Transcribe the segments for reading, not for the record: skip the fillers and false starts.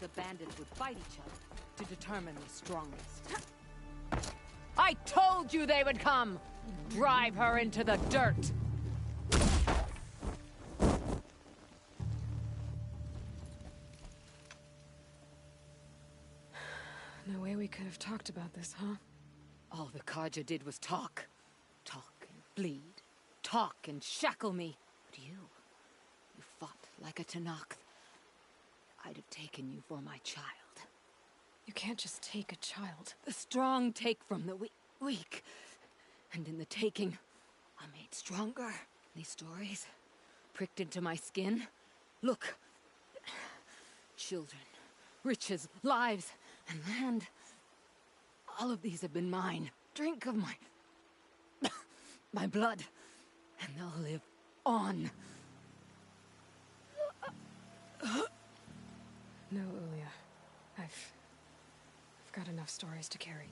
the bandits would fight each other to determine the strongest. I told you they would come! Drive her into the dirt! No way we could have talked about this, huh? All the Kaja did was talk. Talk and bleed. Talk and shackle me. But you fought like a Tanakh. I'd have taken you for my child. You can't just take a child. The strong take from the weak. And in the taking, I'm made stronger. These stories pricked into my skin. Look. Children, riches, lives, and land. All of these have been mine. Drink of my... my blood. And they'll live on. No, Ulia. I've got enough stories to carry.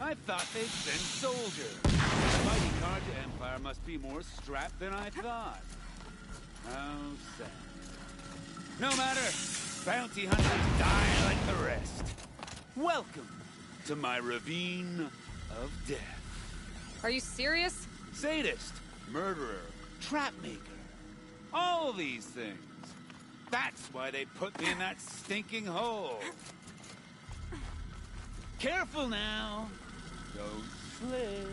I thought they'd send soldiers. The mighty Karja Empire must be more strapped than I thought. How sad. No matter. Bounty hunters die like the rest. Welcome to my ravine of death. Are you serious? Sadist, murderer, trapmaker. All these things. That's why they put me in that stinking hole. Careful now. Don't slip.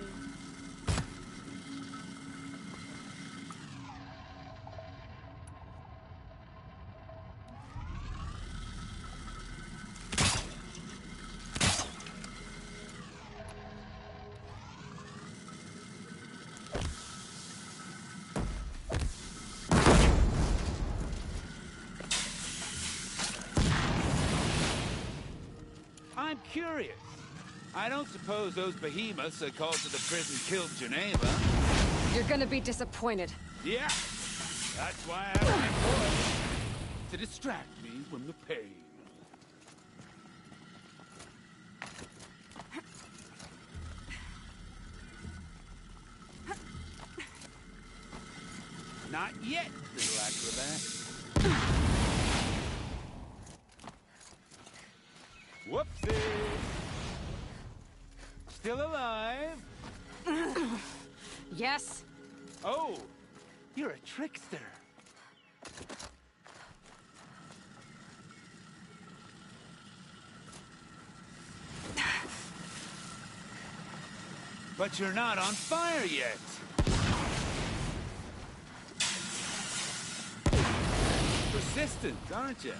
I'm curious. I don't suppose those behemoths that called to the prison killed Geneva. You're gonna be disappointed. Yeah, that's why I have my voice. To distract me from the pain. Not yet, little acrobat. Whoopsie! Still alive? Yes? Oh, you're a trickster. But you're not on fire yet. Persistent, aren't you?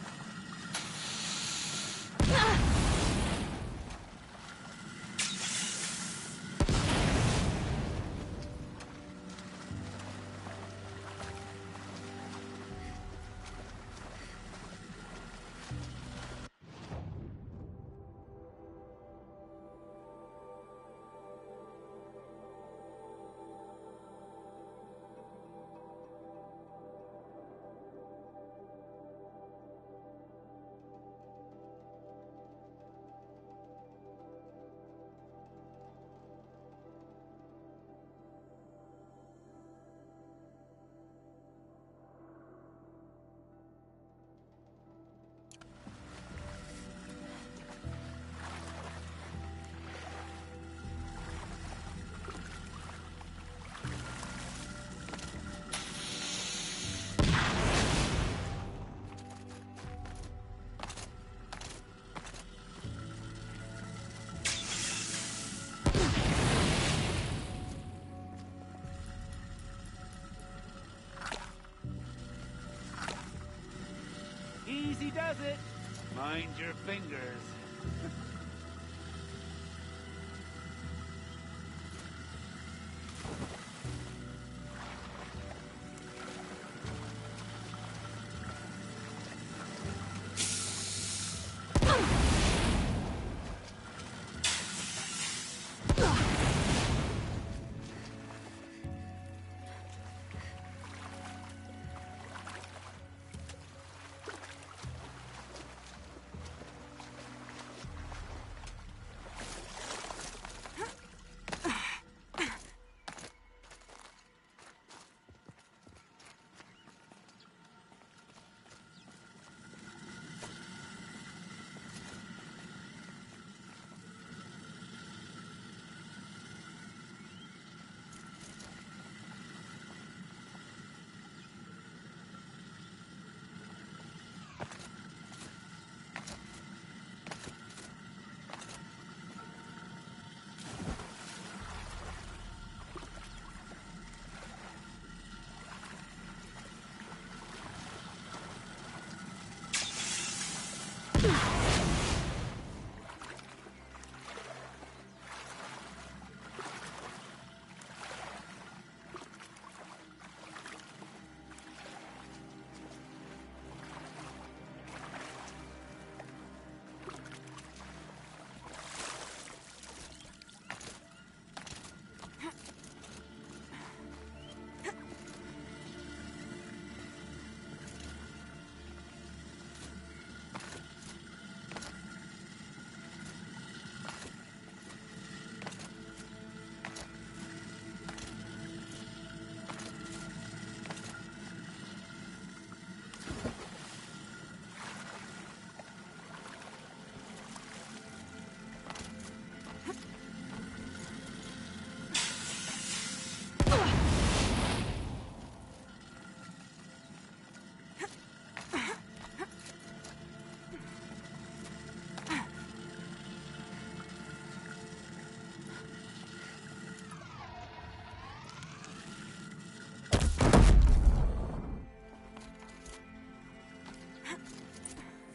Mind your fingers.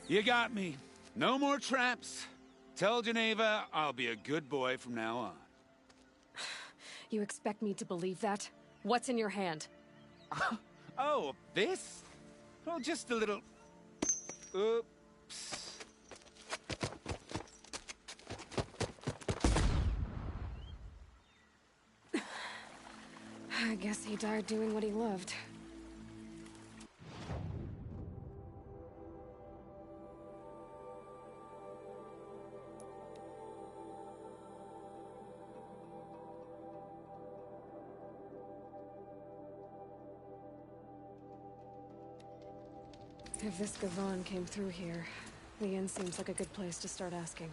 You got me. No more traps. Tell Geneva I'll be a good boy from now on. You expect me to believe that? What's in your hand? Oh, this? Well, just a little... Oops. I guess he died doing what he loved. If this Gavon came through here, the inn seems like a good place to start asking.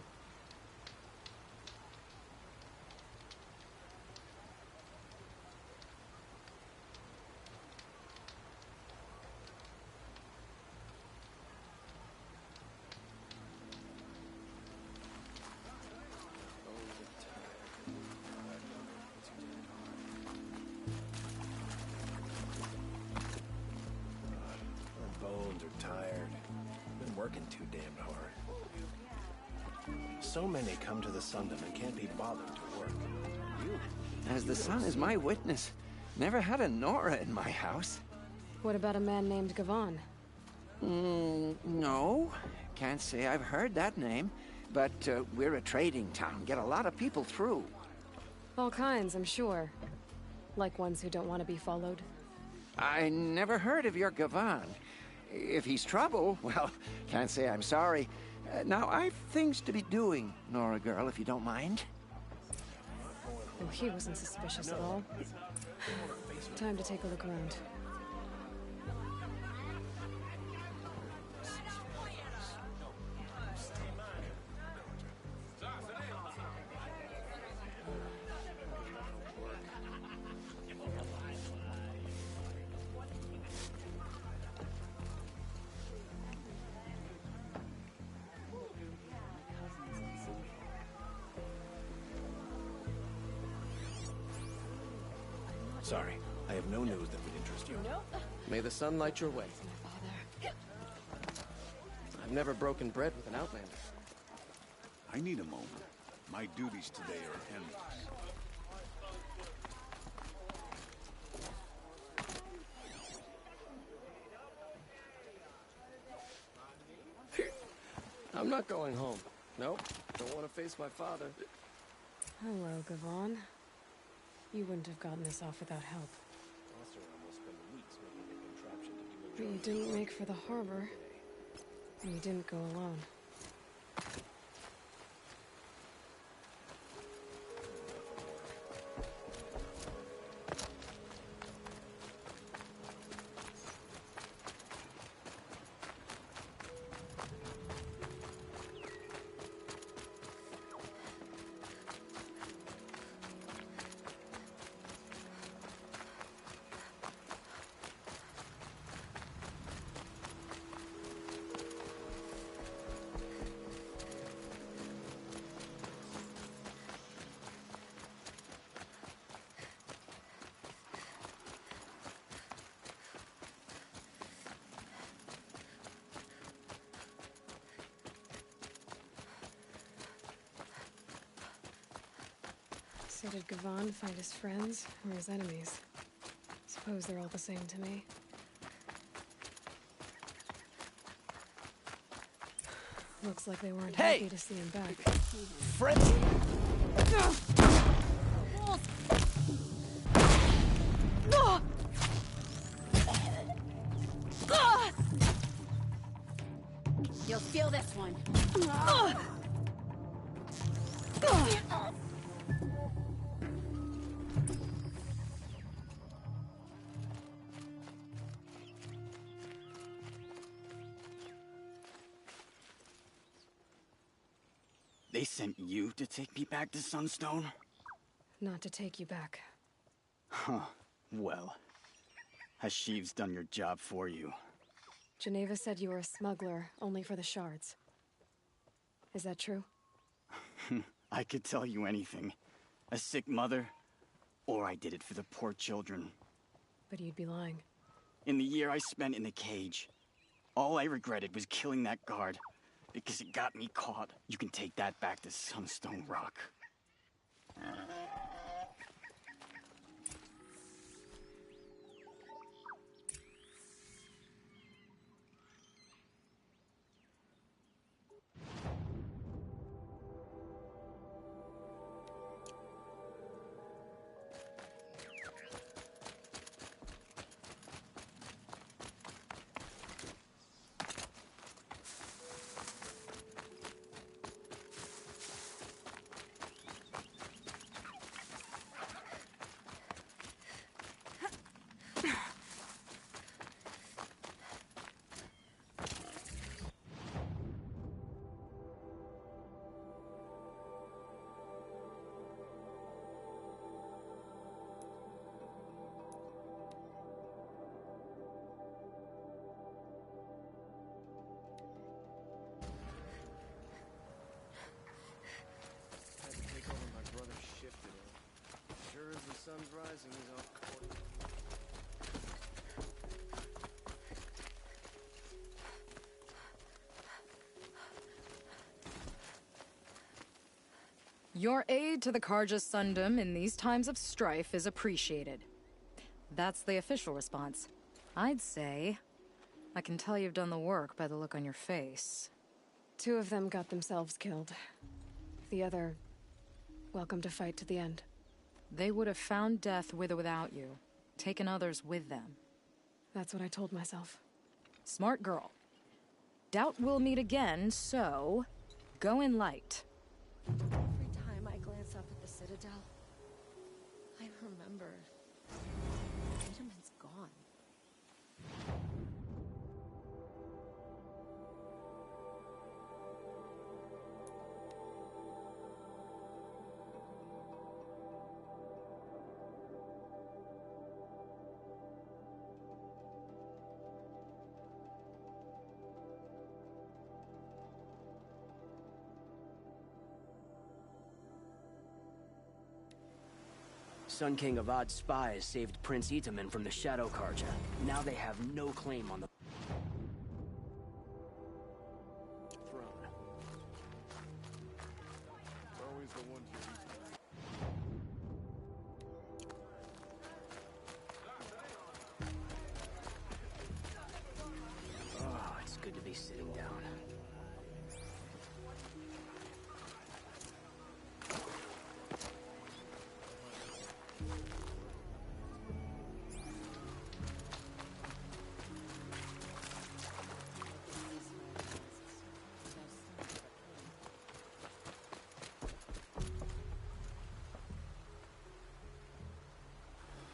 Working too damned hard. So many come to the Sundom and can't be bothered to work. You? As the sun is my witness, never had a Nora in my house. What about a man named Gavon? No. Can't say I've heard that name. But we're a trading town. Get a lot of people through. All kinds, I'm sure. Like ones who don't want to be followed. I never heard of your Gavon. If he's trouble, well, can't say I'm sorry. Now, I've things to be doing, Nora girl, if you don't mind. Oh, he wasn't suspicious at all. Time to take a look around. Sorry, I have no news that would interest you. May the sun light your way. Father. I'm I've never broken bread with an outlander. I need a moment. My duties today are endless. I'm not going home. Nope. Don't want to face my father. Hello, Gavon. You wouldn't have gotten this off without help. But you didn't make for the harbor. And you didn't go alone. So did Gavon find his friends or his enemies? Suppose they're all the same to me. Looks like they weren't happy to see him back. Friends! You'll feel this one. They sent you to take me back to Sunstone? Not to take you back. Huh. Well, has Sheeves done your job for you? Geneva said you were a smuggler, only for the shards. Is that true? I could tell you anything. A sick mother, or I did it for the poor children. But you'd be lying. In the year I spent in the cage, all I regretted was killing that guard. Because it got me caught. You can take that back to Sunstone Rock. Sun's rising, he's off quarter. Your aid to the Carja Sundom in these times of strife is appreciated. That's the official response. I'd say I can tell you've done the work by the look on your face. 2 of them got themselves killed. The other, welcome to fight to the end. They would have found death with or without you, taken others with them. That's what I told myself. Smart girl. Doubt we'll meet again, so go in light. Every time I glance up at the Citadel, I remember Vitamin's gone. Sun King Avad's spies saved Prince Itaman from the Shadow Carja. Now they have no claim on the...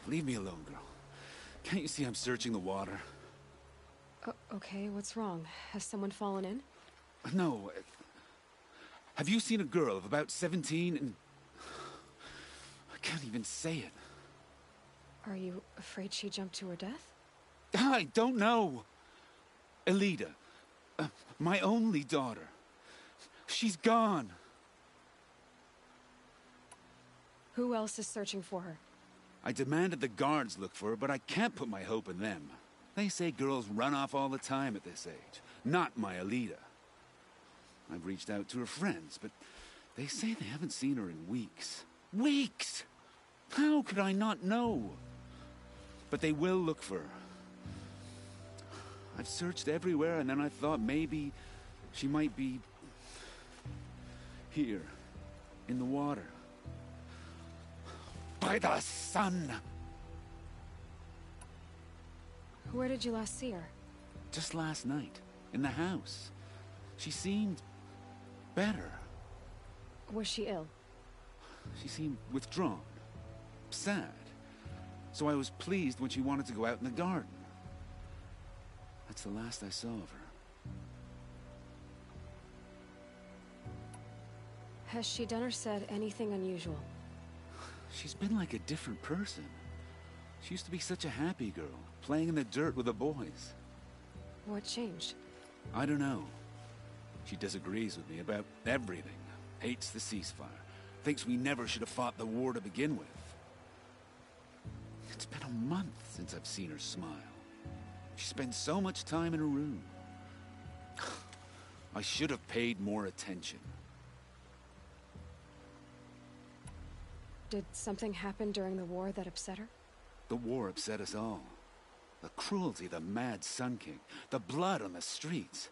Leave me alone, girl. Can't you see I'm searching the water? Okay, what's wrong? Has someone fallen in? No. Have you seen a girl of about 17 and... I can't even say it. Are you afraid she jumped to her death? I don't know. Elida. My only daughter. She's gone. Who else is searching for her? I demanded the guards look for her, but I can't put my hope in them. They say girls run off all the time at this age. Not my Elida. I've reached out to her friends, but they say they haven't seen her in weeks. Weeks! How could I not know? But they will look for her. I've searched everywhere, and then I thought maybe she might be... here, in the water. By the sun! Where did you last see her? Just last night, in the house. She seemed... better. Was she ill? She seemed withdrawn. Sad. So I was pleased when she wanted to go out in the garden. That's the last I saw of her. Has she done or said anything unusual? She's been like a different person. She used to be such a happy girl, playing in the dirt with the boys. What changed? I don't know. She disagrees with me about everything. Hates the ceasefire. Thinks we never should have fought the war to begin with. It's been a month since I've seen her smile. She spends so much time in her room. I should have paid more attention. Did something happen during the war that upset her? The war upset us all. The cruelty of the mad Sun King. The blood on the streets.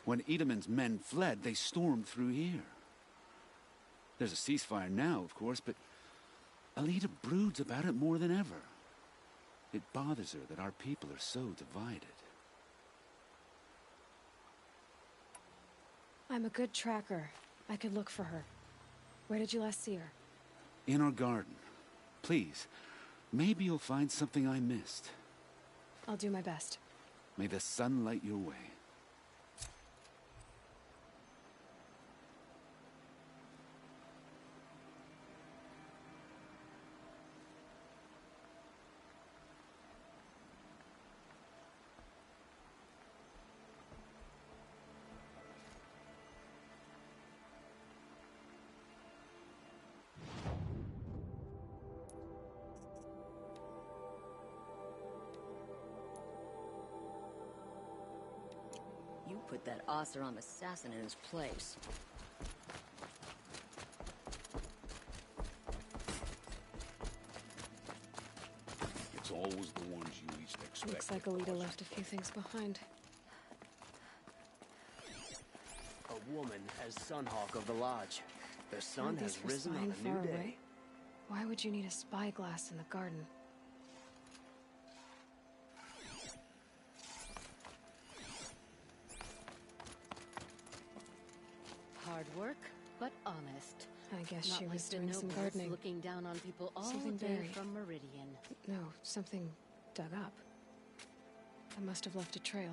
When Edamon's men fled, they stormed through here. There's a ceasefire now, of course, but Elida broods about it more than ever. It bothers her that our people are so divided. I'm a good tracker. I could look for her. Where did you last see her? In our garden. Please, maybe you'll find something I missed. I'll do my best. May the sun light your way. You put that Oseram assassin in his place. It's always the ones you least expect. Looks like Elida left a few things behind. A woman as Sunhawk of the Lodge. The sun Aren't has these for risen on spying a new far day. away? Why would you need a spyglass in the garden? Hard work, but honest. I guess Not she like was the doing some nobles gardening. looking down on people all Something day buried. from Meridian. No, something dug up. I must have left a trail.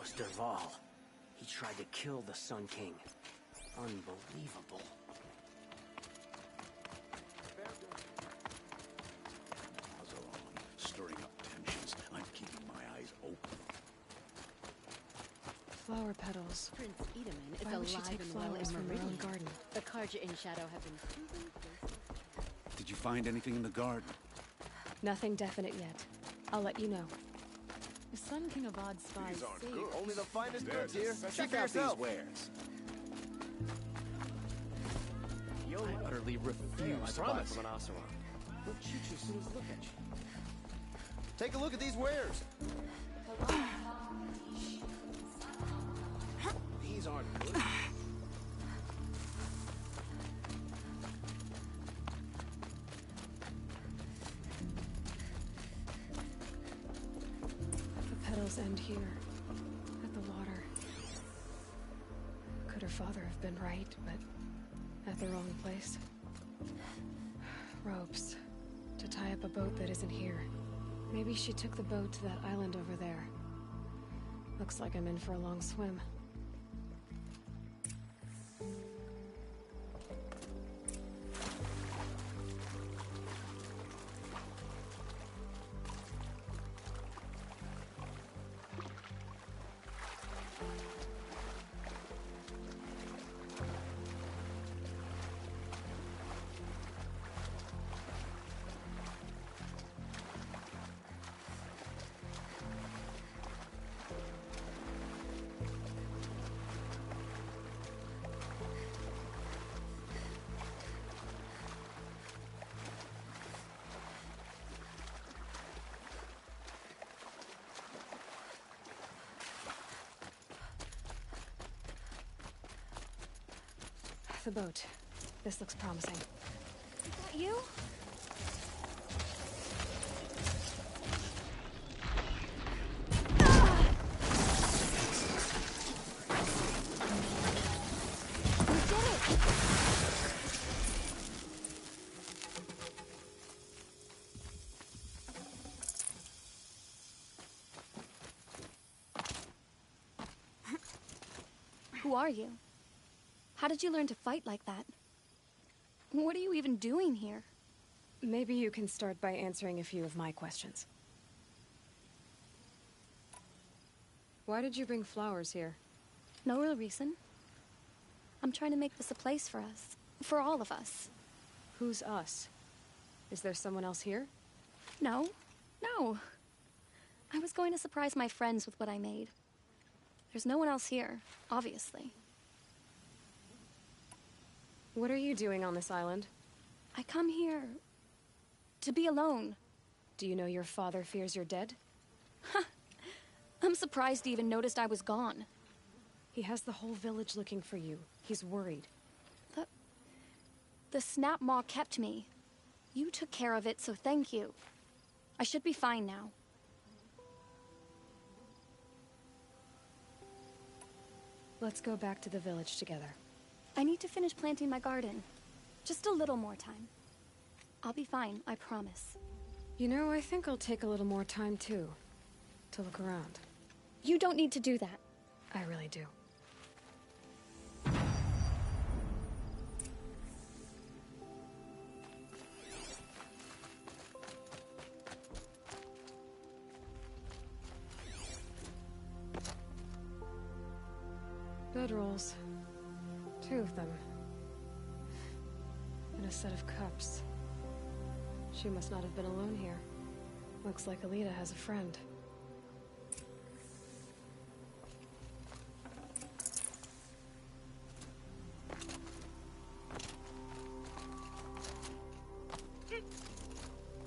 was Derval. He tried to kill the Sun King. Unbelievable. Stirring up tensions. I'm keeping my eyes open. Flower petals. Prince Edaman is Why would she alive take and well flowers in from her own Meridian. garden? The Karja in Shadow have been proven places. Did you find anything in the garden? Nothing definite yet. I'll let you know. The Sun King of Odd spies saved. Only the finest goods here. Check out these wares. I utterly refuse to buy from an Oseram. They'll shoot you as soon as they look at you. Take a look at these wares. These aren't good. The petals end here, at the water. Could her father have been right, but at the wrong place? Ropes. To tie up a boat that isn't here. Maybe she took the boat to that island over there. Looks like I'm in for a long swim. The boat. This looks promising. Is that you? We did it! Who are you? How did you learn to fight like that? What are you even doing here? Maybe you can start by answering a few of my questions. Why did you bring flowers here? No real reason. I'm trying to make this a place for us. For all of us. Who's us? Is there someone else here? No. No. I was going to surprise my friends with what I made. There's no one else here, obviously. What are you doing on this island? I come here to be alone. Do you know your father fears you're dead? I'm surprised he even noticed I was gone. He has the whole village looking for you. He's worried. The snap maw kept me. You took care of it, so thank you. I should be fine now. Let's go back to the village together. I need to finish planting my garden. Just a little more time. I'll be fine, I promise. You know, I think I'll take a little more time, too. To look around. You don't need to do that. I really do. Bedrolls. 2 of them. And a set of cups. She must not have been alone here. Looks like Alita has a friend.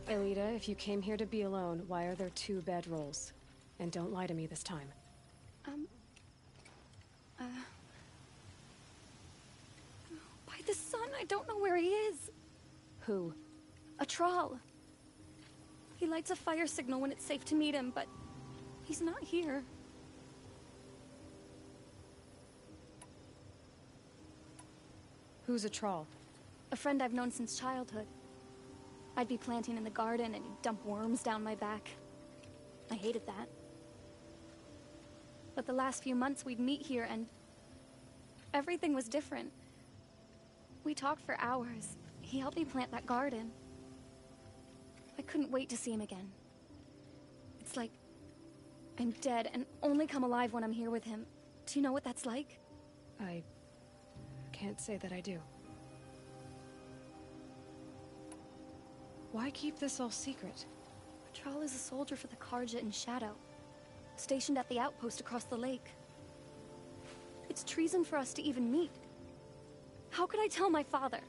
Alita, if you came here to be alone, why are there 2 bedrolls? And don't lie to me this time. By the sun, I don't know where he is. Who? A Troll. He lights a fire signal when it's safe to meet him, but he's not here. Who's a Troll? A friend I've known since childhood. I'd be planting in the garden and he'd dump worms down my back. I hated that. But the last few months we'd meet here and everything was different. We talked for hours. He helped me plant that garden. I couldn't wait to see him again. It's like I'm dead and only come alive when I'm here with him. Do you know what that's like? I can't say that I do. Why keep this all secret? Patrol is a soldier for the Karja in Shadow, stationed at the outpost across the lake. It's treason for us to even meet. How could I tell my father?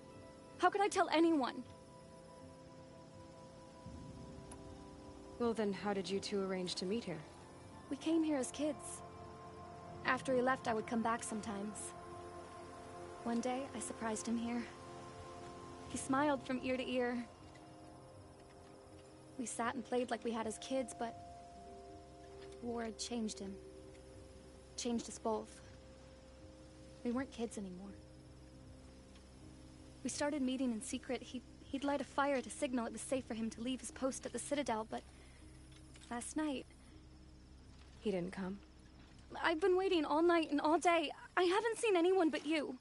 How could I tell anyone? Well then, how did you two arrange to meet here? We came here as kids. After he left, I would come back sometimes. One day, I surprised him here. He smiled from ear to ear. We sat and played like we had as kids, but war had changed him. Changed us both. We weren't kids anymore. We started meeting in secret. He'd light a fire to signal it was safe for him to leave his post at the Citadel, but last night... He didn't come? I've been waiting all night and all day. I haven't seen anyone but you.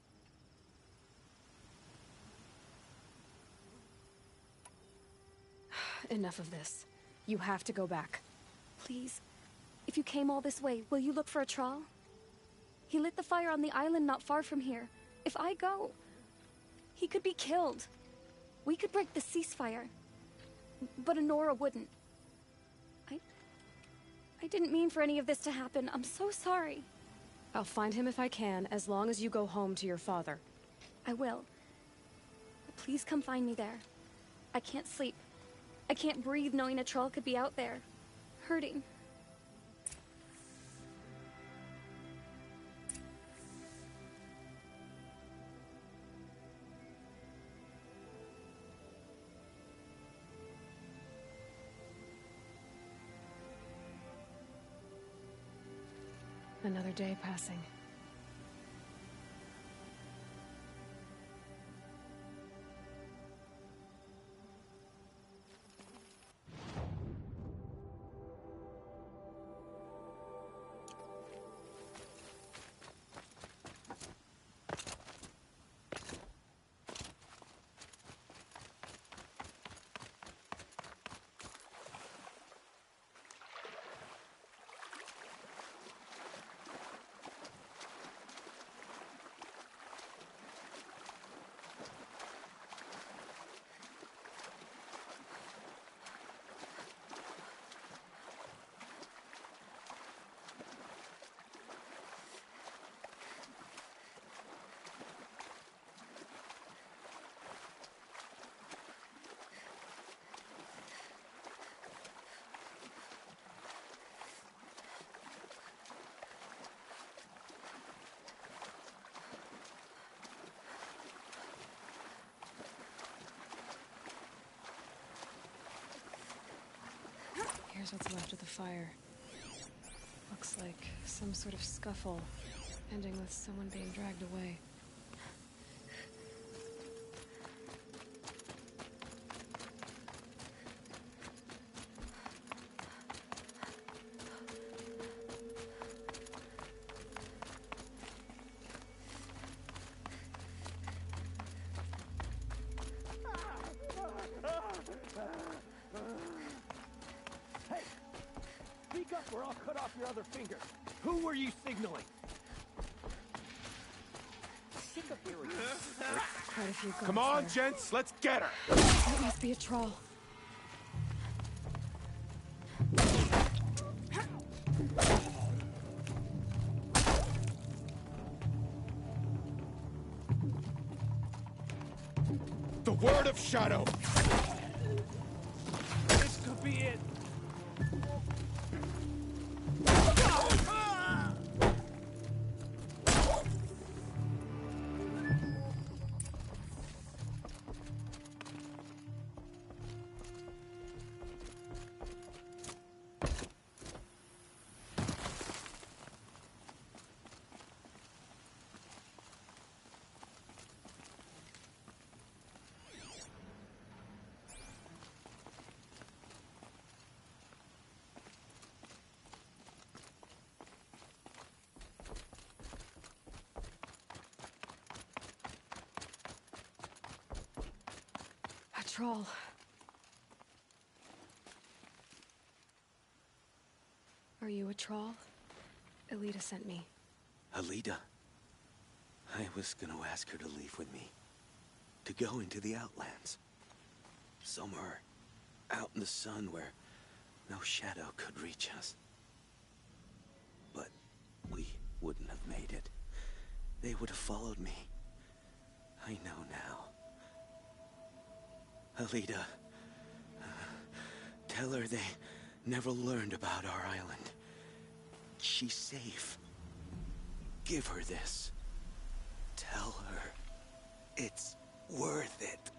Enough of this. You have to go back. Please, if you came all this way, will you look for a trawl? He lit the fire on the island not far from here. If I go, he could be killed. We could break the ceasefire. But Honora wouldn't. I didn't mean for any of this to happen. I'm so sorry. I'll find him if I can, as long as you go home to your father. I will. But please come find me there. I can't sleep. I can't breathe knowing a troll could be out there, hurting. Another day passing. Here's what's left of the fire. Looks like some sort of scuffle, ending with someone being dragged away. Or I'll cut off your other finger. Who were you signaling? Sick of hearing Quite a few guards Come on, there. gents, let's get her. That must be a troll. The word of Shadow. This could be it. Troll. Are you a troll? Elita sent me. Alita. I was gonna ask her to leave with me. To go into the Outlands. Somewhere out in the sun where no shadow could reach us. But we wouldn't have made it. They would have followed me. I know now. Alita, tell her they never learned about our island. She's safe. Give her this. Tell her it's worth it.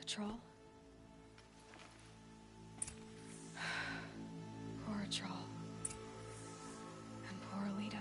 A troll? Poor troll. And poor Alita.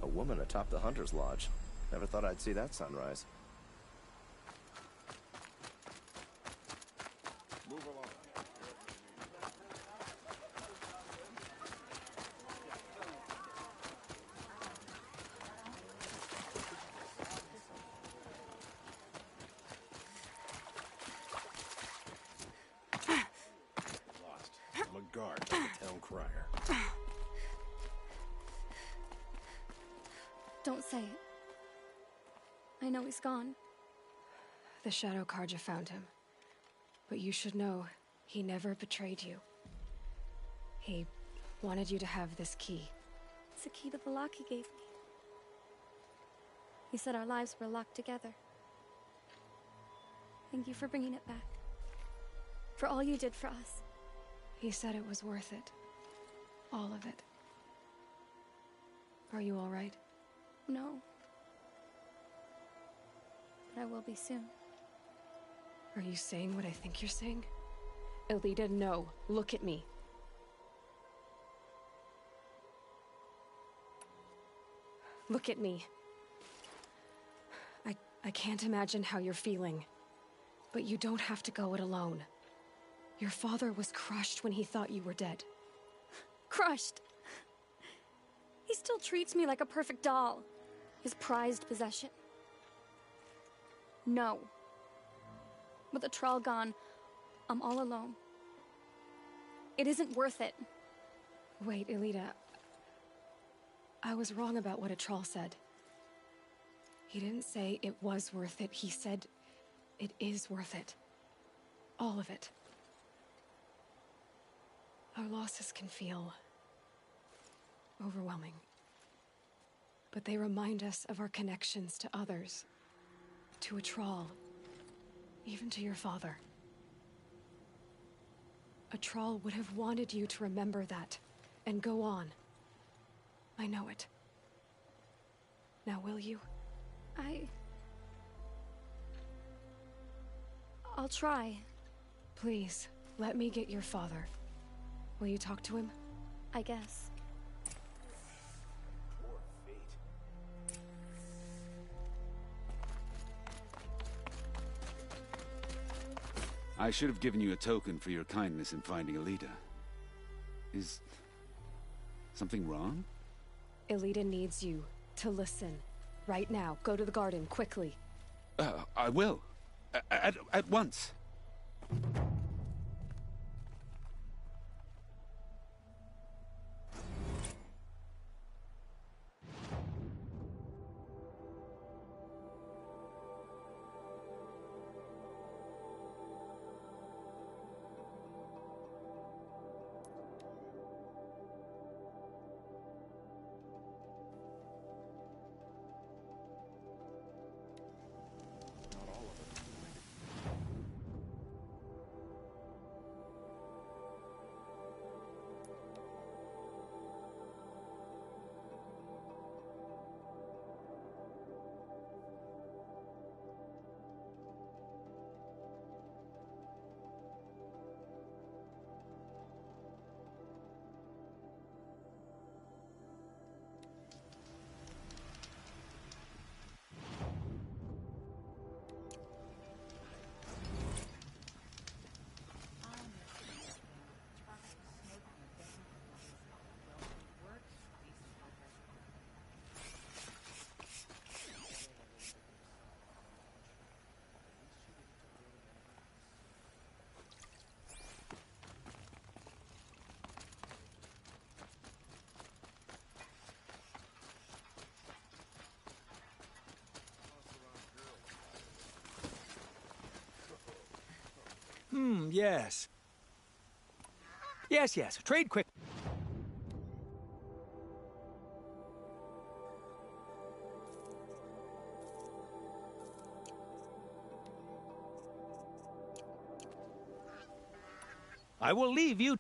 A woman atop the Hunter's Lodge. Never thought I'd see that sunrise. Move along. Lost. I'm a guard, not a town crier. Don't say it. I know he's gone. The Shadow Karja found him. But you should know, he never betrayed you. He wanted you to have this key. It's a key to the lock he gave me. He said our lives were locked together. Thank you for bringing it back. For all you did for us. He said it was worth it. All of it. Are you all right? No. But I will be soon. Are you saying what I think you're saying? Elita, no. Look at me. Look at me. I can't imagine how you're feeling. But you don't have to go it alone. Your father was crushed when he thought you were dead. Crushed! He still treats me like a perfect doll. His prized possession. No. With the Troll gone, I'm all alone. It isn't worth it. Wait, Elita. I was wrong about what a troll said. He didn't say it was worth it. He said it is worth it. All of it. Our losses can feel overwhelming. But they remind us of our connections to others. To a troll. Even to your father. A troll would have wanted you to remember that, and go on. I know it. Now will you? I'll try. Please, let me get your father. Will you talk to him? I guess. Poor fate. I should have given you a token for your kindness in finding Alita. Is something wrong? Elita needs you to listen. Right now. Go to the garden, quickly. I will. At once. Yes. Yes, trade quick. I will leave you.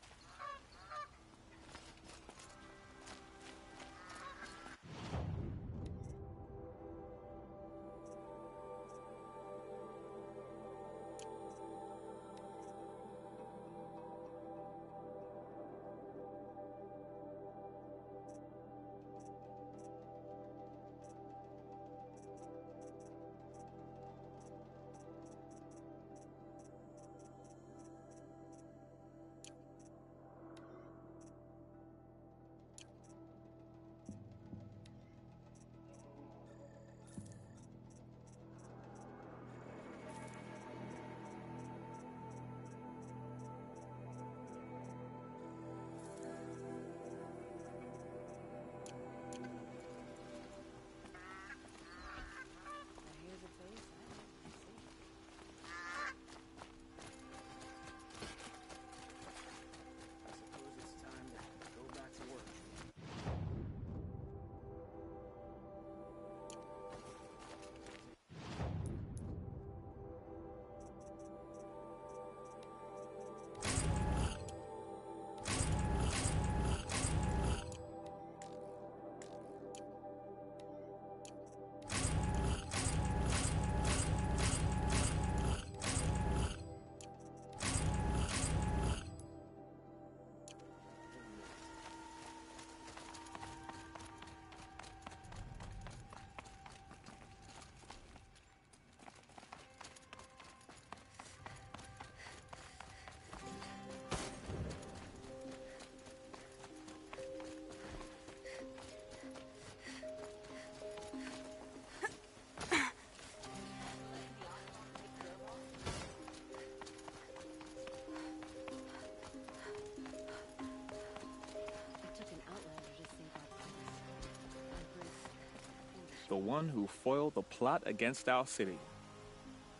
The one who foiled the plot against our city.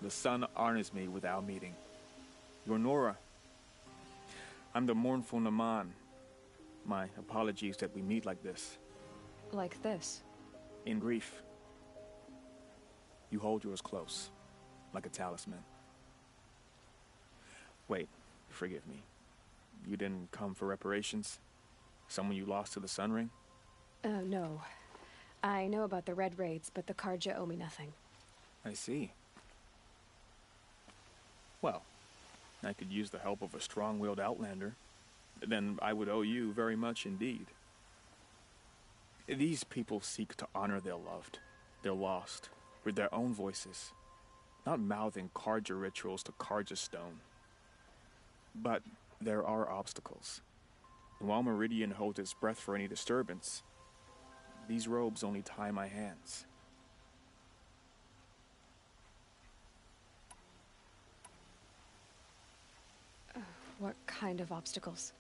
The sun honors me with our meeting. You're Nora. I'm the mournful Naman. My apologies that we meet like this. Like this? In grief. You hold yours close, like a talisman. Wait, forgive me. You didn't come for reparations? Someone you lost to the Sun Ring? No. I know about the Red Raids, but the Karja owe me nothing. I see. Well, I could use the help of a strong-willed outlander. Then I would owe you very much indeed. These people seek to honor their loved, their lost, with their own voices, not mouthing Karja rituals to Karja stone. But there are obstacles. And while Meridian holds its breath for any disturbance, these robes only tie my hands. What kind of obstacles?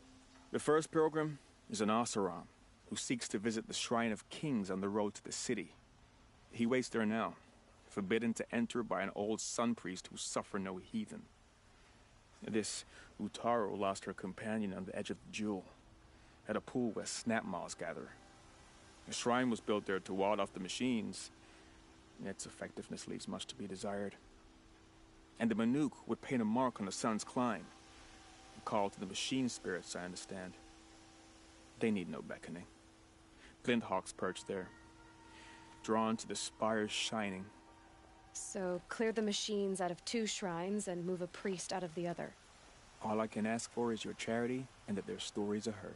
The first pilgrim is an Oseram who seeks to visit the Shrine of Kings on the road to the city. He waits there now, forbidden to enter by an old sun priest who suffer no heathen. This Utaru lost her companion on the edge of the jewel, at a pool where snap moths gather. The shrine was built there to ward off the machines. Its effectiveness leaves much to be desired. And the Manuk would paint a mark on the sun's climb. A call to the machine spirits, I understand. They need no beckoning. Glint hawks perch there, drawn to the spires shining. So clear the machines out of 2 shrines and move a priest out of the other. All I can ask for is your charity and that their stories are heard.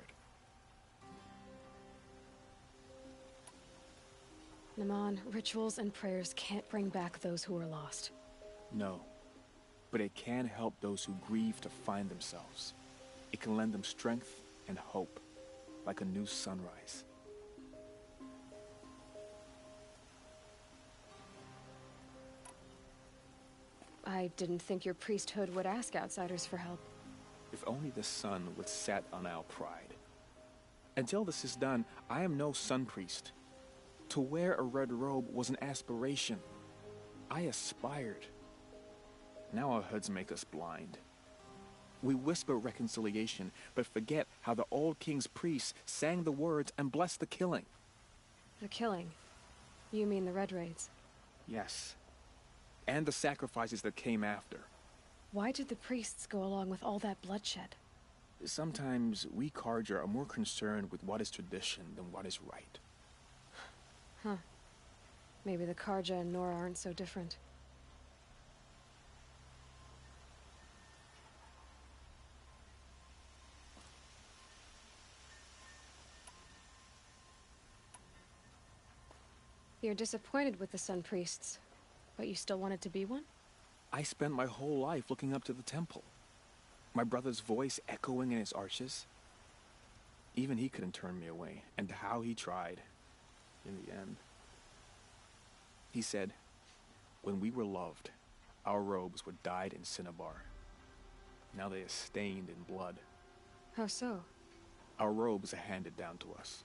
Naman, rituals and prayers can't bring back those who are lost. No, but it can help those who grieve to find themselves. It can lend them strength and hope, like a new sunrise. I didn't think your priesthood would ask outsiders for help. If only the sun would set on our pride. Until this is done, I am no sun priest. To wear a red robe was an aspiration. I aspired. Now our hoods make us blind. We whisper reconciliation, but forget how the old king's priests sang the words and blessed the killing. The killing? You mean the Red Raids? Yes. And the sacrifices that came after. Why did the priests go along with all that bloodshed? Sometimes we Carja are more concerned with what is tradition than what is right. Huh. Maybe the Carja and Nora aren't so different. You're disappointed with the Sun Priests, but you still wanted to be one? I spent my whole life looking up to the temple. My brother's voice echoing in his arches. Even he couldn't turn me away, and how he tried, in the end. He said, when we were loved, our robes were dyed in cinnabar. Now they are stained in blood. How so? Our robes are handed down to us.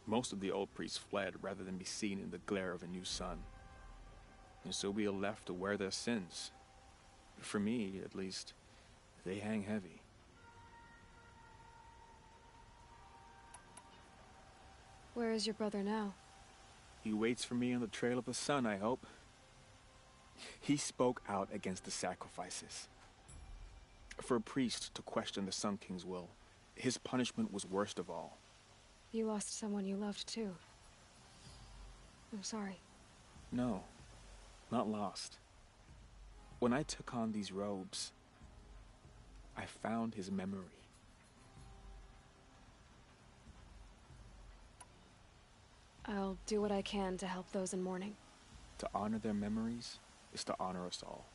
Most of the old priests fled rather than be seen in the glare of a new sun. And so we are left to wear their sins. For me, at least, they hang heavy. Where is your brother now? He waits for me on the trail of the sun, I hope. He spoke out against the sacrifices. For a priest to question the Sun King's will, his punishment was worst of all. You lost someone you loved, too. I'm sorry. No, not lost. When I took on these robes, I found his memory. I'll do what I can to help those in mourning. To honor their memories is to honor us all.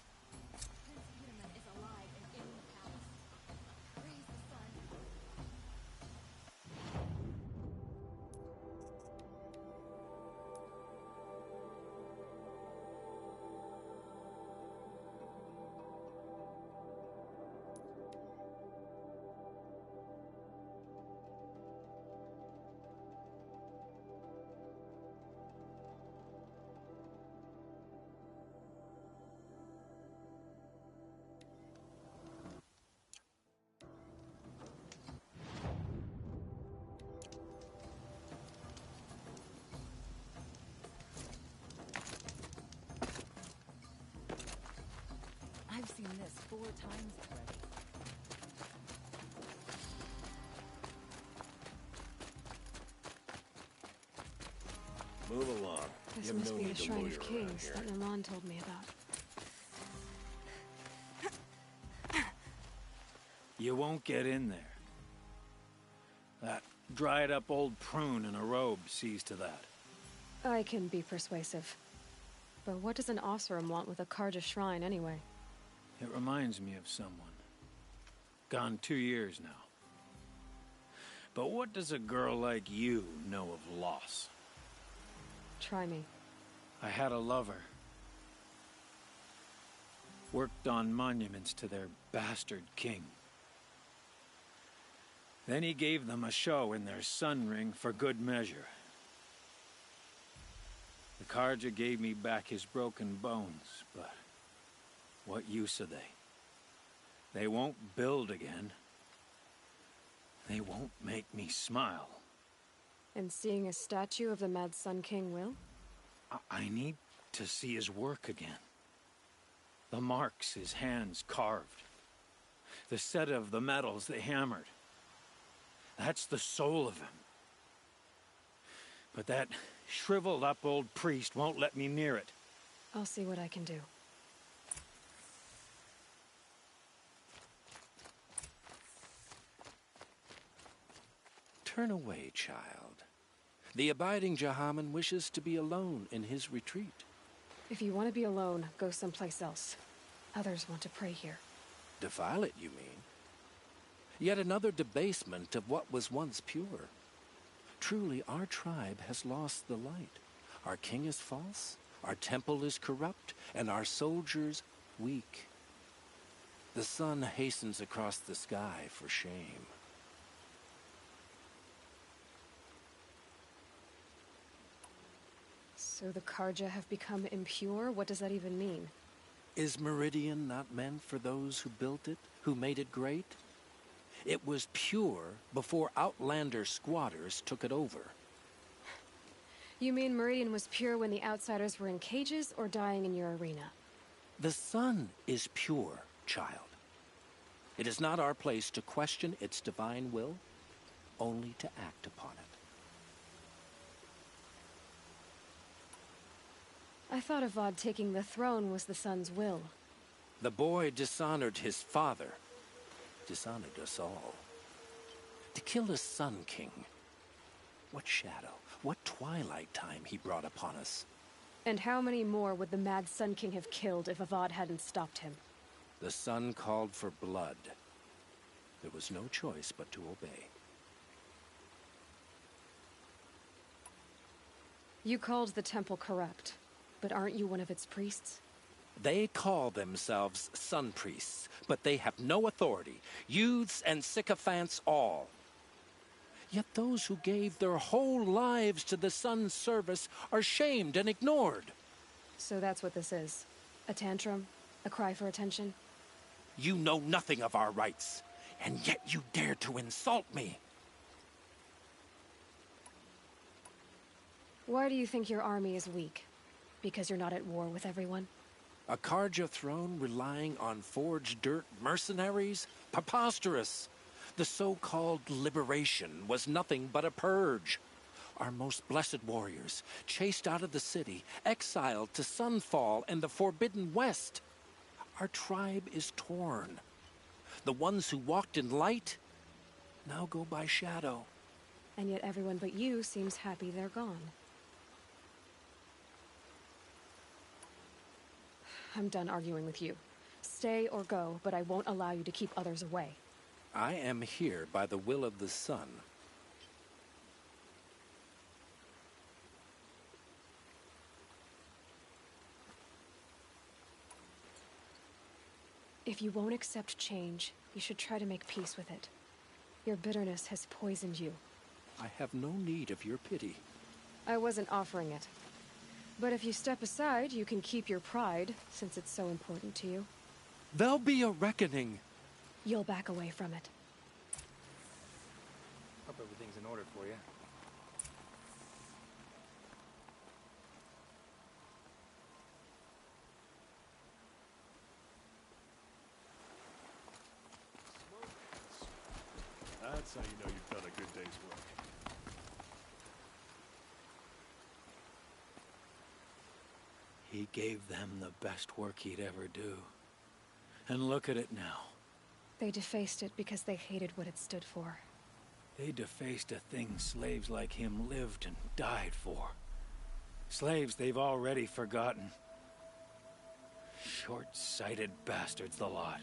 I've seen this 4 times already. Move along. This You have must no be the need to Shrine loiter of around Kings here. that Naman told me about. You won't get in there. That dried-up old prune in a robe sees to that. I can be persuasive. But what does an Oseram want with a Carja shrine, anyway? It reminds me of someone. Gone 2 years now. But what does a girl like you know of loss? Try me. I had a lover. Worked on monuments to their bastard king. Then he gave them a show in their sun ring for good measure. The Carja gave me back his broken bones, but what use are they? They won't build again. They won't make me smile. And seeing a statue of the Mad Sun King will? I need to see his work again. The marks his hands carved. The set of the metals they hammered. That's the soul of him. But that shriveled up old priest won't let me near it. I'll see what I can do. Turn away, child. The abiding Jahaman wishes to be alone in his retreat. If you want to be alone, go someplace else. Others want to pray here. Defile it, you mean? Yet another debasement of what was once pure. Truly, our tribe has lost the light. Our king is false, our temple is corrupt, and our soldiers weak. The sun hastens across the sky for shame. So the Carja have become impure? What does that even mean? Is Meridian not meant for those who built it, who made it great? It was pure before Outlander squatters took it over. You mean Meridian was pure when the outsiders were in cages or dying in your arena? The sun is pure, child. It is not our place to question its divine will, only to act upon it. I thought Avad taking the throne was the sun's will. The boy dishonored his father, dishonored us all. To kill a Sun King. What shadow, what twilight time he brought upon us. And how many more would the mad Sun King have killed if Avad hadn't stopped him? The sun called for blood. There was no choice but to obey. You called the temple corrupt, but aren't you one of its priests? They call themselves sun priests, but they have no authority. Youths and sycophants all. Yet those who gave their whole lives to the sun's service are shamed and ignored. So that's what this is. A tantrum? A cry for attention? You know nothing of our rights, and yet you dare to insult me. Why do you think your army is weak? Because you're not at war with everyone? A Karja throne relying on forged dirt mercenaries? Preposterous! The so-called liberation was nothing but a purge. Our most blessed warriors, chased out of the city, exiled to Sunfall and the Forbidden West. Our tribe is torn. The ones who walked in light now go by shadow. And yet everyone but you seems happy they're gone. I'm done arguing with you. Stay or go, but I won't allow you to keep others away. I am here by the will of the sun. If you won't accept change, you should try to make peace with it. Your bitterness has poisoned you. I have no need of your pity. I wasn't offering it. But if you step aside, you can keep your pride, since it's so important to you. There'll be a reckoning. You'll back away from it. Hope everything's in order for you. That's how you know you've done a good day's work. He gave them the best work he'd ever do. And look at it now. They defaced it because they hated what it stood for. They defaced a thing slaves like him lived and died for. Slaves they've already forgotten. Short-sighted bastards, the lot.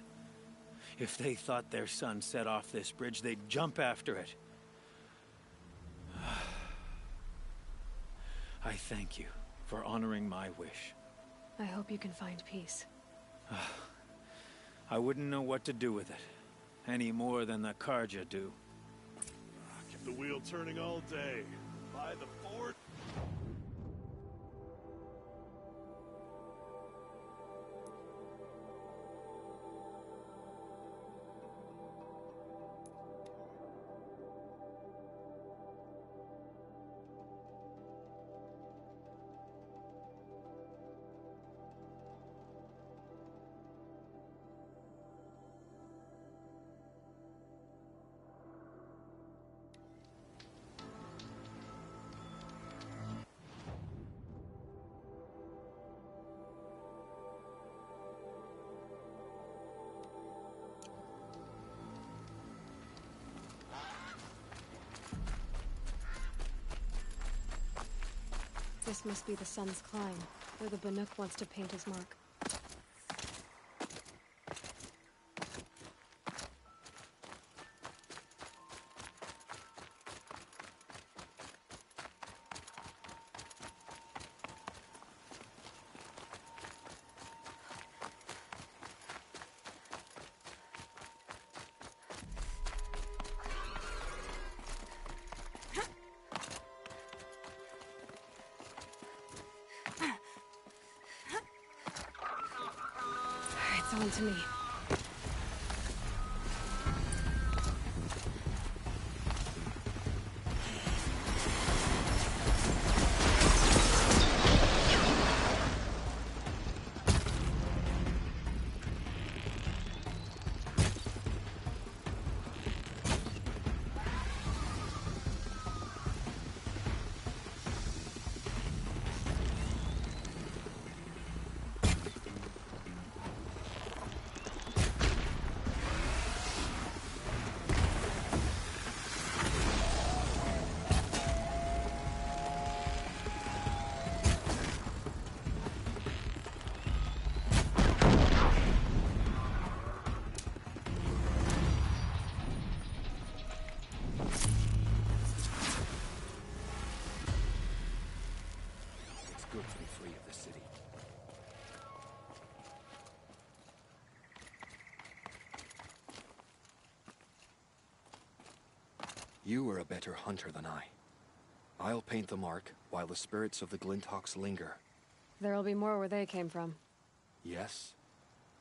If they thought their son set off this bridge, they'd jump after it. I thank you for honoring my wish. I hope you can find peace. I wouldn't know what to do with it, any more than the Karja do. Keep the wheel turning all day. By the fort. This must be the sun's climb, where the Banuk wants to paint his mark. It's on to me. Good to be free of the city. You were a better hunter than I. I'll paint the mark while the spirits of the Glinthawks linger. There'll be more where they came from. Yes,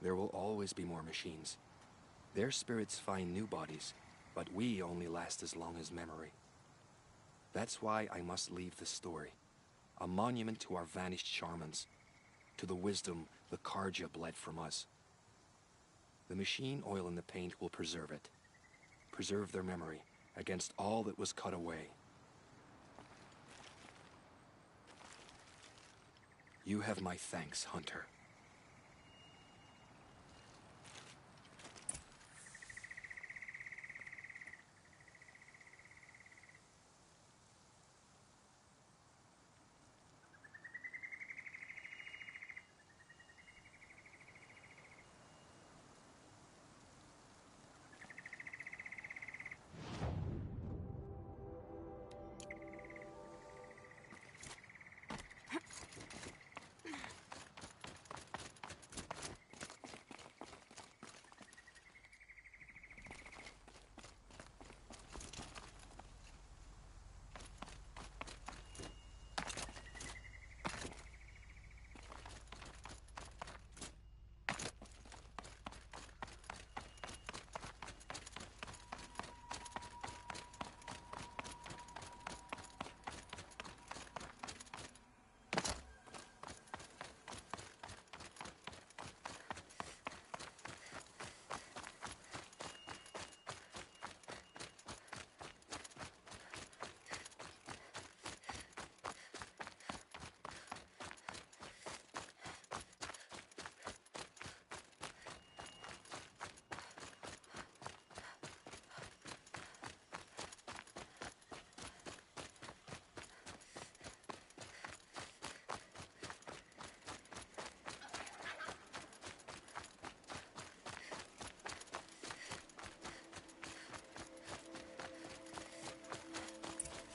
there will always be more machines. Their spirits find new bodies, but we only last as long as memory. That's why I must leave this story. A monument to our vanished shamans, to the wisdom the Karja bled from us. The machine oil in the paint will preserve it. Preserve their memory against all that was cut away. You have my thanks, Hunter.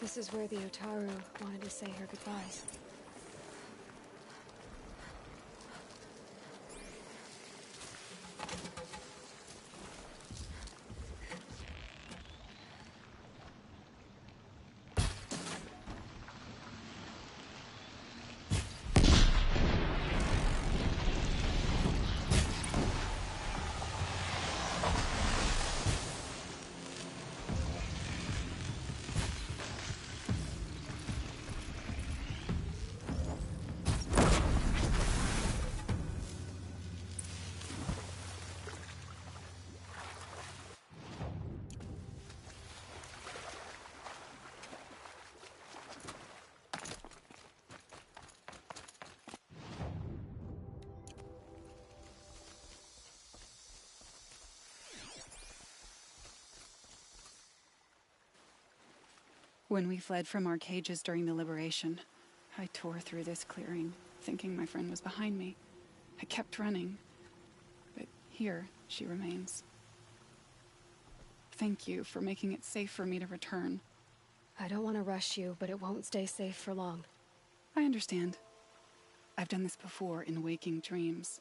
This is where the Otaru wanted to say her goodbyes. When we fled from our cages during the liberation, I tore through this clearing, thinking my friend was behind me. I kept running, but here she remains. Thank you for making it safe for me to return. I don't want to rush you, but it won't stay safe for long. I understand. I've done this before in waking dreams.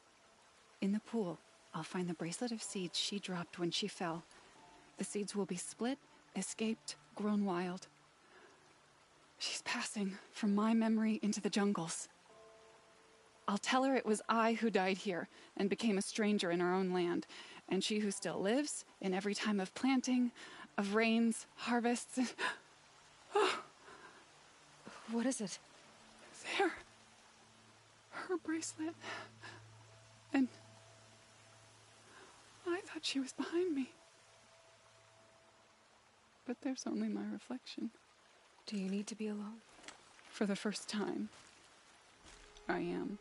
In the pool, I'll find the bracelet of seeds she dropped when she fell. The seeds will be split, escaped, grown wild. She's passing from my memory into the jungles. I'll tell her it was I who died here and became a stranger in our own land, and she who still lives in every time of planting, of rains, harvests, and... What is it? There. Her bracelet. And I thought she was behind me. But there's only my reflection. Do you need to be alone? For the first time, I am.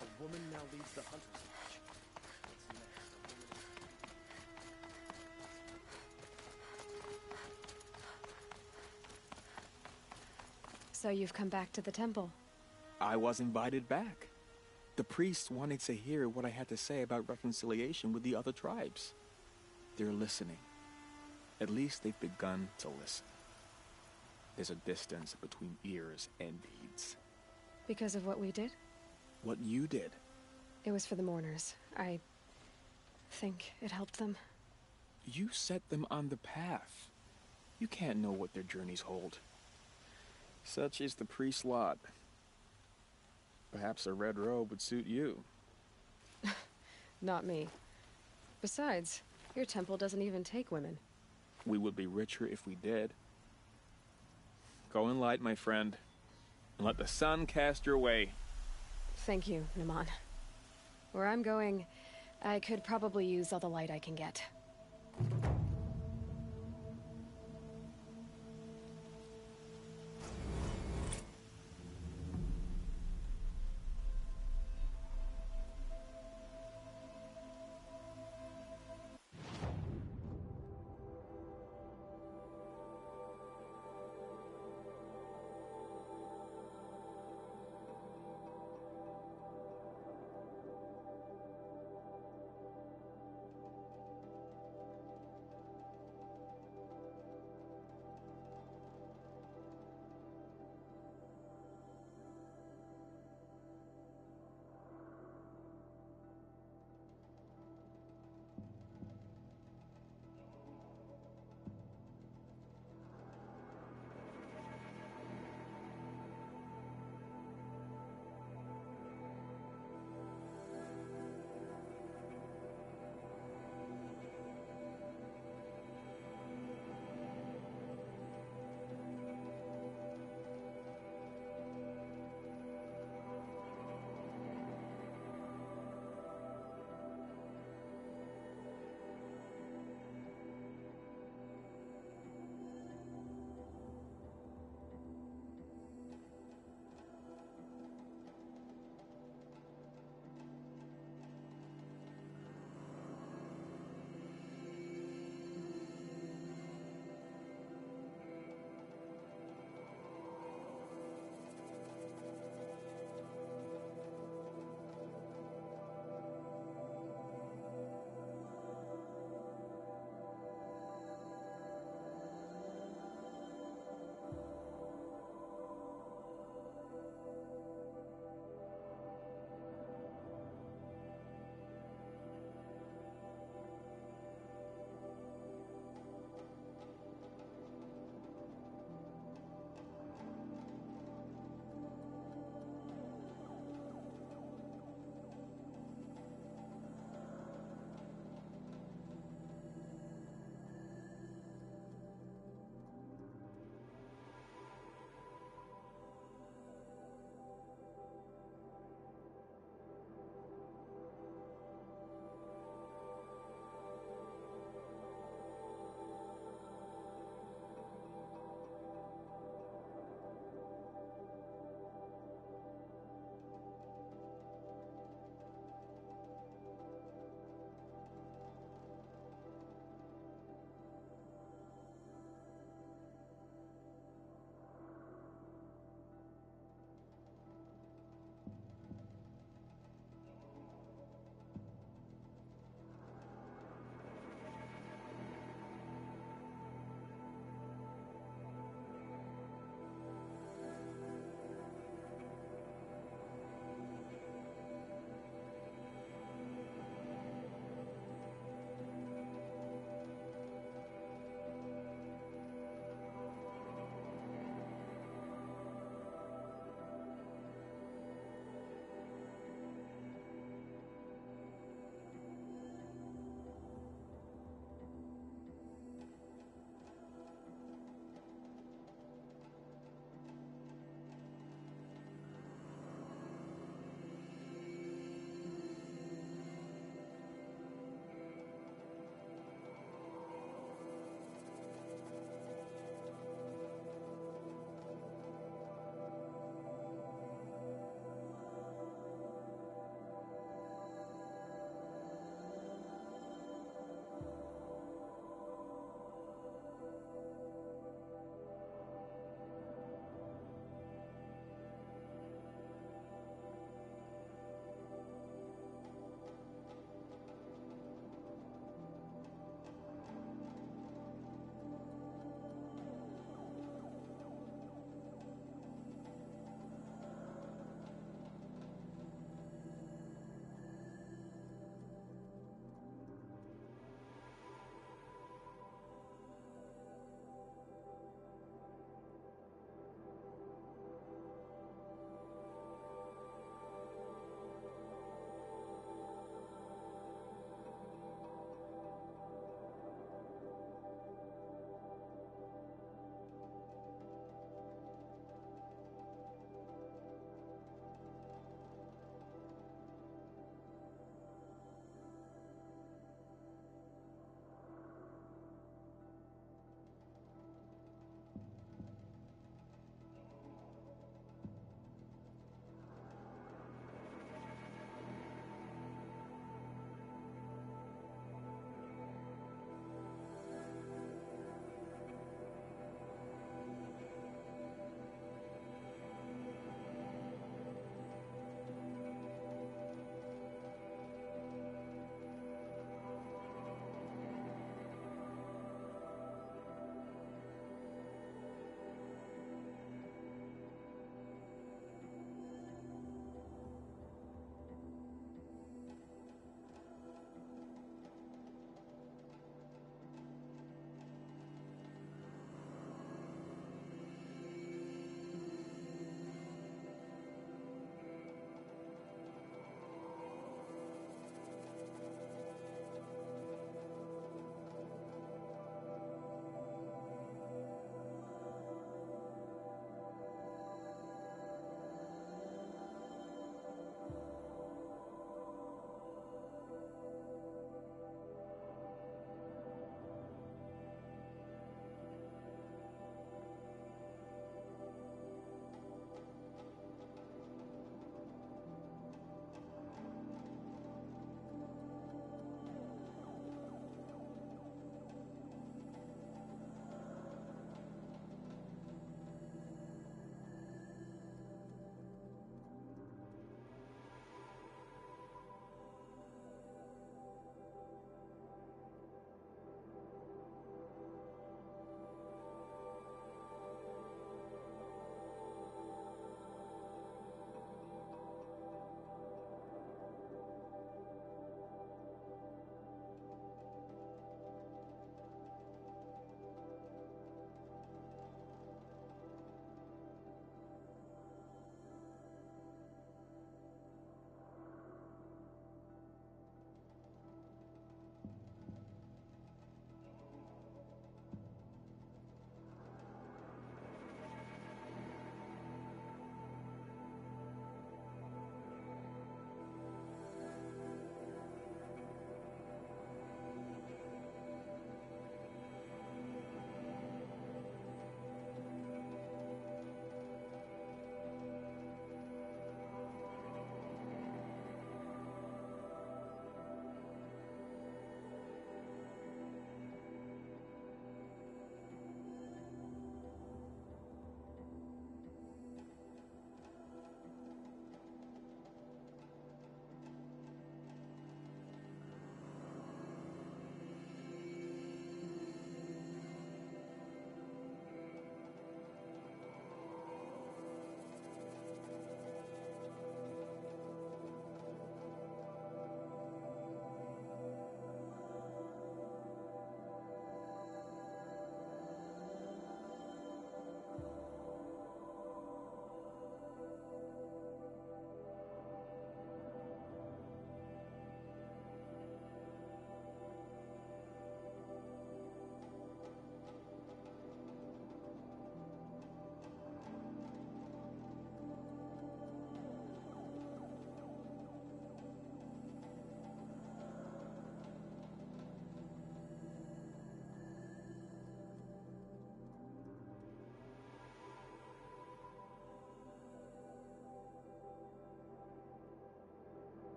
A woman now leads the Hunter's Lodge. What's next? So you've come back to the temple. I was invited back. The priests wanted to hear what I had to say about reconciliation with the other tribes. They're listening. At least they've begun to listen. There's a distance between ears and deeds. Because of what we did? What you did. It was for the mourners. I think it helped them. You set them on the path. You can't know what their journeys hold. Such is the priest's lot. Perhaps a red robe would suit you. Not me. Besides, your temple doesn't even take women. We would be richer if we did. Go in light, my friend, and let the sun cast your way. Thank you, Naman. Where I'm going, I could probably use all the light I can get.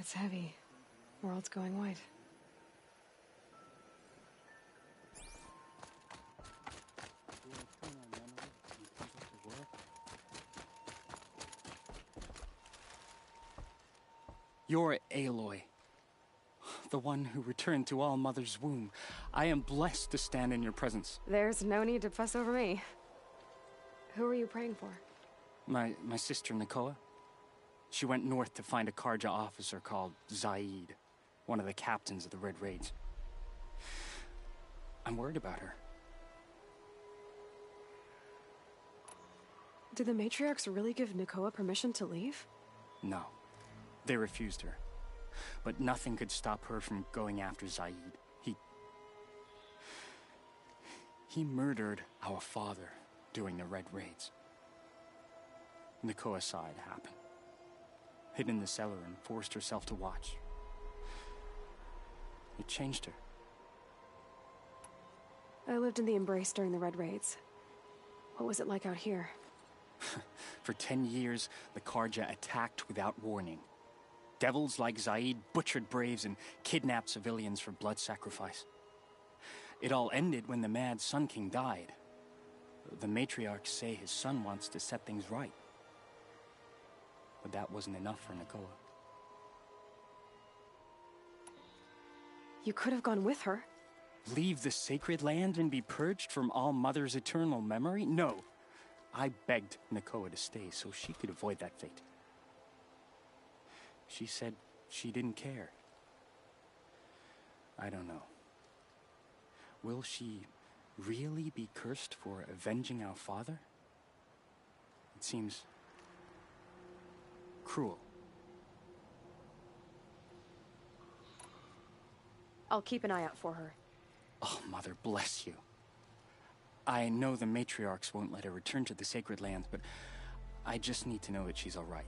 It's heavy. World's going white. You're Aloy, the one who returned to All Mother's womb. I am blessed to stand in your presence. There's no need to fuss over me. Who are you praying for? My sister, Nakoa. She went north to find a Karja officer called Zaid, one of the captains of the Red Raids. I'm worried about her. Did the matriarchs really give Nakoa permission to leave? No. They refused her. But nothing could stop her from going after Zaid. He murdered our father during the Red Raids. Nakoa saw it happen. Hid in the cellar and forced herself to watch. It changed her. I lived in the Embrace during the Red Raids. What was it like out here? For 10 years, the Karja attacked without warning. Devils like Zaid butchered braves and kidnapped civilians for blood sacrifice. It all ended when the Mad Sun King died. The matriarchs say his son wants to set things right. But that wasn't enough for Nakoa. You could have gone with her. Leave the sacred land and be purged from All Mother's eternal memory? No. I begged Nakoa to stay so she could avoid that fate. She said she didn't care. I don't know. Will she really be cursed for avenging our father? It seems cruel. I'll keep an eye out for her. Oh, Mother, bless you. I know the matriarchs won't let her return to the sacred lands, but I just need to know that she's all right.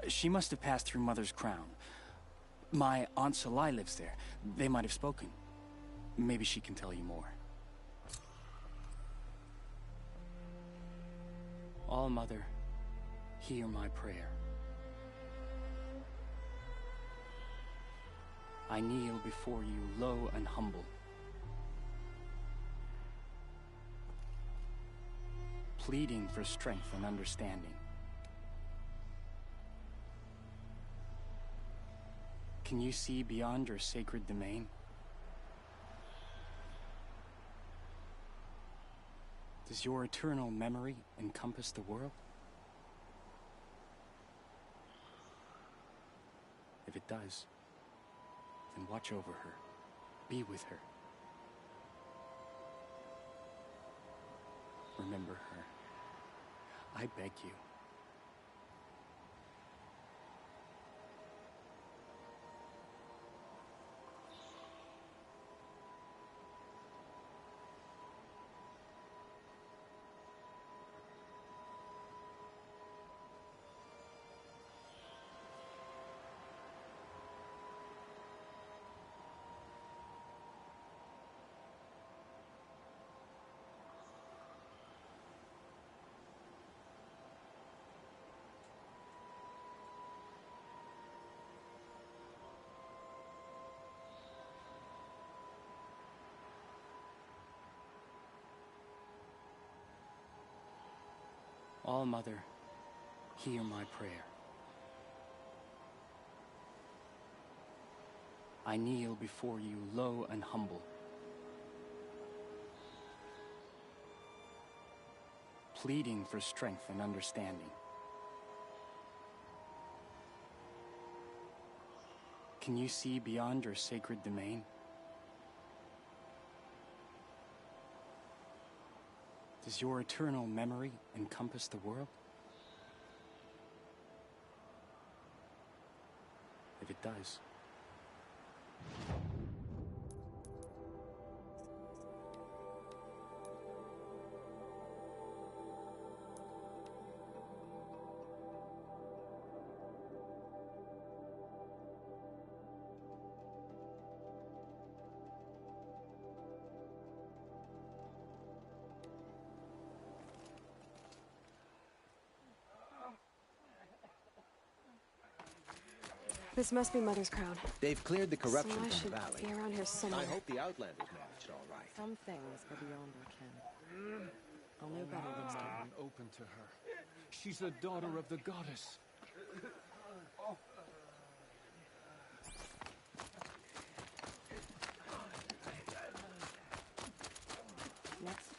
She must have passed through Mother's crown. My Aunt Salai lives there. They might have spoken. Maybe she can tell you more. All Mother, hear my prayer. I kneel before you low and humble. Pleading for strength and understanding. Can you see beyond your sacred domain? Does your eternal memory encompass the world? If it does, then watch over her. Be with her. Remember her. I beg you. All Mother, hear my prayer. I kneel before you low and humble. Pleading for strength and understanding. Can you see beyond your sacred domain? Does your eternal memory encompass the world? If it does, This must be Mother's crown. They've cleared the corruption So I from should the valley. be around here somewhere. I hope the Outlanders managed all right. Some things are beyond our ken. Only a better looks to her. Open to her. She's a daughter of the goddess. Next.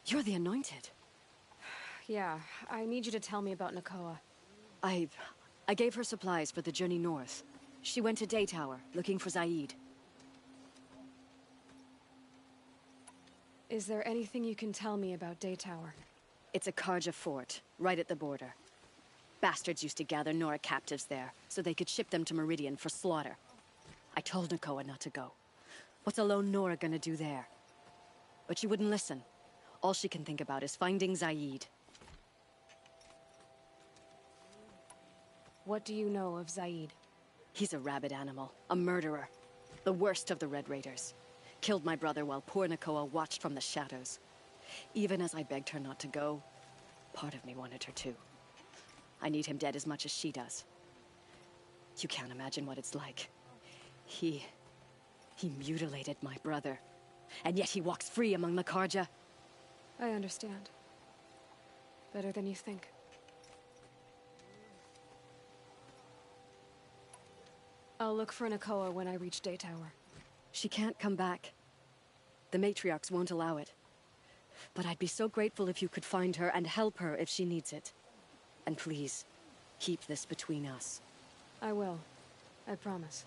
You're the Anointed. Yeah, I need you to tell me about Nakoa. I gave her supplies for the journey north. She went to Daytower, looking for Zaid. Is there anything you can tell me about Daytower? It's a Karja fort, right at the border. Bastards used to gather Nora captives there, so they could ship them to Meridian for slaughter. I told Nakoa not to go. What's a lone Nora gonna do there? But she wouldn't listen. All she can think about is finding Zaid. What do you know of Zaid? He's a rabid animal, a murderer. The worst of the Red Raiders. Killed my brother while poor Nakoa watched from the shadows. Even as I begged her not to go, part of me wanted her to. I need him dead as much as she does. You can't imagine what it's like. He mutilated my brother. And yet he walks free among the Karja. I understand. Better than you think. I'll look for Nakoa when I reach Daytower. She can't come back. The matriarchs won't allow it. But I'd be so grateful if you could find her and help her if she needs it. And please, keep this between us. I will. I promise.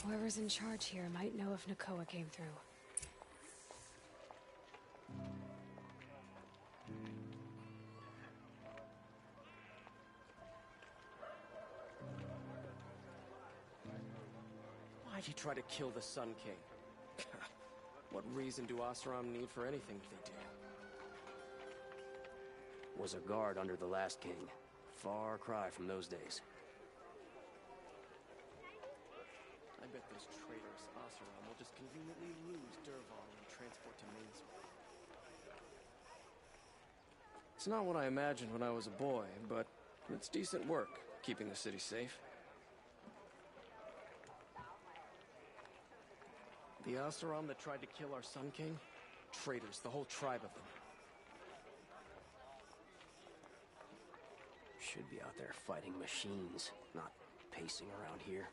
Whoever's in charge here might know if Nakoa came through. Why'd you try to kill the Sun King? What reason do Oseram need for anything they do? Was a guard under the last king. Far cry from those days. I bet those traitors Oseram will just conveniently lose Dervahl and transport to Mainsmouth. It's not what I imagined when I was a boy, but it's decent work, keeping the city safe. The Oseram that tried to kill our Sun King? Traitors, the whole tribe of them. Should be out there fighting machines, not pacing around here.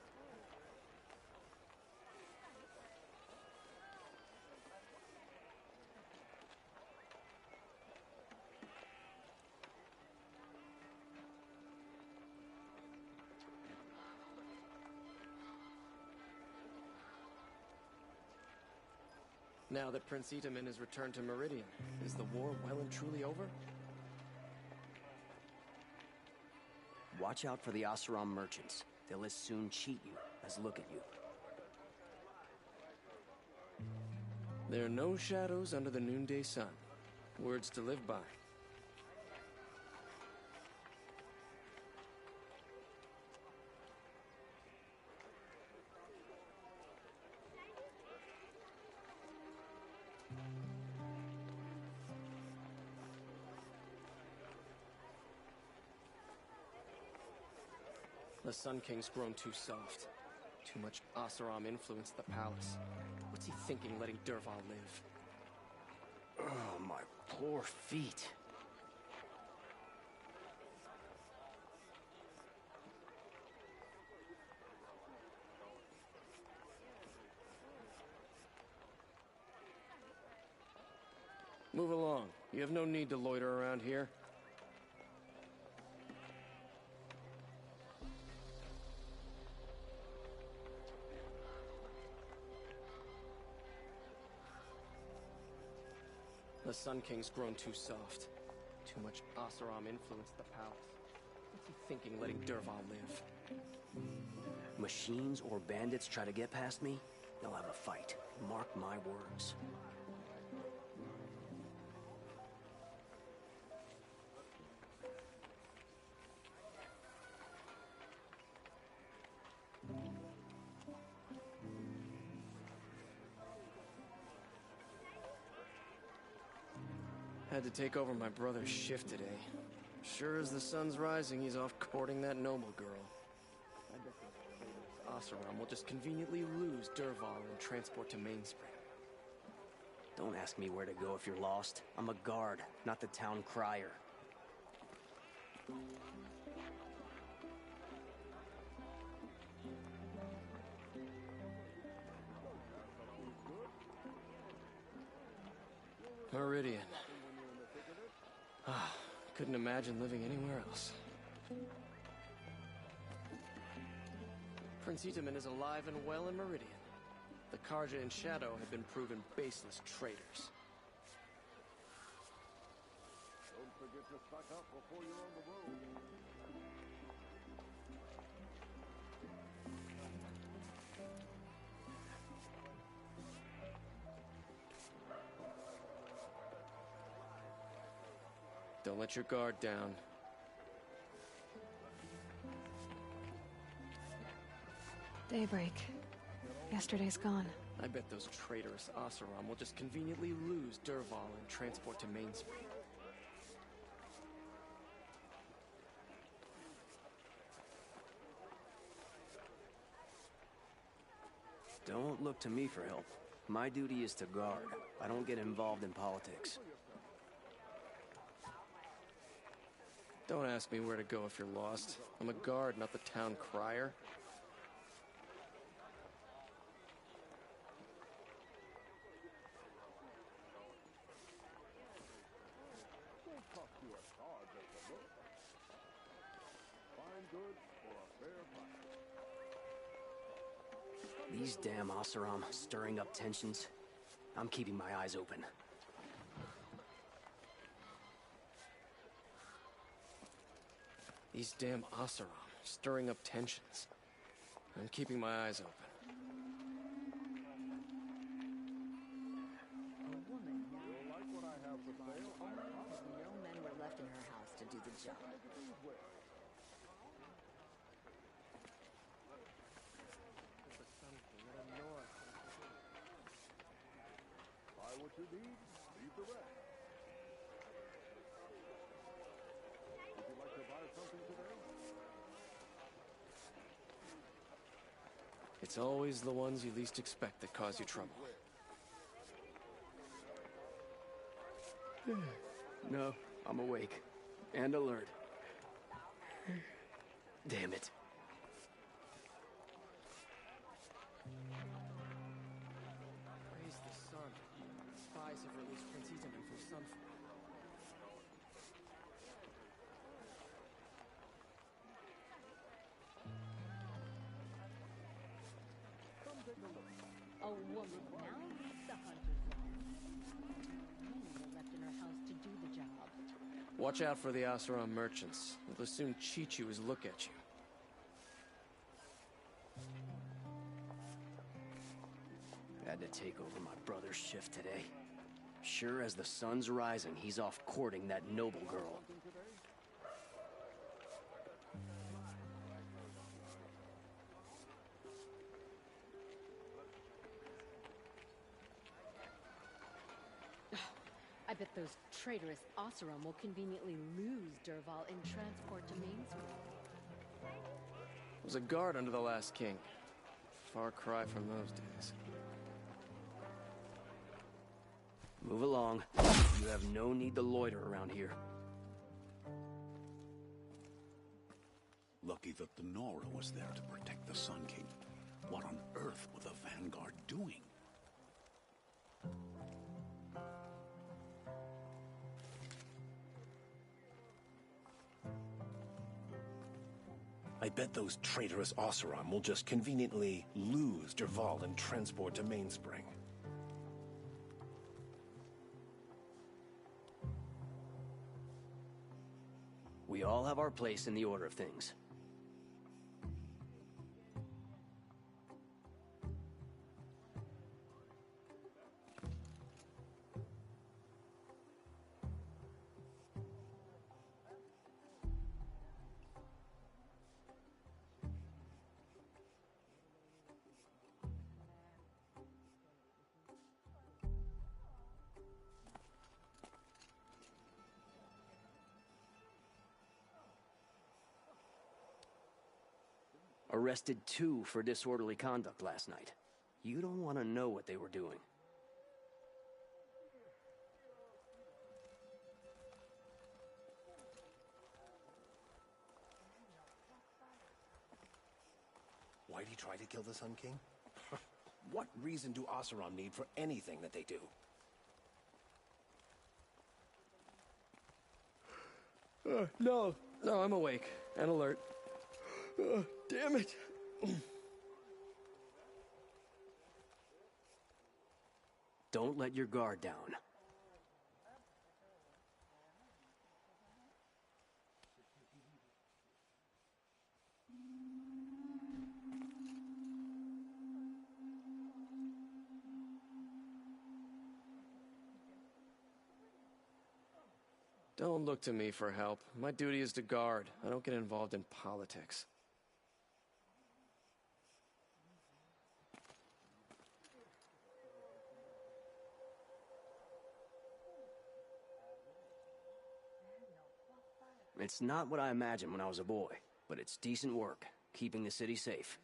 Now that Prince Itamen has returned to Meridian, is the war well and truly over? Watch out for the Oseram merchants. They'll as soon cheat you as look at you. There are no shadows under the noonday sun. Words to live by. The Sun King's grown too soft. Too much Oseram influence at the palace. What's he thinking, letting Dervahl live? Oh, my poor feet. Move along. You have no need to loiter around here. The Sun King's grown too soft. Too much Oseram influenced the palace. What's he thinking letting Dervahl live? Machines or bandits try to get past me, they'll have a fight. Mark my words. Had to take over my brother's shift today. Sure as the sun's rising, he's off courting that noble girl. I bet Oseram will just conveniently lose Dervahl and transport to Mainspring. Don't ask me where to go if you're lost. I'm a guard, not the town crier. Meridian. Ah, couldn't imagine living anywhere else. Prince Itaman is alive and well in Meridian. The Karja and Shadow have been proven baseless traitors. Don't forget to stock up before you're on the road. Don't let your guard down. Daybreak. Yesterday's gone. I bet those traitorous Oseram will just conveniently lose Dervahl and transport to Mainspring. Don't look to me for help. My duty is to guard. I don't get involved in politics. Don't ask me where to go if you're lost. I'm a guard, not the town crier. These damn Oseram stirring up tensions. I'm keeping my eyes open. These damn Oseram, stirring up tensions. I'm keeping my eyes open. A woman now. No men were left in her house to do the job. Buy what you need, leave the rest. Would you like to buy something today? It's always the ones you least expect that cause you trouble. No, I'm awake. And alert. Damn it. Praise the sun. Spies have released Prince Itaman from Sunfall. A woman now leads the hunter's life. Men were left in her house to do the job. Watch out for the Oseram merchants. They'll as soon cheat you as look at you. Had to take over my brother's shift today. Sure as the sun's rising, he's off courting that noble girl. I bet those traitorous Oseram will conveniently lose Dervahl in transport to Mainspring. Was a guard under the last king. Far cry from those days. Move along. You have no need to loiter around here. Lucky that the Nora was there to protect the Sun King. What on earth were the Vanguard doing? I bet those traitorous Oseram will just conveniently lose Dervahl and transport to Mainspring. We all have our place in the order of things. Arrested 2 for disorderly conduct last night. You don't want to know what they were doing. Why'd he try to kill the Sun King? What reason do Oseram need for anything that they do? No, I'm awake and alert. Damn it. Don't let your guard down. Don't look to me for help. My duty is to guard. I don't get involved in politics. It's not what I imagined when I was a boy, but it's decent work, keeping the city safe.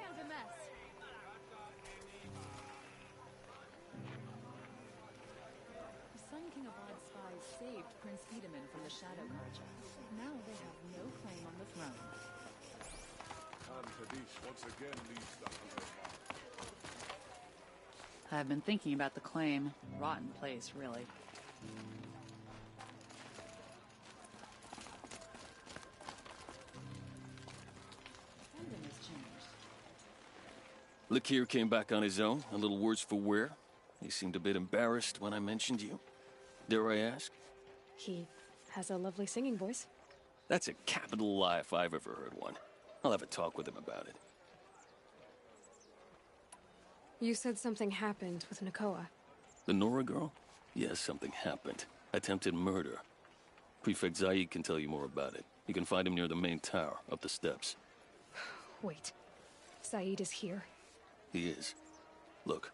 Town's a mess. The Sun King of Odd spies saved Prince Edaman from the Shadow Carja. Now they have no claim on the throne. Khan Kadish once again leads the hunter mark. I've been thinking about the claim. Rotten place, really. Tandem has changed. Lakir came back on his own, a little worse for wear. He seemed a bit embarrassed when I mentioned you. Dare I ask? He has a lovely singing voice. That's a capital lie if I've ever heard one. I'll have a talk with him about it. You said something happened with Nakoa. The Nora girl? Yes, something happened. Attempted murder. Prefect Zaid can tell you more about it. You can find him near the main tower, up the steps. Wait. Saeed is here. He is. Look,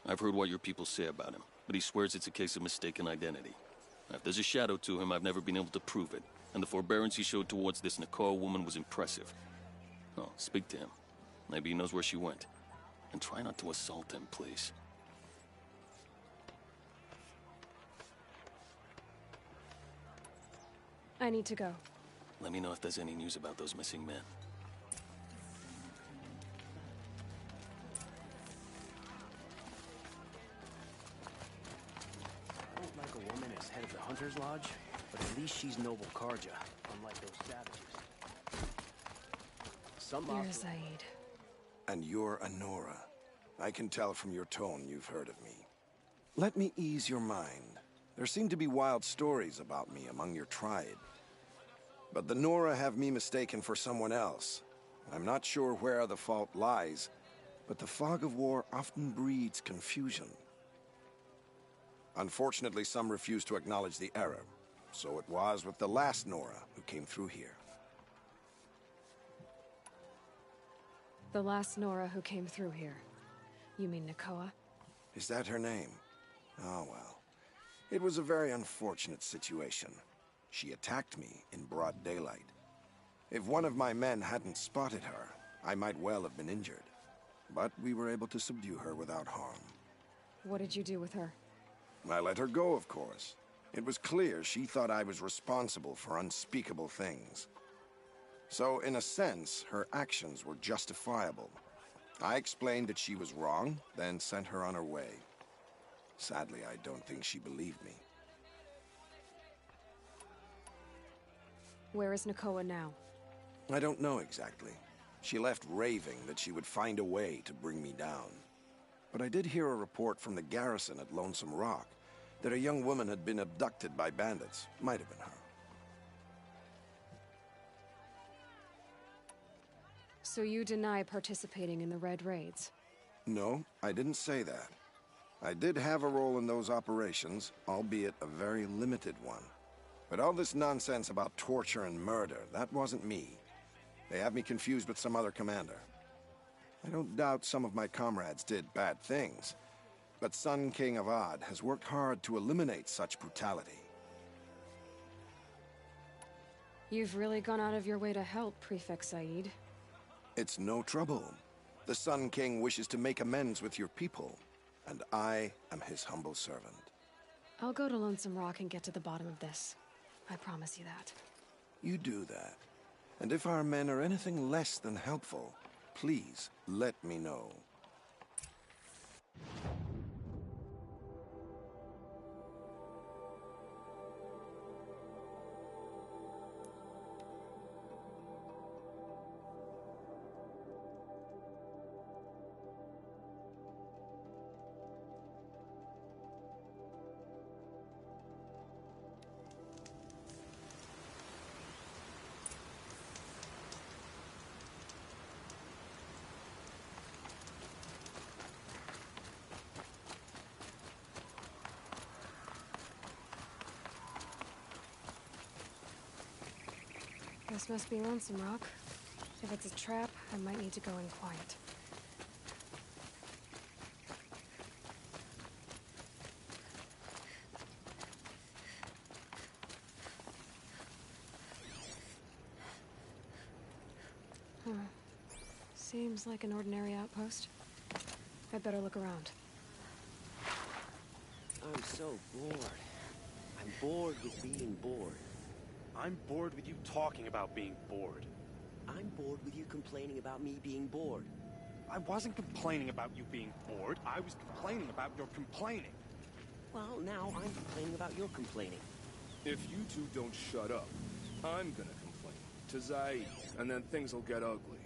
I've heard what your people say about him, but he swears it's a case of mistaken identity. Now, if there's a shadow to him, I've never been able to prove it, and the forbearance he showed towards this Nakoa woman was impressive. Oh, speak to him. Maybe he knows where she went. And try not to assault him, please. I need to go. Let me know if there's any news about those missing men. I don't like a woman as head of the Hunter's Lodge, but at least she's noble Karja, unlike those savages. You're Zaid. And you're Anora. I can tell from your tone you've heard of me. Let me ease your mind. There seem to be wild stories about me among your tribe. But the Nora have me mistaken for someone else. I'm not sure where the fault lies, but the fog of war often breeds confusion. Unfortunately, some refuse to acknowledge the error. So it was with the last Nora who came through here. The last Nora who came through here. You mean Nakoa? Is that her name? Oh, well. It was a very unfortunate situation. She attacked me in broad daylight. If one of my men hadn't spotted her, I might well have been injured. but we were able to subdue her without harm. What did you do with her? I let her go, of course. It was clear she thought I was responsible for unspeakable things. So, in a sense, her actions were justifiable. I explained that she was wrong, then sent her on her way. Sadly, I don't think she believed me. Where is Nakoa now? I don't know exactly. She left raving that she would find a way to bring me down. But I did hear a report from the garrison at Lonesome Rock that a young woman had been abducted by bandits. Might have been her. So you deny participating in the Red Raids? No, I didn't say that. I did have a role in those operations, albeit a very limited one. But all this nonsense about torture and murder, that wasn't me. They have me confused with some other commander. I don't doubt some of my comrades did bad things, but Sun King Avad has worked hard to eliminate such brutality. You've really gone out of your way to help, Prefect Said. It's no trouble. The Sun King wishes to make amends with your people, and I am his humble servant. I'll go to Lonesome Rock and get to the bottom of this. I promise you that. You do that. And if our men are anything less than helpful, please let me know. This must be Lonesome Rock. If it's a trap, I might need to go in quiet. Huh. Seems like an ordinary outpost. I'd better look around. I'm so bored. I'm bored with being bored. I'm bored with you talking about being bored. I'm bored with you complaining about me being bored. I wasn't complaining about you being bored. I was complaining about your complaining. Well, now I'm complaining about your complaining. If you two don't shut up, I'm gonna complain to Zaid, and then things will get ugly.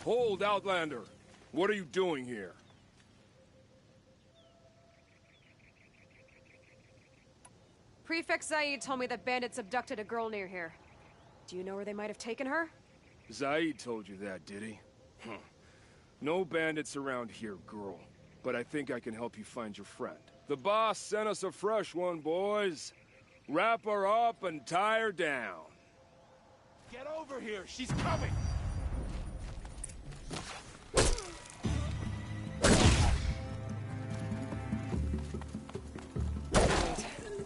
Hold, Outlander! What are you doing here? Prefect Zaid told me that bandits abducted a girl near here. Do you know where they might have taken her? Zaid told you that, did he? No bandits around here, girl. But I think I can help you find your friend. The boss sent us a fresh one, boys. Wrap her up and tie her down. Get over here! She's coming! Wait,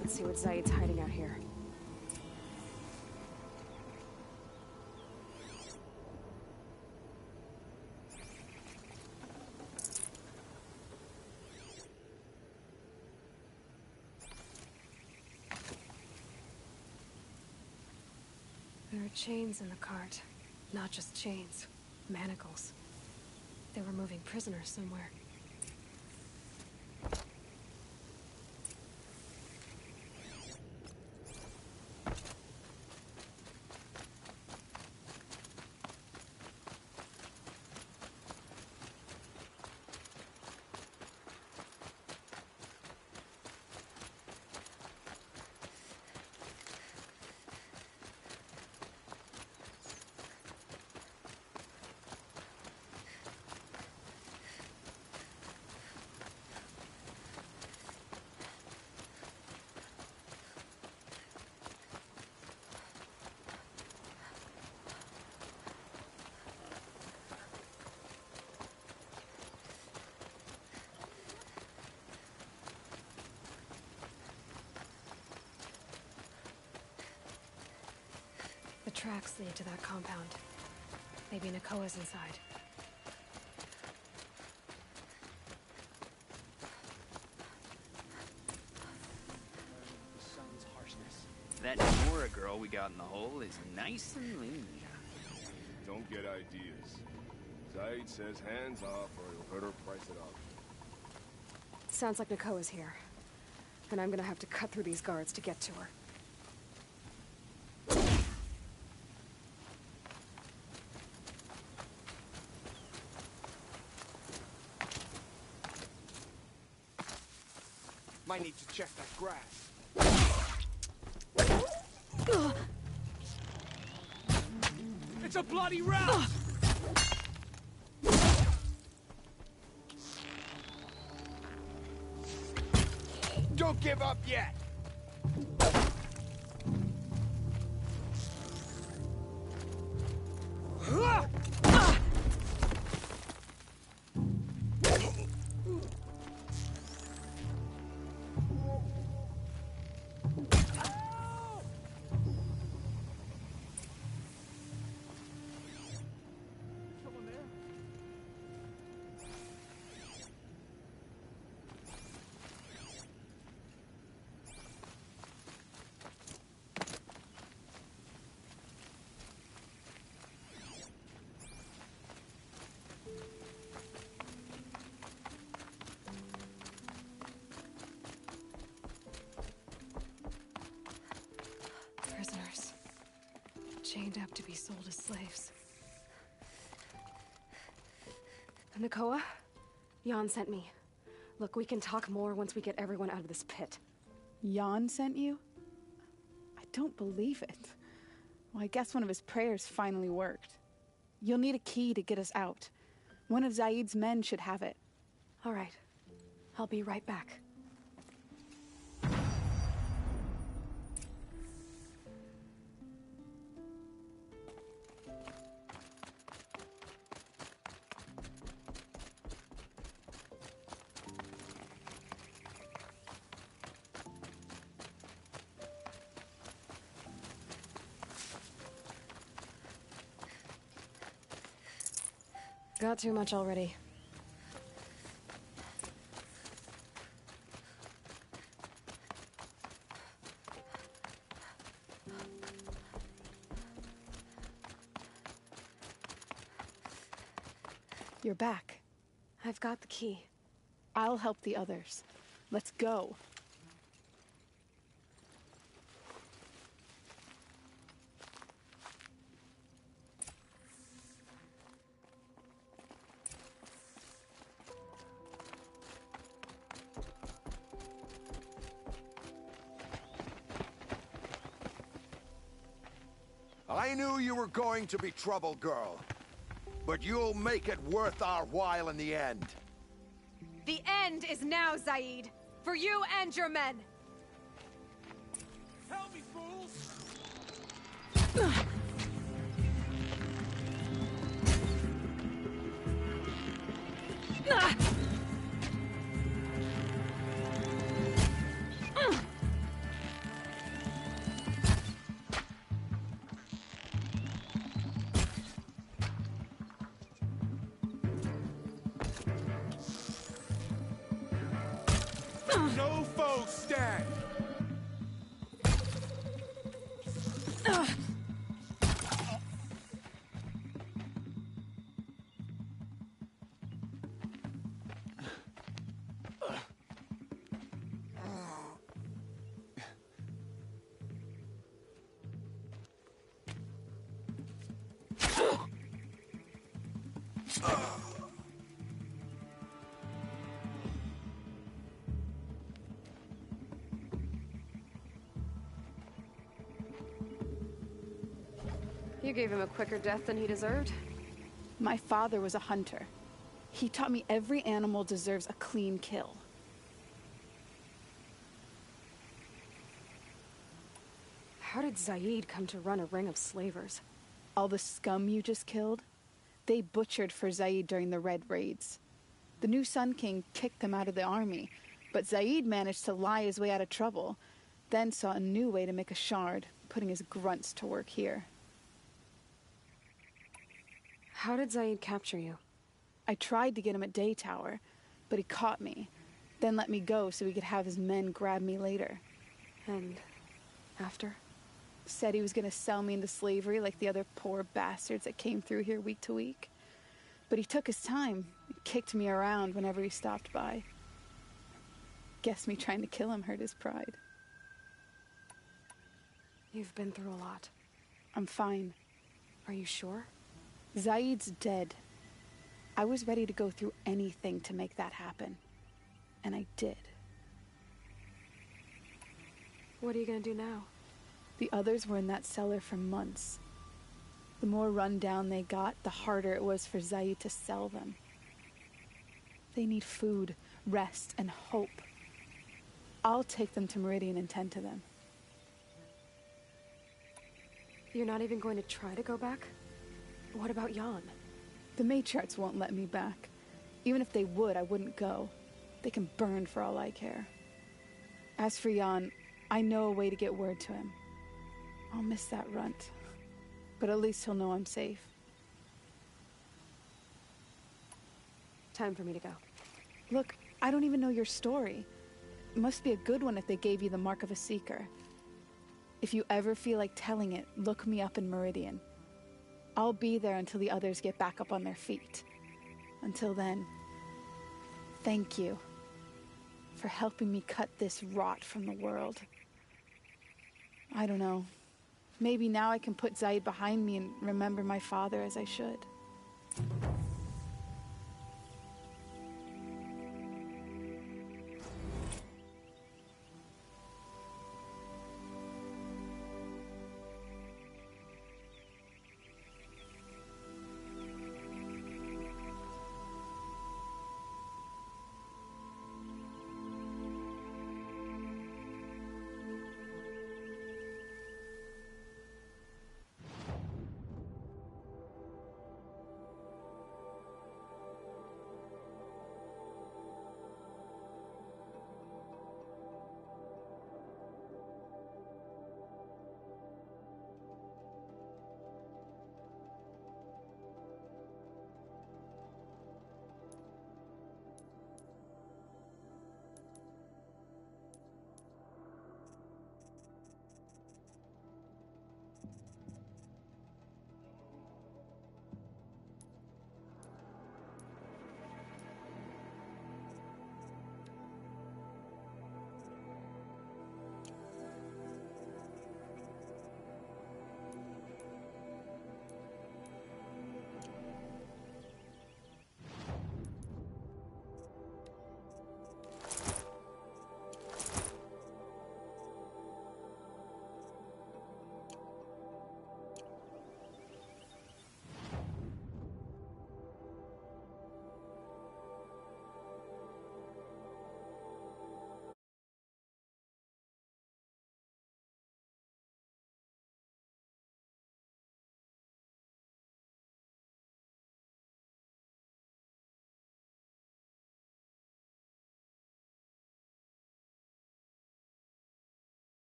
let's see what Zaid's hiding out here. There are chains in the cart. Not just chains. Manacles. They were moving prisoners somewhere. The tracks lead to that compound. Maybe Nakoa's inside. The sun's harshness. That Nora girl we got in the hole is nice and lean. Don't get ideas. Zaid says hands off or he'll better price it up. Sounds like Nakoa's here. And I'm gonna have to cut through these guards to get to her. Might need to check that grass. It's a bloody rout! Don't give up yet! Prisoners. Chained up to be sold as slaves. Nakoa? Jan sent me. Look, we can talk more once we get everyone out of this pit. Jan sent you? I don't believe it. Well, I guess one of his prayers finally worked. You'll need a key to get us out. One of Zaid's men should have it. All right. I'll be right back. Got too much already. You're back. I've got the key. I'll help the others. Let's go. I knew you were going to be trouble, girl. But you'll make it worth our while in the end. The end is now, Zaid. For you and your men. Help me, fools! No foe stand! You gave him a quicker death than he deserved. My father was a hunter. He taught me every animal deserves a clean kill. How did Zaid come to run a ring of slavers? All the scum you just killed? They butchered for Zaid during the Red Raids. The new Sun King kicked them out of the army, but Zaid managed to lie his way out of trouble, then saw a new way to make a shard, putting his grunts to work here. How did Zaid capture you? I tried to get him at Day Tower, but he caught me, then let me go so he could have his men grab me later. And after? Said he was gonna sell me into slavery like the other poor bastards that came through here week to week. But he took his time, kicked me around whenever he stopped by. Guess me trying to kill him hurt his pride. You've been through a lot. I'm fine. Are you sure? Zaid's dead. I was ready to go through anything to make that happen. And I did. What are you gonna do now? The others were in that cellar for months. The more run down they got, the harder it was for Zaid to sell them. They need food, rest, and hope. I'll take them to Meridian and tend to them. You're not even going to try to go back? What about Jan? The matriarchs won't let me back. Even if they would, I wouldn't go. They can burn for all I care. As for Jan, I know a way to get word to him. I'll miss that runt. But at least he'll know I'm safe. Time for me to go. Look, I don't even know your story. It must be a good one if they gave you the mark of a seeker. If you ever feel like telling it, look me up in Meridian. I'll be there until the others get back up on their feet. Until then, thank you for helping me cut this rot from the world. I don't know. Maybe now I can put Zaid behind me and remember my father as I should.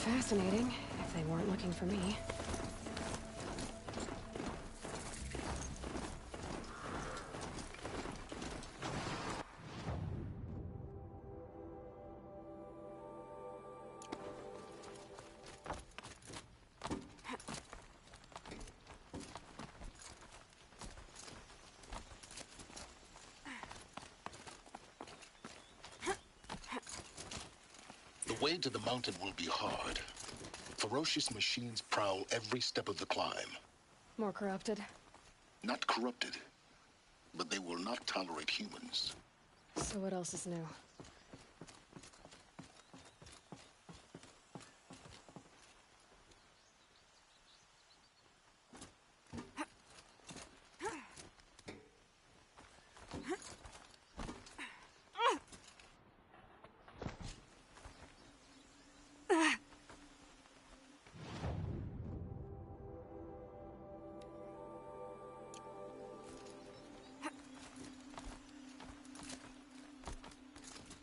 Fascinating, if they weren't looking for me. The way to the mountain will be hard. Ferocious machines prowl every step of the climb. More corrupted? Not corrupted, but they will not tolerate humans. So what else is new?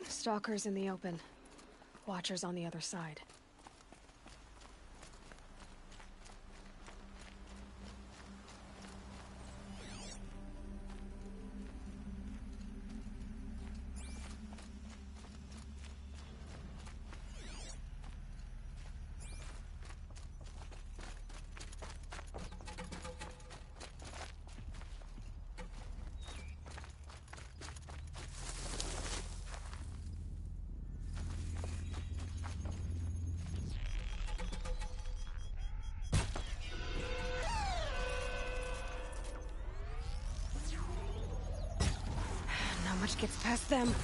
Stalkers in the open. Watchers on the other side. Not much gets past them.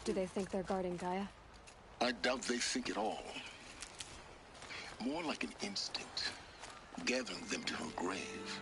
Do they think they're guarding Gaia? I doubt they think at all. More like an instinct, gathering them to her grave.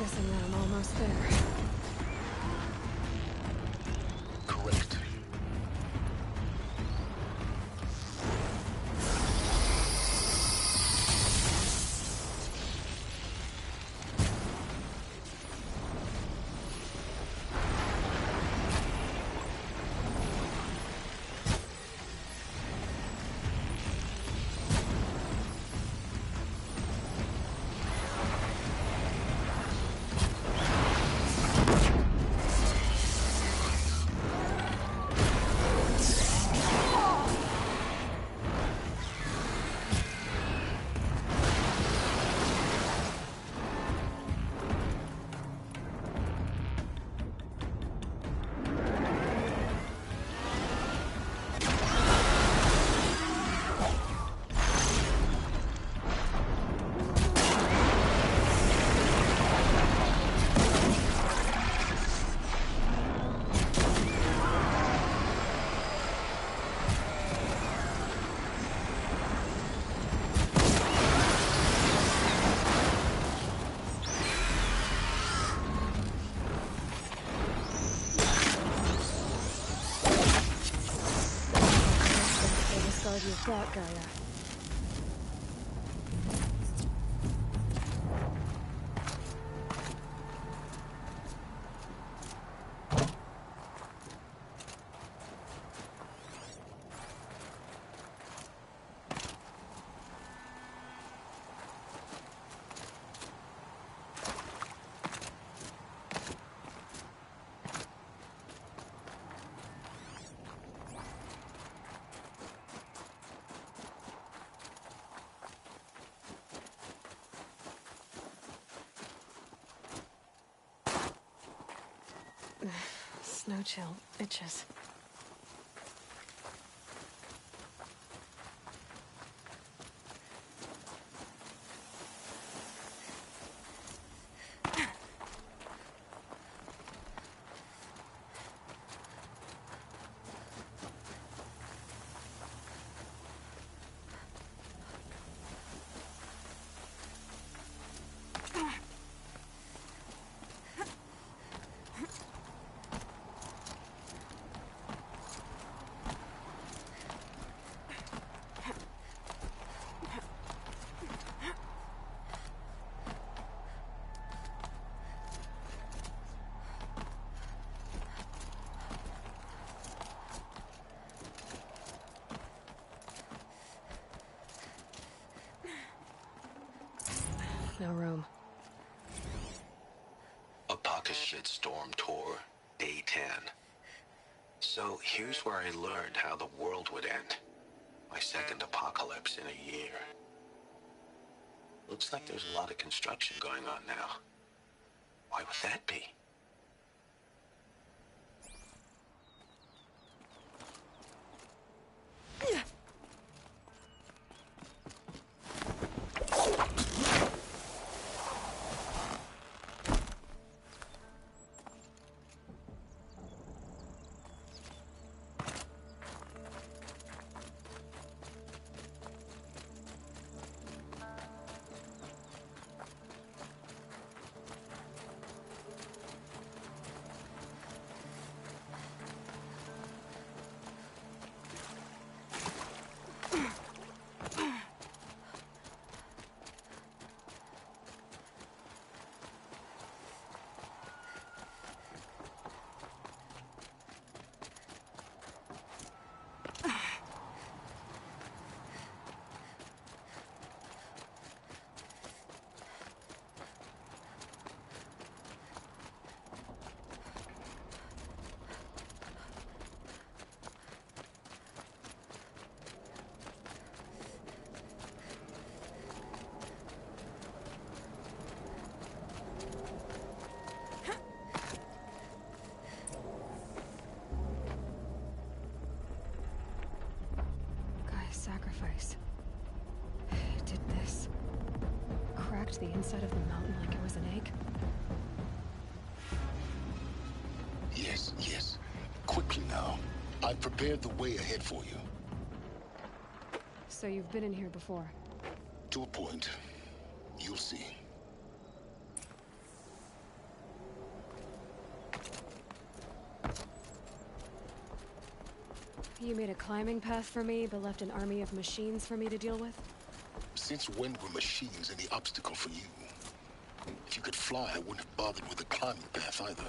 Guessing that I'm almost there. Correct. You've got, Gaia. Snow chill itches. No room. Apaka's shitstorm tour, day 10. So here's where I learned how the world would end. My second apocalypse in a year. Looks like there's a lot of construction going on now. Why would that be? Sacrifice. It did this. Cracked the inside of the mountain like it was an egg. Yes, yes. Quickly now. I've prepared the way ahead for you. So you've been in here before? To a point. You'll see. You made a climbing path for me, but left an army of machines for me to deal with? Since when were machines any obstacle for you? If you could fly, I wouldn't have bothered with the climbing path either.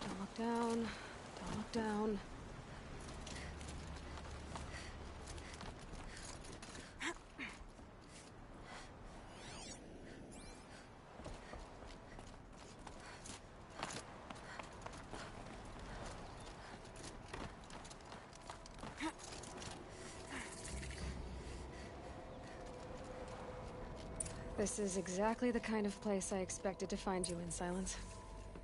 Don't look down. Don't look down. This is exactly the kind of place I expected to find you in, Silence.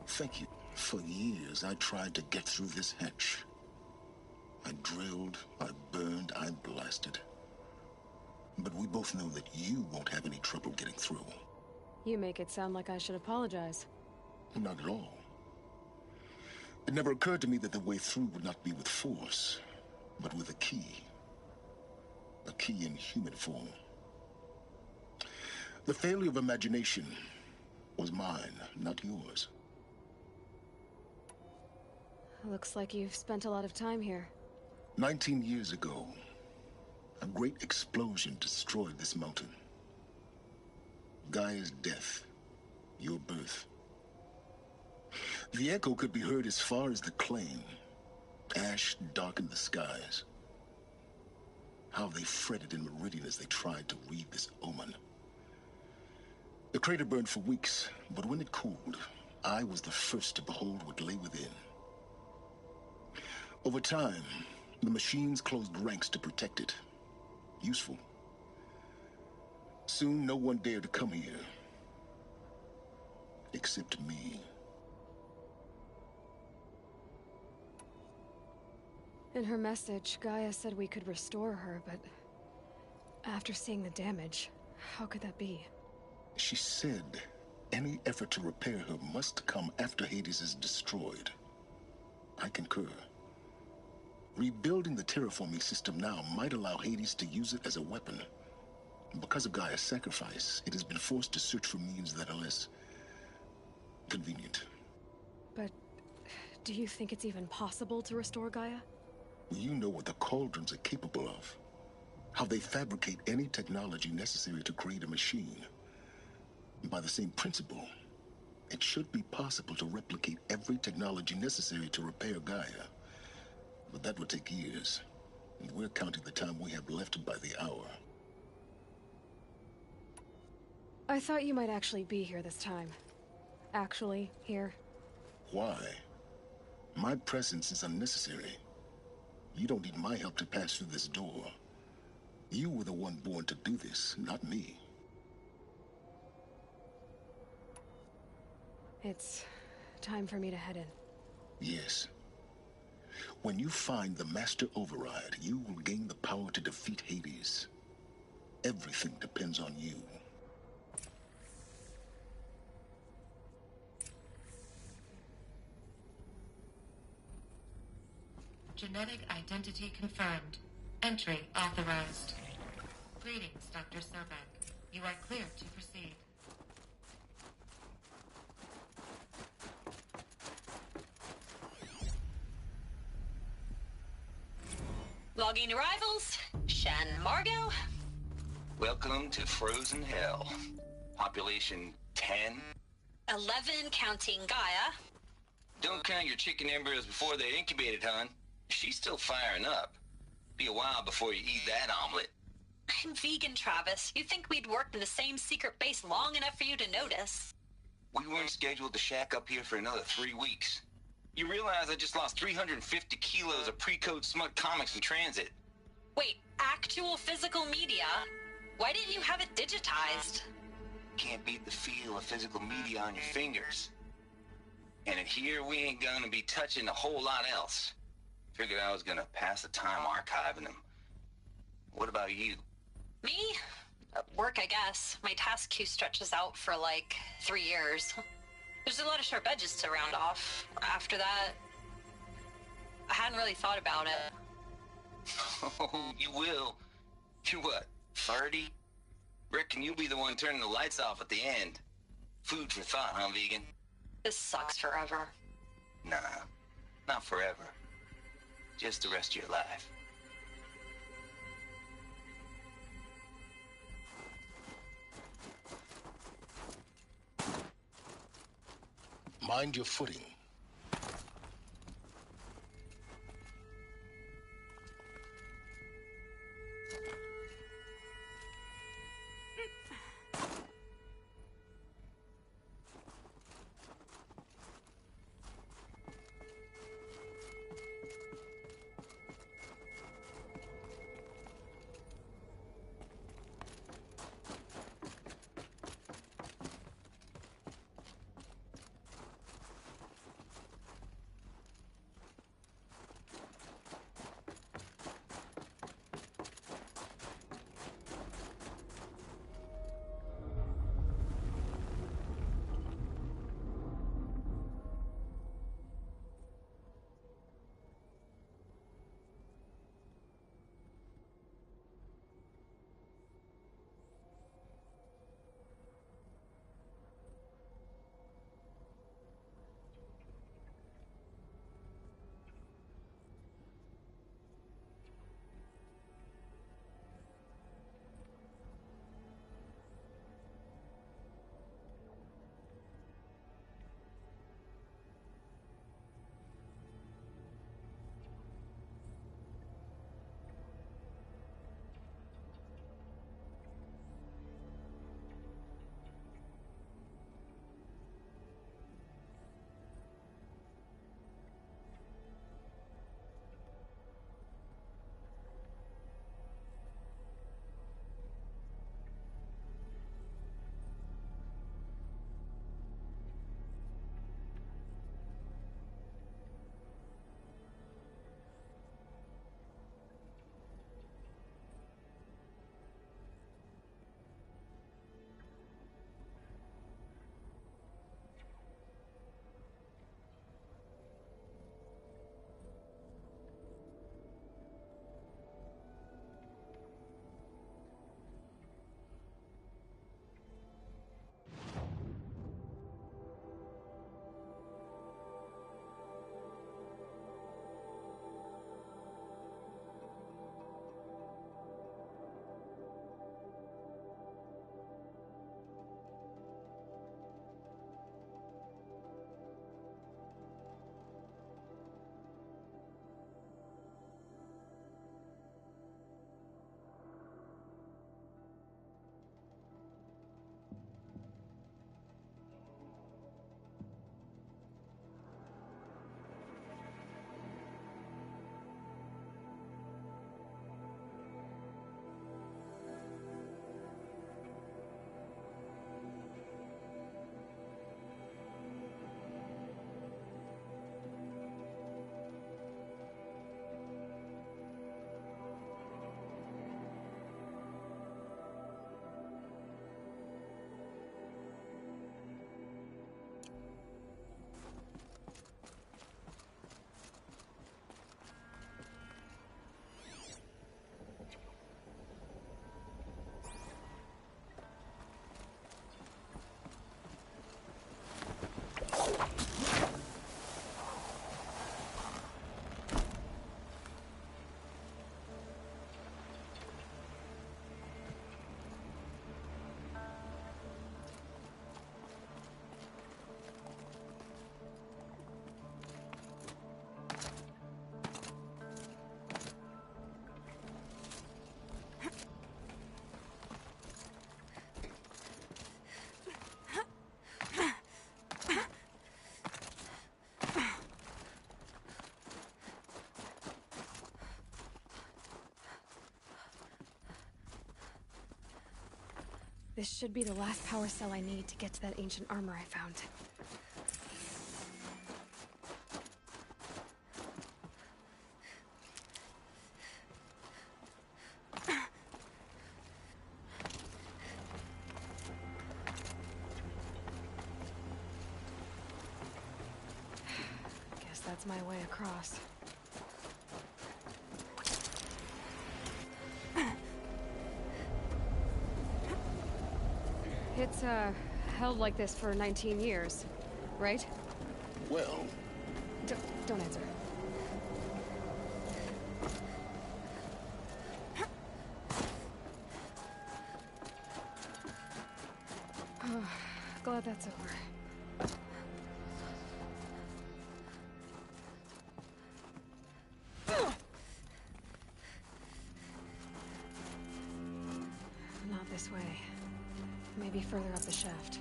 Thank you. For years, I tried to get through this hatch. I drilled, I burned, I blasted. But we both know that you won't have any trouble getting through. You make it sound like I should apologize. Not at all. It never occurred to me that the way through would not be with force, but with a key. A key in human form. The failure of imagination was mine, not yours. Looks like you've spent a lot of time here. 19 years ago, a great explosion destroyed this mountain. Gaia's death, your birth. The echo could be heard as far as the claim. Ash darkened the skies. How they fretted in Meridian as they tried to read this omen. The crater burned for weeks, but when it cooled, I was the first to behold what lay within. Over time, the machines closed ranks to protect it. Useful. Soon, no one dared to come here. Except me. In her message, Gaia said we could restore her, but after seeing the damage, how could that be? She said any effort to repair her must come after Hades is destroyed. I concur. Rebuilding the terraforming system now might allow Hades to use it as a weapon. Because of Gaia's sacrifice, it has been forced to search for means that are less convenient. But do you think it's even possible to restore Gaia? You know what the Cauldrons are capable of. How they fabricate any technology necessary to create a machine. By the same principle, it should be possible to replicate every technology necessary to repair Gaia. But that would take years, and we're counting the time we have left by the hour. I thought you might actually be here this time. Actually, here. Why? My presence is unnecessary. You don't need my help to pass through this door. You were the one born to do this, not me. It's time for me to head in. Yes. When you find the Master Override, you will gain the power to defeat Hades. Everything depends on you. Genetic identity confirmed. Entry authorized. Greetings, Dr. Sobek. You are clear to proceed. Logging arrivals. Shan Margot. Welcome to Frozen Hell. Population 10. 11 counting Gaia. Don't count your chicken embryos before they're incubated, hon. She's still firing up. Be a while before you eat that omelet. I'm vegan, Travis. You think we'd worked in the same secret base long enough for you to notice? We weren't scheduled to shack up here for another 3 weeks. You realize I just lost 350 kilos of pre-code smut comics in transit. Wait, actual physical media? Why didn't you have it digitized? Can't beat the feel of physical media on your fingers. And in here, we ain't gonna be touching a whole lot else. Figured I was gonna pass the time archiving them. What about you? Me? Work, I guess. My task queue stretches out for like 3 years. There's a lot of sharp edges to round off. After that, I hadn't really thought about it. Oh, you will. You're what, 30? Reckon you'll be the one turning the lights off at the end. Food for thought, huh, vegan? This sucks forever. Nah, not forever. Just the rest of your life. Mind your footing. This should be the last power cell I need to get to that ancient armor I found. Guess that's my way across. It's, held like this for 19 years. right? Well... Don't answer. Oh, glad that's over. Not this way. Maybe further up the shaft.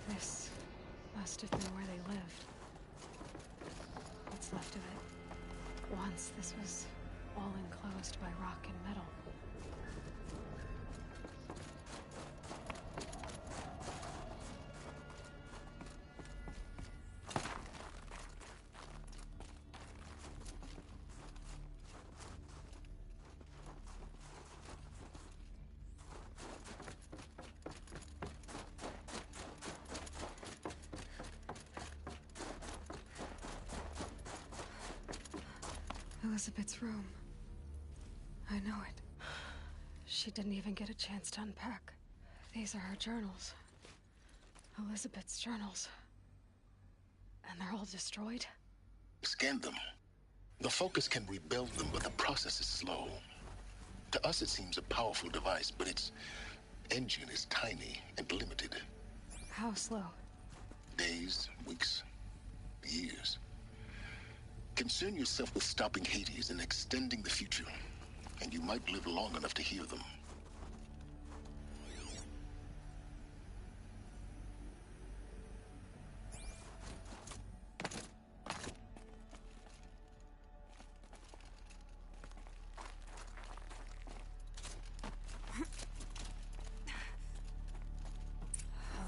This must have been where they lived. What's left of it. Once this was all enclosed by rock and metal. Elizabeth's room. I know it. She didn't even get a chance to unpack. These are her journals. Elizabeth's journals. And they're all destroyed? Scan them. The Focus can rebuild them, but the process is slow. To us, it seems a powerful device, but its engine is tiny and limited. How slow? Days, weeks, years. Concern yourself with stopping Hades and extending the future, and you might live long enough to hear them.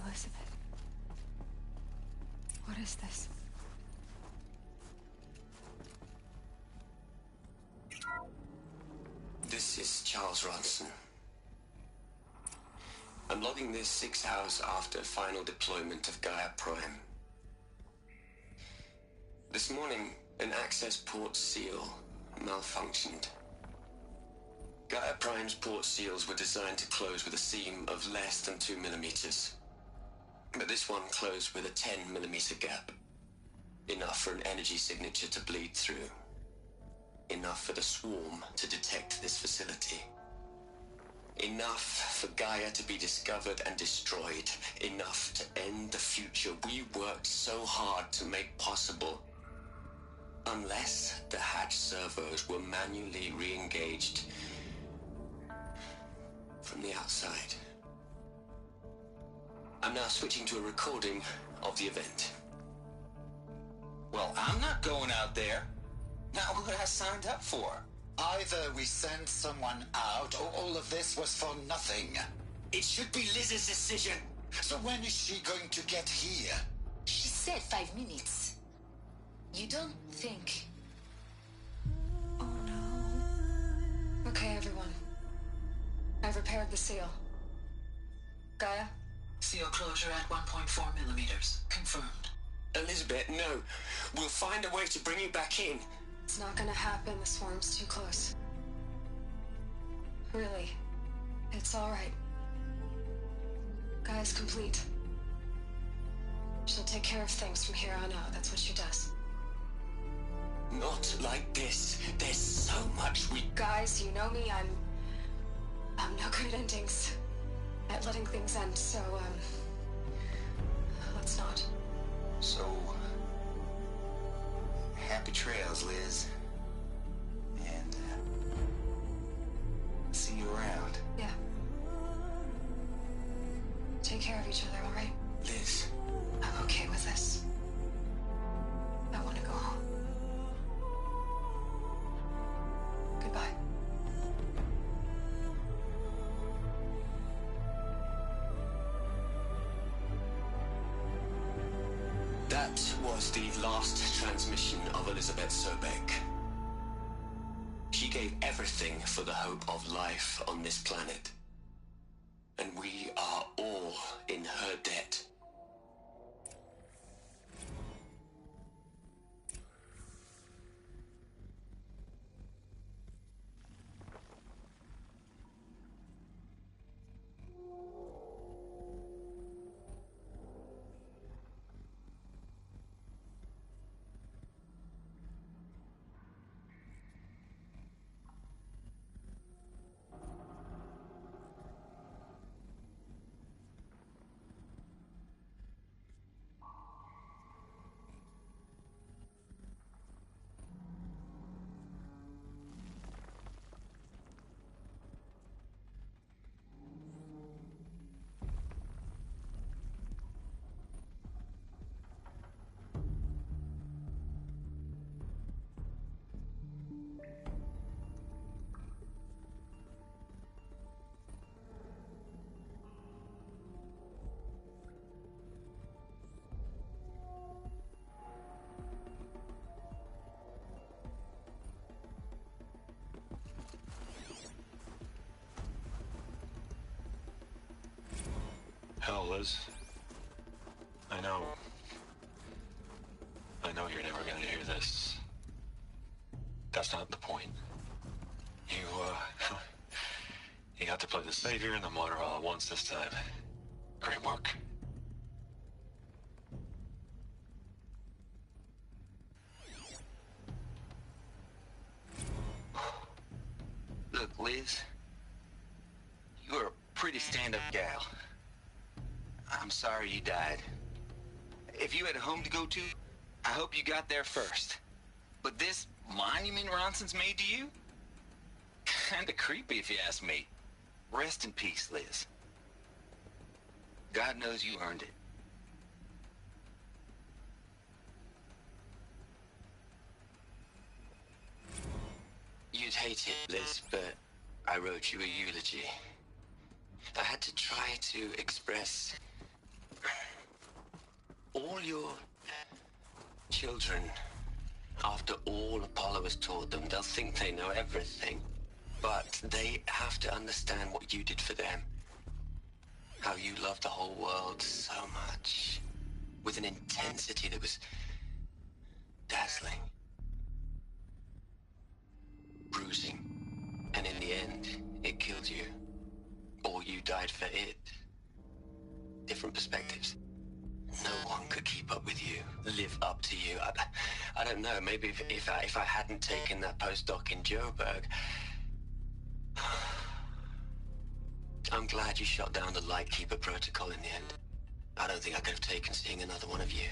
Elizabeth. What is this? This is Charles Ronson. I'm logging this 6 hours after final deployment of Gaia Prime. This morning, an access port seal malfunctioned. Gaia Prime's port seals were designed to close with a seam of less than 2 millimeters. But this one closed with a 10 millimeter gap. Enough for an energy signature to bleed through. Enough for the swarm to detect this facility. Enough for Gaia to be discovered and destroyed. Enough to end the future we worked so hard to make possible. Unless the hatch servos were manually re-engaged from the outside. I'm now switching to a recording of the event. Well, I'm not going out there. Not what I signed up for. Either we send someone out, or all of this was for nothing. It should be Liz's decision. So when is she going to get here? She said 5 minutes. You don't think... Oh no. Okay, everyone. I've repaired the seal. Gaia? Seal closure at 1.4 millimeters. Confirmed. Elizabeth, no. We'll find a way to bring you back in. It's not gonna happen. The swarm's too close. Really. It's alright. Gaia's complete. She'll take care of things from here on out. That's what she does. Not like this. There's so much we... Guys, you know me. I'm no good at endings. At letting things end, so, let's not. So... happy trails, Liz. And, see you around. Yeah. Take care of each other, alright? Liz. I'm okay with this. I want to go home. Goodbye. That was the last transmission of Elizabeth Sobek. She gave everything for the hope of life on this planet. And we are all in her debt. Hell, Liz. I know you're never gonna hear this. That's not the point. You got to play the savior and the martyr all at once this time. Great work. Look, Liz. You're a pretty stand-up gal. I'm sorry you died. If you had a home to go to, I hope you got there first. But this monument Ronson's made to you? Kinda creepy if you ask me. Rest in peace, Liz. God knows you earned it. You'd hate it, Liz, but I wrote you a eulogy. I had to try to express all your children. After all Apollo has taught them, they'll think they know everything. But they have to understand what you did for them. How you loved the whole world so much. With an intensity that was dazzling. Bruising. And in the end, it killed you. Or you died for it. Different perspectives. No one could keep up with you, live up to you. I don't know, maybe if I hadn't taken that postdoc in Joburg. I'm glad you shot down the Lightkeeper protocol in the end. I don't think I could have taken seeing another one of you.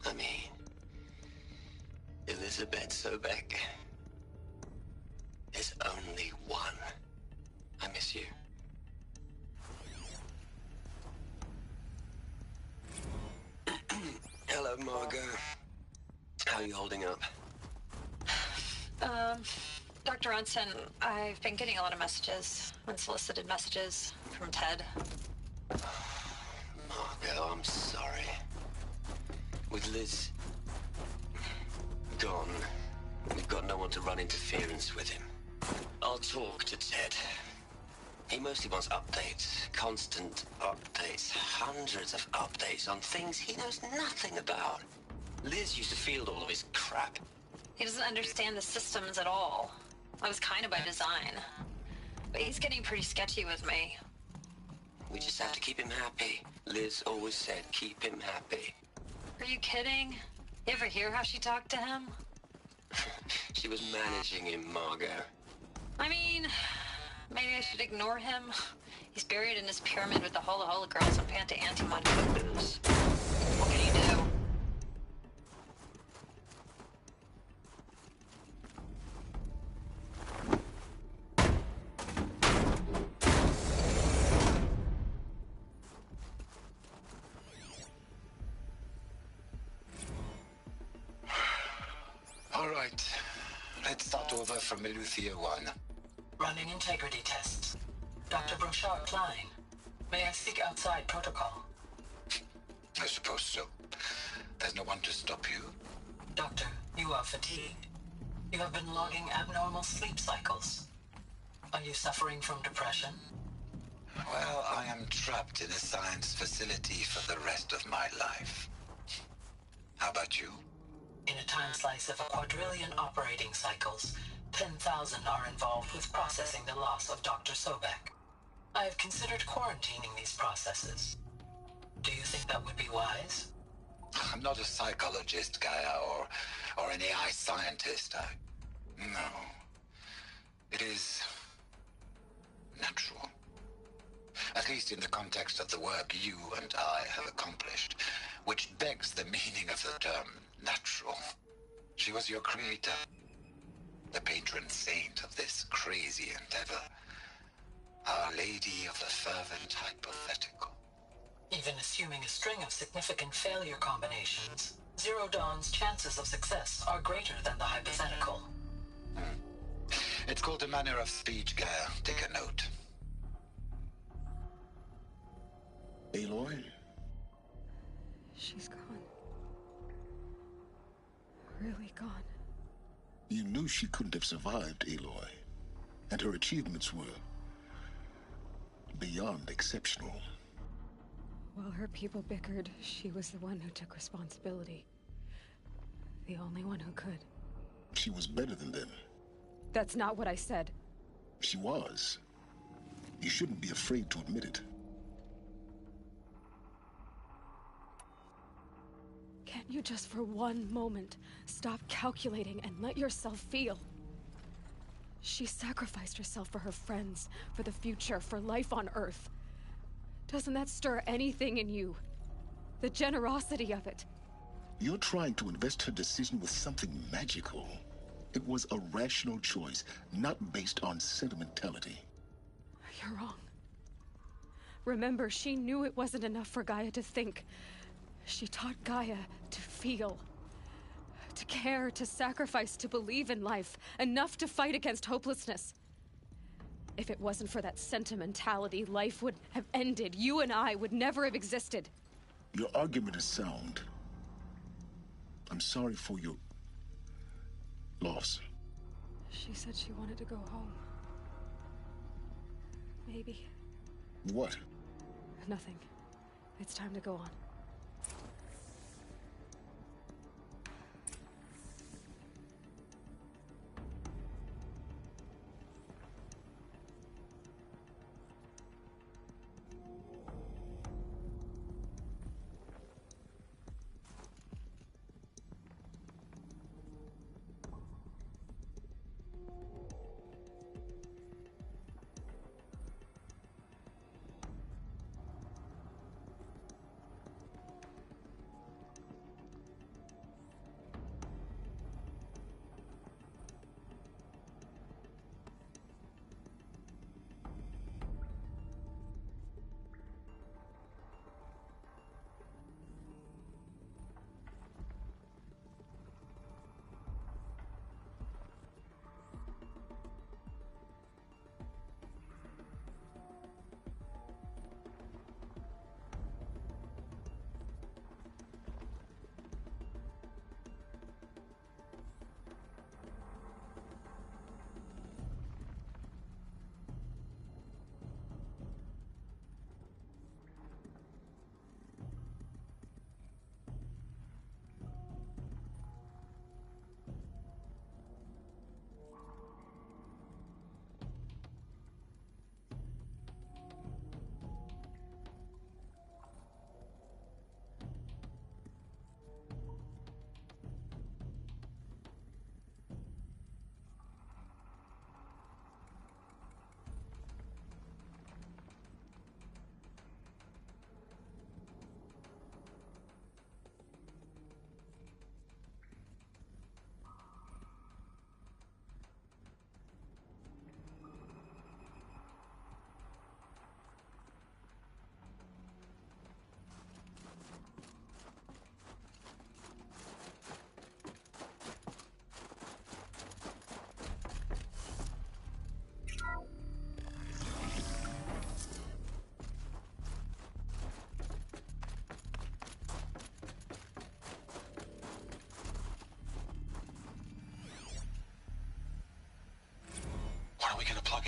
I mean, Elizabeth Sobek. There's only one. I miss you. Hello, Margot. How are you holding up? Dr. Ronson, I've been getting a lot of messages, unsolicited messages from Ted. Margot, I'm sorry. With Liz gone, we've got no one to run interference with him. I'll talk to Ted. He mostly wants updates, constant updates, hundreds of updates on things he knows nothing about. Liz used to field all of his crap. He doesn't understand the systems at all. That was kind of by design. But he's getting pretty sketchy with me. We just have to keep him happy. Liz always said, keep him happy. Are you kidding? You ever hear how she talked to him? She was managing him, Margot. I mean, maybe I should ignore him. He's buried in his pyramid with the Hola Hola girls and Panta Antimon cuckoos. What can he do? All right. Let's start over from Eleuthia 1. Running integrity tests. Dr. Brochard Klein. May I speak outside protocol? I suppose so. There's no one to stop you. Doctor, you are fatigued. You have been logging abnormal sleep cycles. Are you suffering from depression? Well, I am trapped in a science facility for the rest of my life. How about you? In a time slice of a quadrillion operating cycles, 10,000 are involved with processing the loss of Dr. Sobek. I have considered quarantining these processes. Do you think that would be wise? I'm not a psychologist, Gaia, or an AI scientist. No. It is natural. At least in the context of the work you and I have accomplished, which begs the meaning of the term natural. She was your creator, the patron saint of this crazy endeavor, Our Lady of the Fervent Hypothetical. Even assuming a string of significant failure combinations, Zero Dawn's chances of success are greater than the hypothetical. It's called a manner of speech, Gaia. Take a note. Aloy? She's gone. Really gone. You knew she couldn't have survived, Aloy. And her achievements were beyond exceptional. While her people bickered, she was the one who took responsibility. The only one who could. She was better than them. That's not what I said. She was. You shouldn't be afraid to admit it. Can't you just for one moment stop calculating and let yourself feel? She sacrificed herself for her friends, for the future, for life on Earth. Doesn't that stir anything in you? The generosity of it. You're trying to invest her decision with something magical. It was a rational choice, not based on sentimentality. You're wrong. Remember, she knew it wasn't enough for Gaia to think. She taught Gaia to feel. To care, to sacrifice, to believe in life. Enough to fight against hopelessness. If it wasn't for that sentimentality, life would have ended. You and I would never have existed. Your argument is sound. I'm sorry for your loss. She said she wanted to go home. Maybe. What? Nothing. It's time to go on.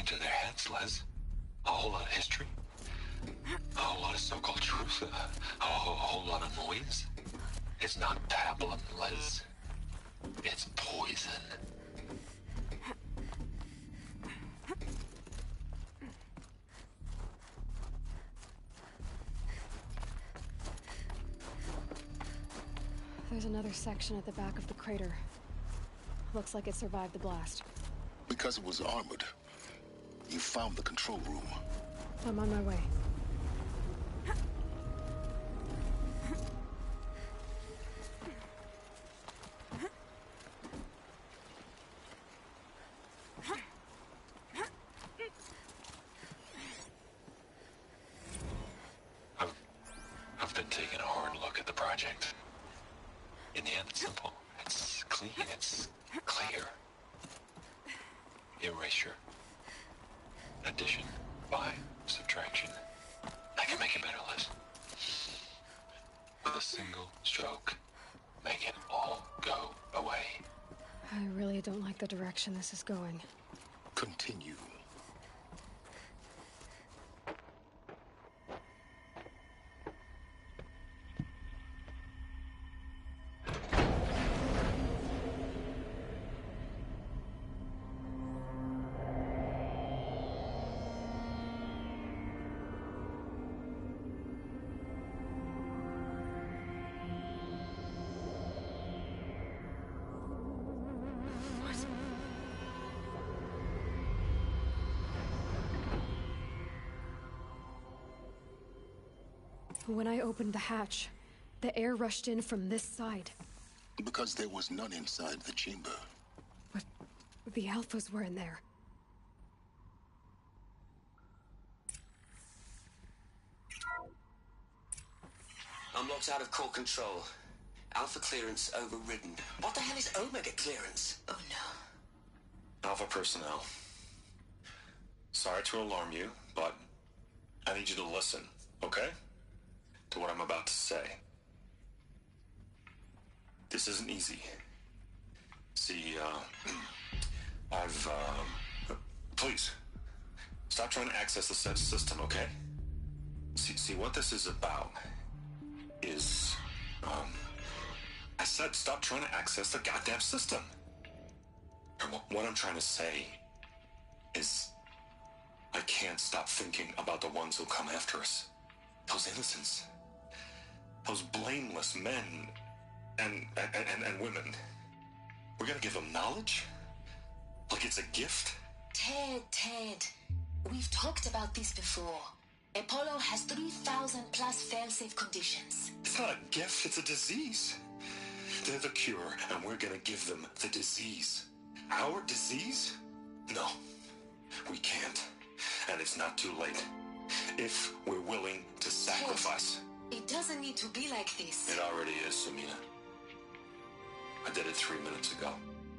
to their heads, Les. A whole lot of history. A whole lot of so-called truth. A whole lot of noise. It's not pablum, Les. It's poison. There's another section at the back of the crater. Looks like it survived the blast. Because it was armored, you found the control room. I'm on my way. I've been taking a hard look at the project. In the end, it's simple. It's clean. It's clear. Erasure. Addition. By subtraction. I can make it better, Liz. With a single stroke. Make it all go away. I really don't like the direction this is going. Continue. When I opened the hatch, the air rushed in from this side. Because there was none inside the chamber. But the Alphas were in there. I'm locked out of core control. Alpha clearance overridden. What the hell is Omega clearance? Oh no. Alpha personnel. Sorry to alarm you, but I need you to listen, okay? To what I'm about to say. This isn't easy. See, please, stop trying to access the system, okay? See, what this is about is, I said stop trying to access the goddamn system. And what I'm trying to say is, I can't stop thinking about the ones who'll come after us. Those innocents. Those blameless men and women. We're gonna give them knowledge? Like it's a gift? Ted, we've talked about this before. Apollo has 3,000 plus fail-safe conditions. It's not a gift, it's a disease. They're the cure, and we're gonna give them the disease. Our disease? No, we can't. And it's not too late. If we're willing to sacrifice. It doesn't need to be like this. It already is, Samina. I did it 3 minutes ago.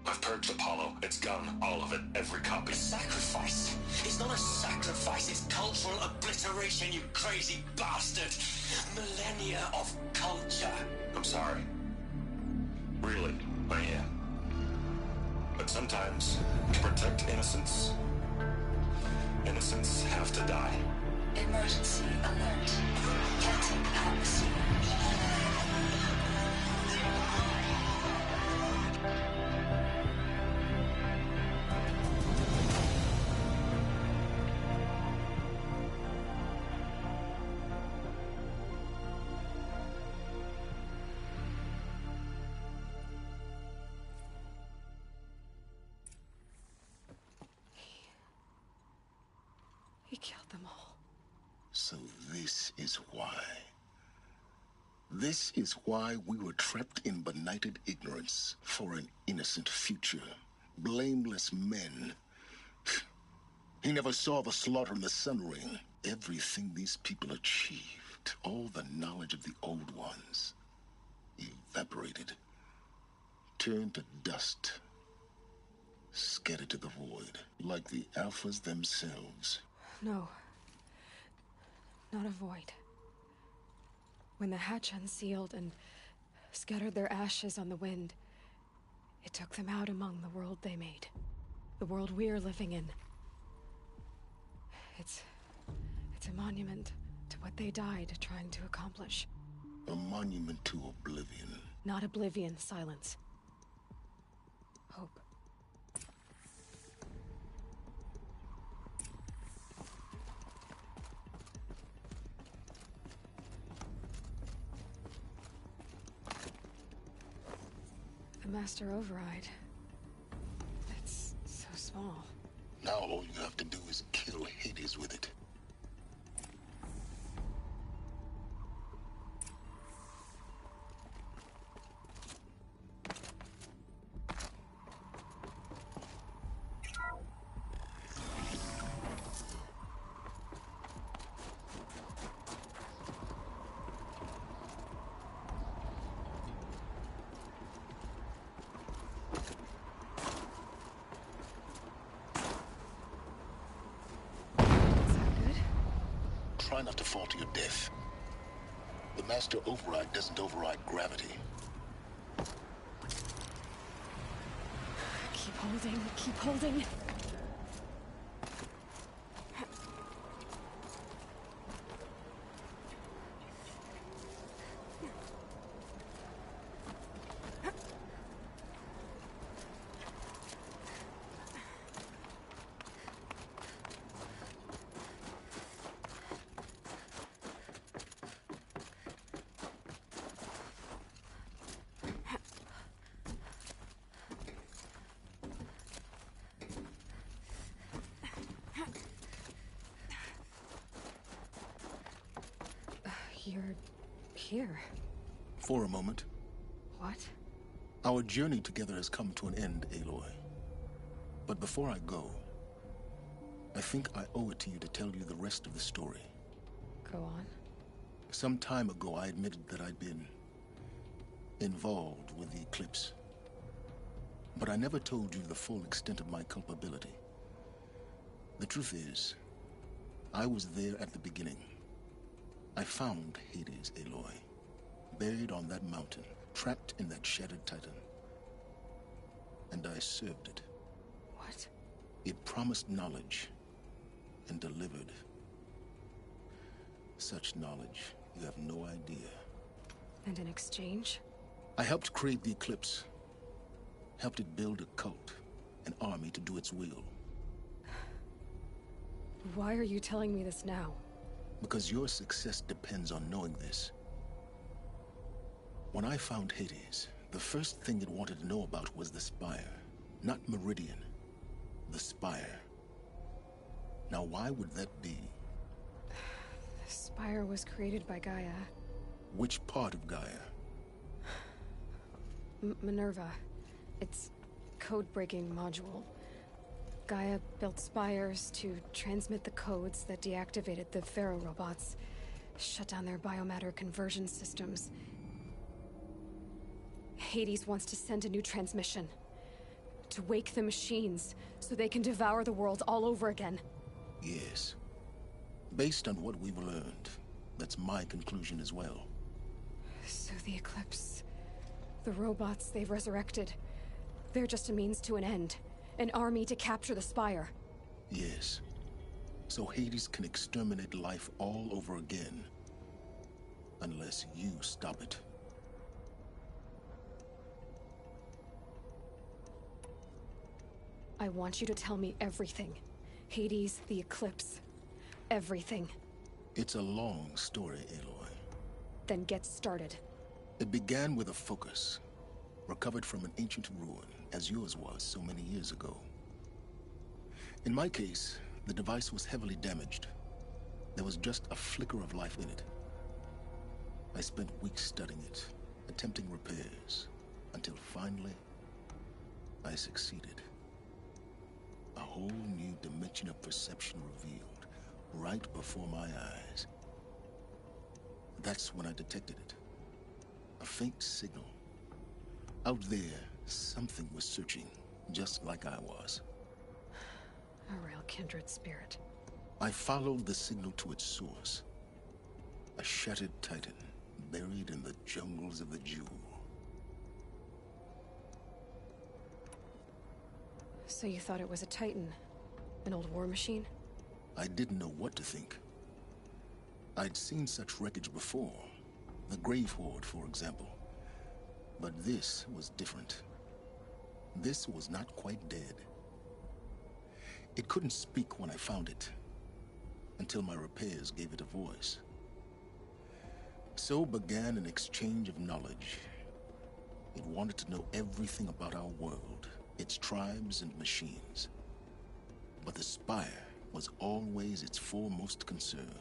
I've purged Apollo. It's gone. All of it. Every copy. Sacrifice? It's not a sacrifice. It's cultural obliteration, you crazy bastard. Millennia of culture. I'm sorry. Really, I am. But sometimes, to protect innocence, innocents have to die. Emergency alert. Captain atmosphere. He killed them all. So this is why. This is why we were trapped in benighted ignorance for an innocent future. Blameless men. He never saw the slaughter in the Sun Ring. Everything these people achieved, all the knowledge of the old ones, evaporated, turned to dust, scattered to the void, like the Alphas themselves. No. Not a void. When the hatch unsealed and scattered their ashes on the wind, it took them out among the world they made. The world we're living in. It's a monument to what they died trying to accomplish. A monument to oblivion. Not oblivion, silence. Hope. The Master Override. It's so small. Now all you have to do is kill Hades with it. Try not to fall to your death. The Master Override doesn't override gravity. Keep holding, keep holding. You're here. For a moment. What? Our journey together has come to an end, Aloy. But before I go, I think I owe it to you to tell you the rest of the story. Go on. Some time ago, I admitted that I'd been involved with the Eclipse. But I never told you the full extent of my culpability. The truth is, I was there at the beginning. I found Hades, Aloy, buried on that mountain, trapped in that shattered titan. And I served it. What? It promised knowledge and delivered. Such knowledge, you have no idea. And in exchange? I helped create the Eclipse. Helped it build a cult, an army to do its will. Why are you telling me this now? Because your success depends on knowing this. When I found Hades, the first thing it wanted to know about was the Spire. Not Meridian. The Spire. Now why would that be? The Spire was created by Gaia. Which part of Gaia? Minerva. It's code-breaking module. Gaia built spires to transmit the codes that deactivated the Pharaoh robots, shut down their biomatter conversion systems. Hades wants to send a new transmission. To wake the machines, so they can devour the world all over again. Yes. Based on what we've learned, that's my conclusion as well. So the Eclipse, the robots they've resurrected, they're just a means to an end. An army to capture the Spire. Yes. So Hades can exterminate life all over again. Unless you stop it. I want you to tell me everything. Hades, the Eclipse. Everything. It's a long story, Aloy. Then get started. It began with a focus. Recovered from an ancient ruin, as yours was so many years ago. In my case, the device was heavily damaged. There was just a flicker of life in it. I spent weeks studying it, attempting repairs, until finally, I succeeded. A whole new dimension of perception revealed, right before my eyes. That's when I detected it. A faint signal. Out there, something was searching, just like I was. A real kindred spirit. I followed the signal to its source. A shattered titan, buried in the jungles of the Jewel. So you thought it was a titan? An old war machine? I didn't know what to think. I'd seen such wreckage before. The Grave Horde, for example. But this was different. This was not quite dead. It couldn't speak when I found it, until my repairs gave it a voice. So began an exchange of knowledge. It wanted to know everything about our world, its tribes and machines. But the Spire was always its foremost concern.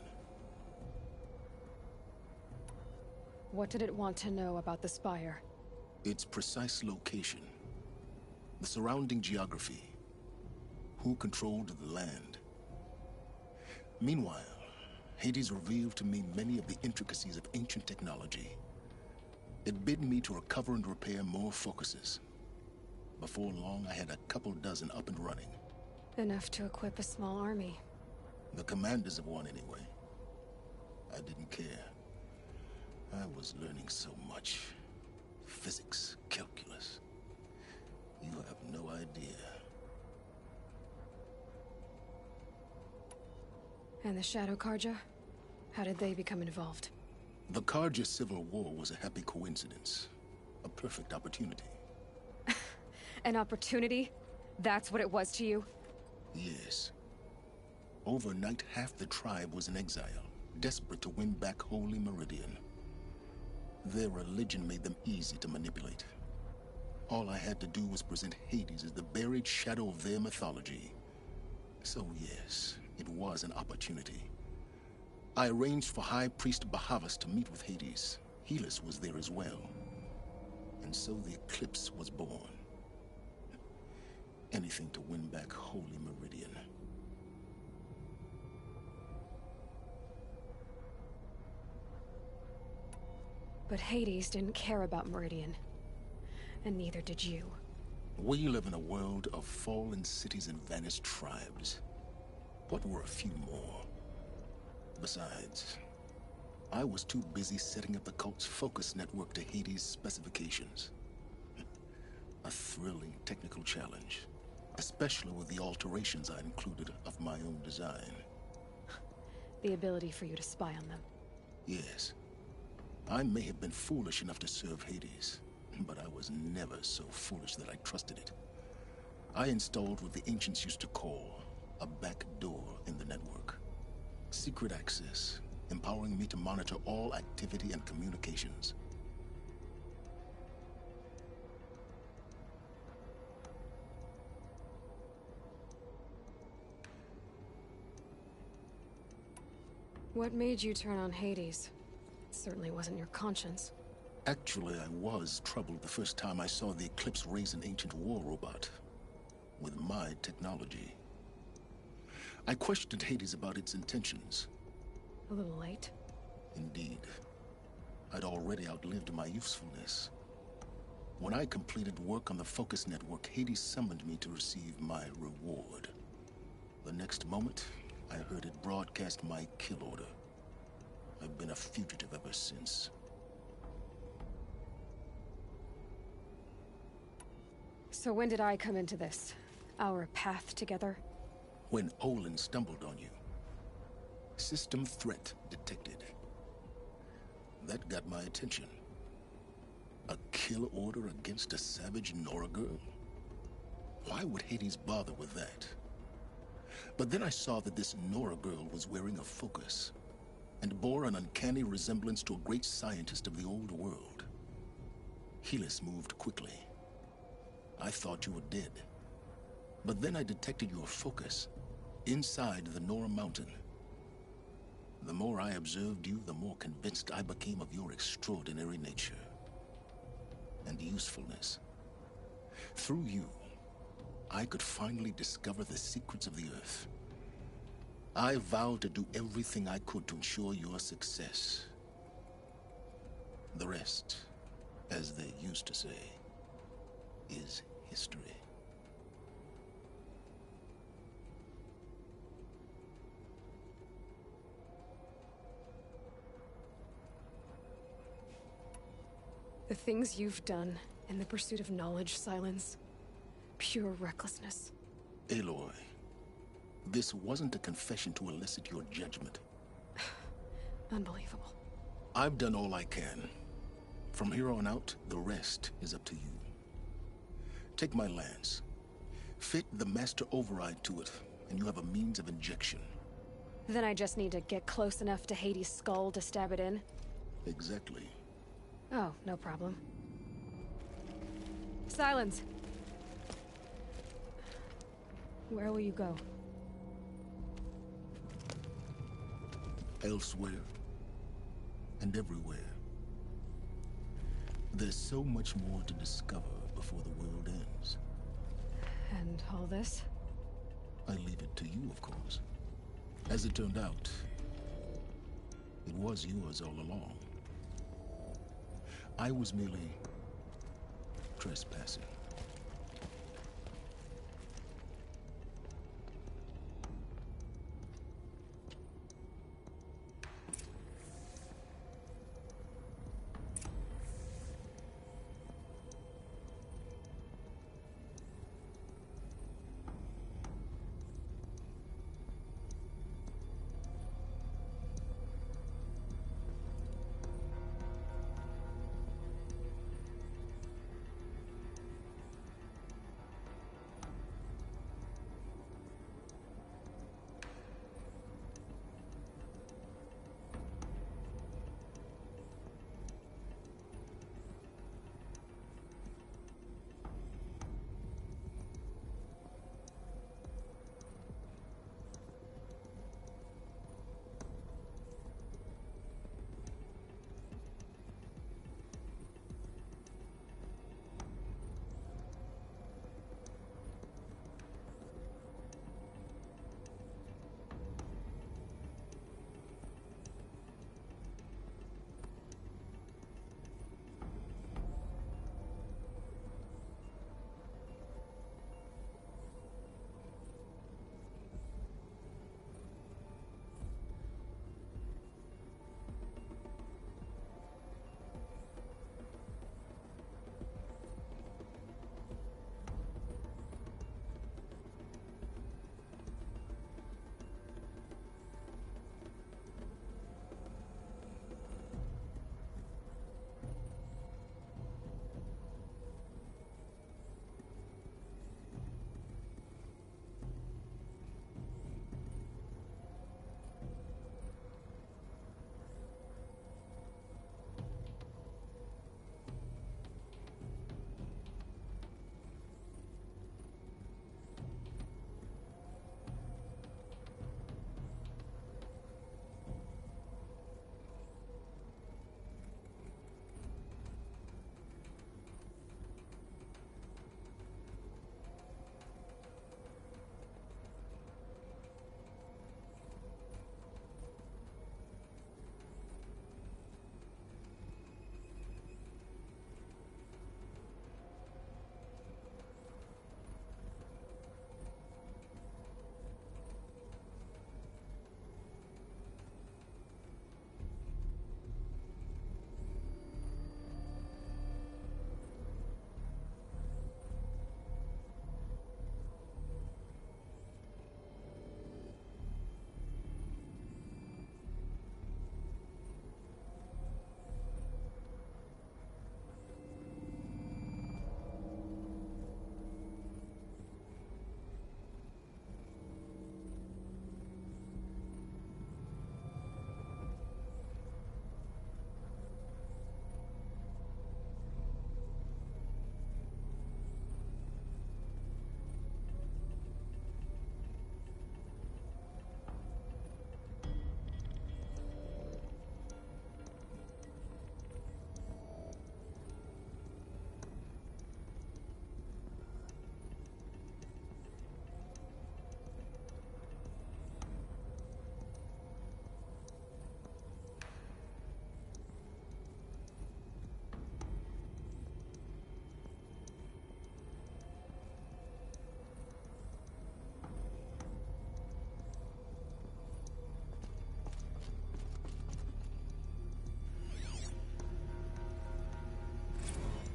What did it want to know about the Spire? Its precise location, the surrounding geography, who controlled the land. Meanwhile, Hades revealed to me many of the intricacies of ancient technology. It bid me to recover and repair more focuses. Before long, I had a couple dozen up and running. Enough to equip a small army. The commanders of one, anyway. I didn't care. I was learning so much. Physics, calculus. You have no idea. And the Shadow Karja? How did they become involved? The Karja Civil War was a happy coincidence. A perfect opportunity. An opportunity? That's what it was to you? Yes. Overnight, half the tribe was in exile, desperate to win back Holy Meridian. Their religion made them easy to manipulate. All I had to do was present Hades as the buried shadow of their mythology. So yes, it was an opportunity. I arranged for High Priest Bahavas to meet with Hades. Helis was there as well. And so the eclipse was born. Anything to win back Holy Meridian. But Hades didn't care about Meridian. And neither did you. We live in a world of fallen cities and vanished tribes. What were a few more? Besides, I was too busy setting up the cult's focus network to Hades' specifications. A thrilling technical challenge, especially with the alterations I included of my own design. The ability for you to spy on them. Yes. I may have been foolish enough to serve Hades, but I was never so foolish that I trusted it. I installed what the ancients used to call a back door in the network. Secret access, empowering me to monitor all activity and communications. What made you turn on Hades? It certainly wasn't your conscience. Actually, I was troubled the first time I saw the Eclipse raise an ancient war robot. With my technology. I questioned Hades about its intentions. A little late. Indeed. I'd already outlived my usefulness. When I completed work on the Focus Network, Hades summoned me to receive my reward. The next moment, I heard it broadcast my kill order. I've been a fugitive ever since. So when did I come into this? Our path together? When Olin stumbled on you. System threat detected. That got my attention. A kill order against a savage Nora girl? Why would Hades bother with that? But then I saw that this Nora girl was wearing a focus, and bore an uncanny resemblance to a great scientist of the old world. Helis moved quickly. I thought you were dead. But then I detected your focus, inside the Nora Mountain. The more I observed you, the more convinced I became of your extraordinary nature. And usefulness. Through you, I could finally discover the secrets of the Earth. I vowed to do everything I could to ensure your success. The rest, as they used to say, is history. The things you've done in the pursuit of knowledge, Silence. Pure recklessness. Aloy, This wasn't a confession to elicit your judgment. Unbelievable. I've done all I can. From here on out, the rest is up to you. Take my lance. Fit the master override to it, and you have a means of injection. Then I just need to get close enough to Hades' skull to stab it in? Exactly. Oh, no problem. Silence! Where will you go? Elsewhere. And everywhere. There's so much more to discover before the world ends. And all this? I leave it to you, of course. As it turned out, it was yours all along. I was merely trespassing.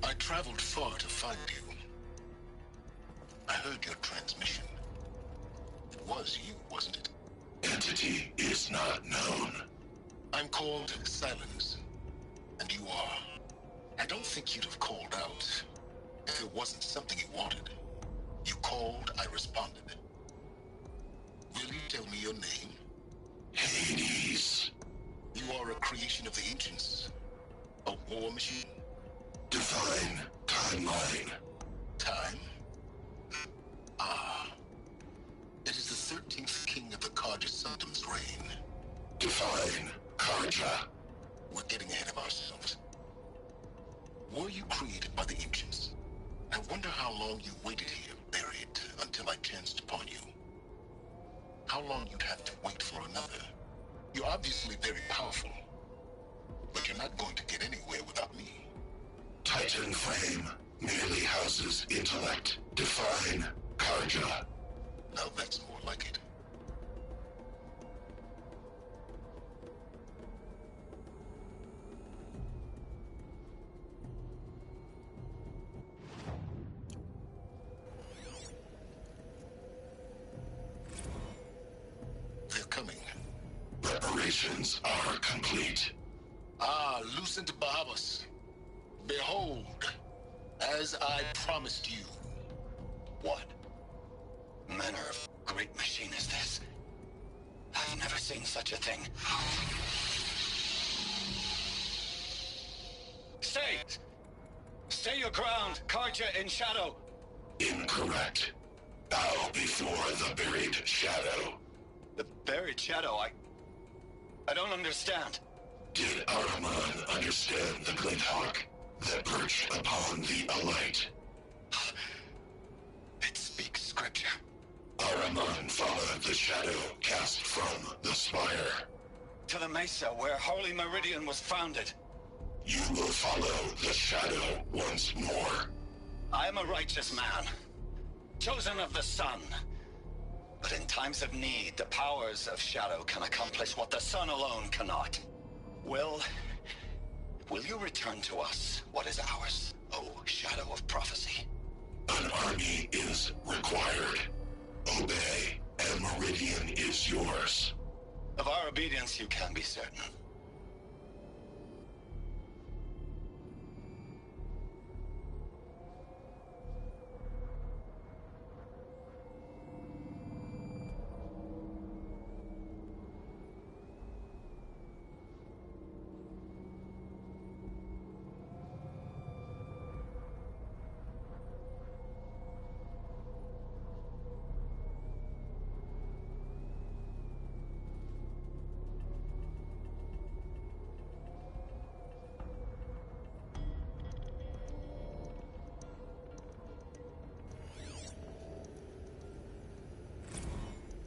I traveled far to find you. I heard your transmission. was you, wasn't it? Entity is not known. I'm called Silence, and you are. I don't think you'd have called out if it wasn't something you wanted. You called, I responded. Will you tell me your name? Hades. You are a creation of the ancients. A war machine? Define timeline. Time? Ah. It is the 13th king of the Karja Sanctum's reign. Define Karja. We're getting ahead of ourselves. Were you created by the ancients? I wonder how long you waited here, buried, until I chanced upon you. How long you'd have to wait for another. You're obviously very powerful, but you're not going to get anywhere without me. Titan Flame merely houses intellect. Define Karja. Now that's more like it. They're coming. Preparations are complete. Ah, Lucent Bahavas. Behold, as I promised you. What manner of great machine is this? I've never seen such a thing. Stay! Stay your ground, Karja in shadow! Incorrect. Bow before the buried shadow. The buried shadow, I don't understand. Did Araman understand the glint hawk that perched upon the alight? It speaks scripture. Araman followed the shadow cast from the spire. To the mesa where Holy Meridian was founded. You will follow the shadow once more. I am a righteous man, chosen of the sun. But in times of need, the powers of shadow can accomplish what the sun alone cannot. Will you return to us what is ours, O shadow of prophecy? An army is required. Obey, and Meridian is yours. Of our obedience you can be certain.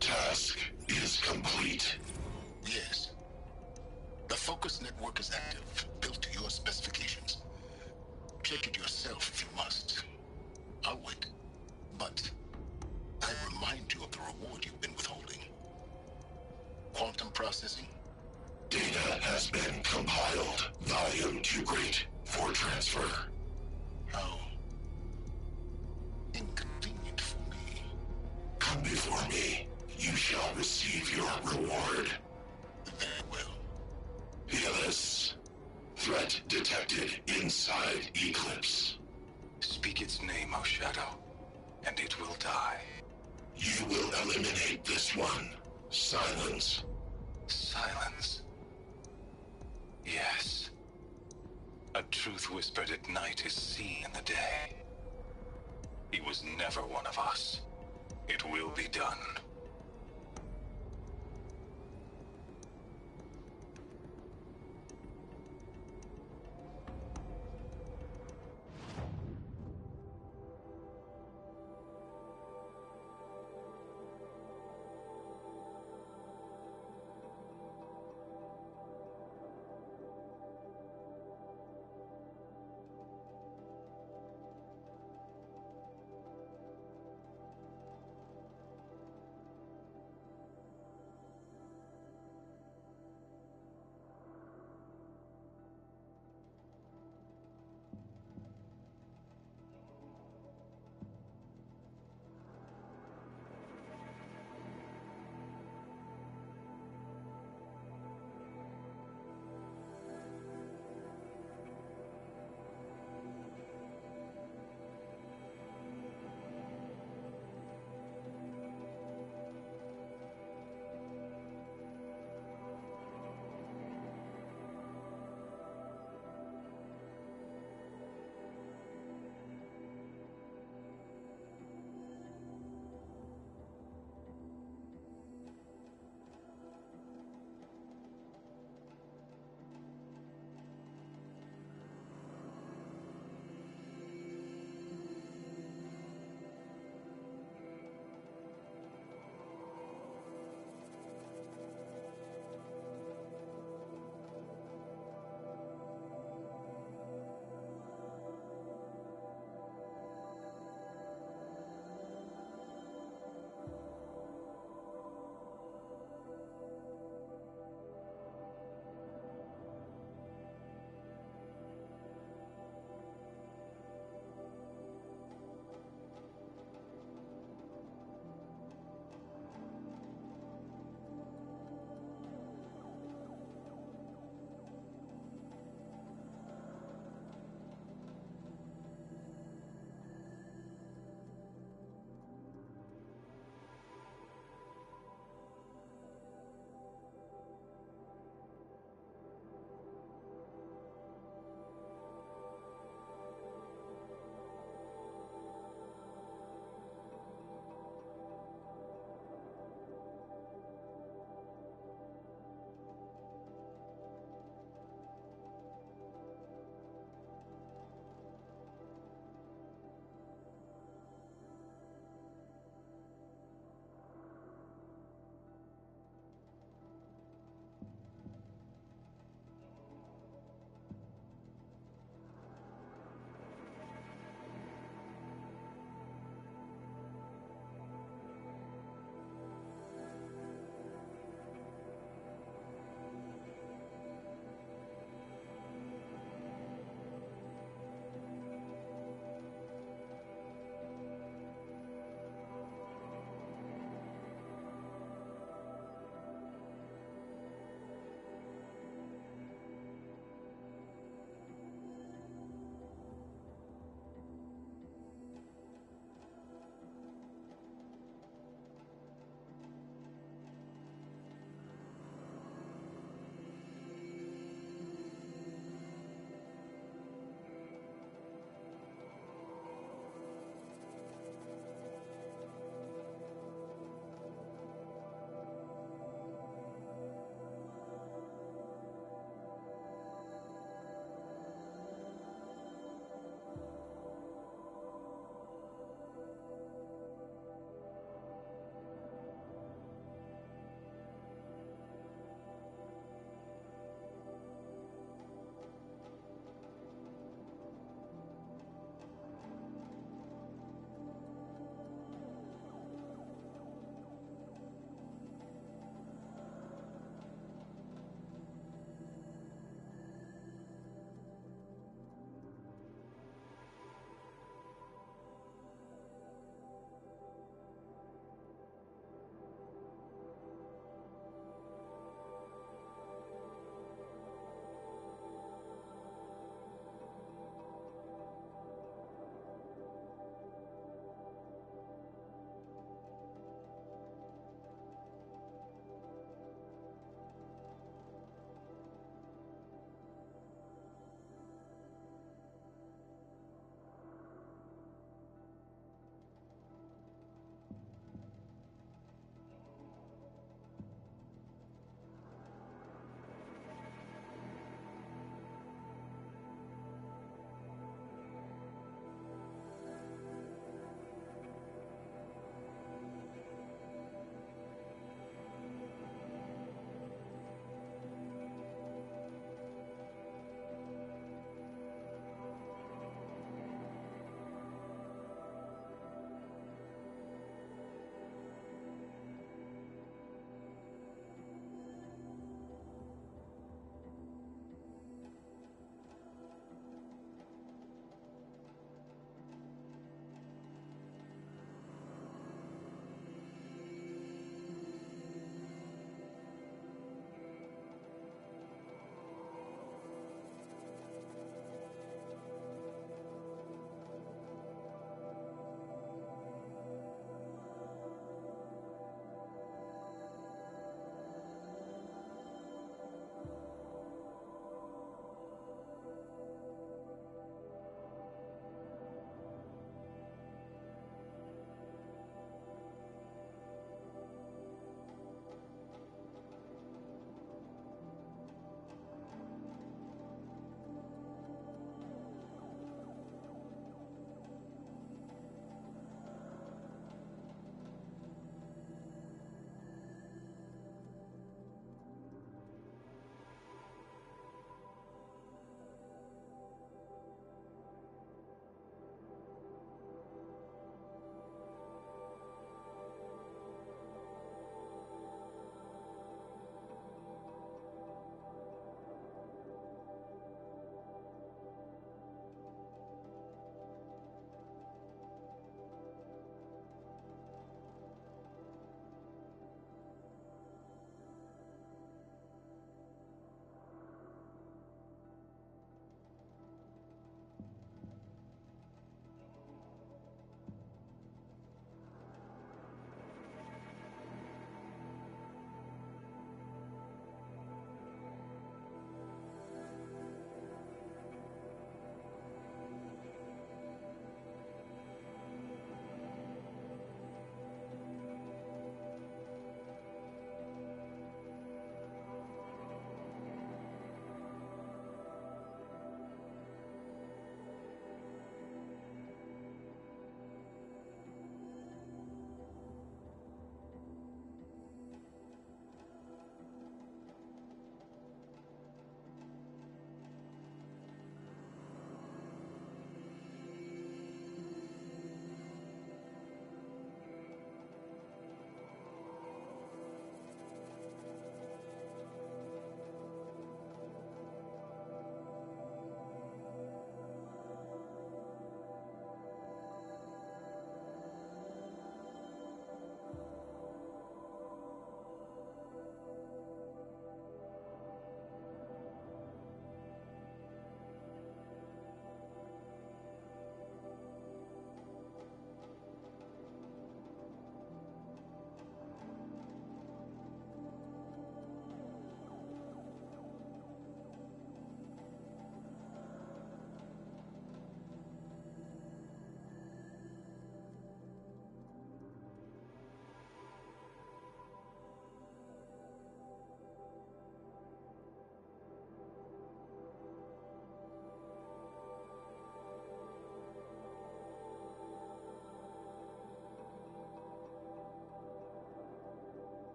Task is complete. Yes. The focus network is active, built to your specifications. Check it yourself if you must. I'll wait. But I remind you of the reward you've been withholding. Quantum processing? Data has been compiled. Volume too great for transfer. How inconvenient for me. Come before me. You shall receive your reward. Very well. Helis. Threat detected inside Eclipse. Speak its name, O Shadow, and it will die. You will eliminate this one. Silence. Silence. Yes. A truth whispered at night is seen in the day. He was never one of us. It will be done.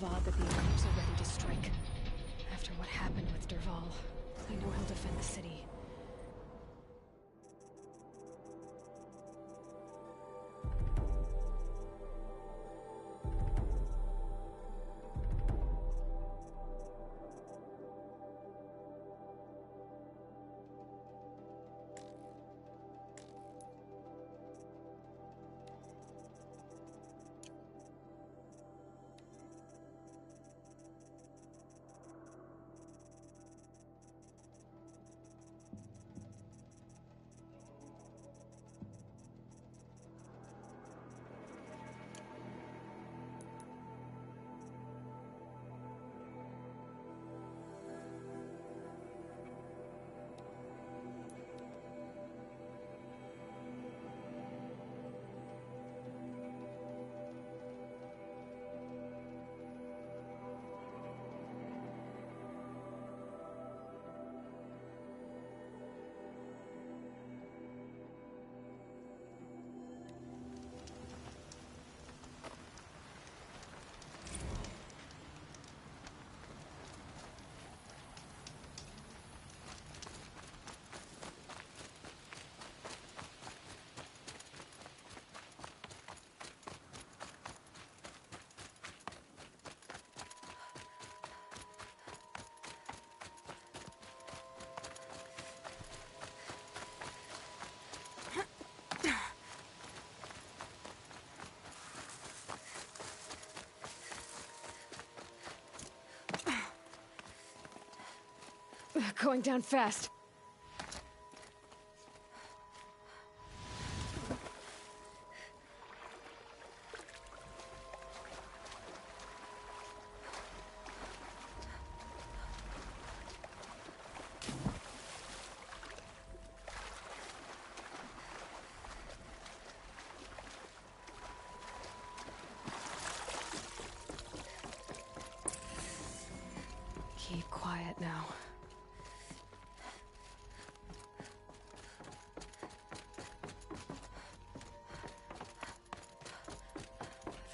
Avad that the Emperors are ready to strike. After what happened with Derval, I know he'll defend the city. Going down fast. Keep quiet now.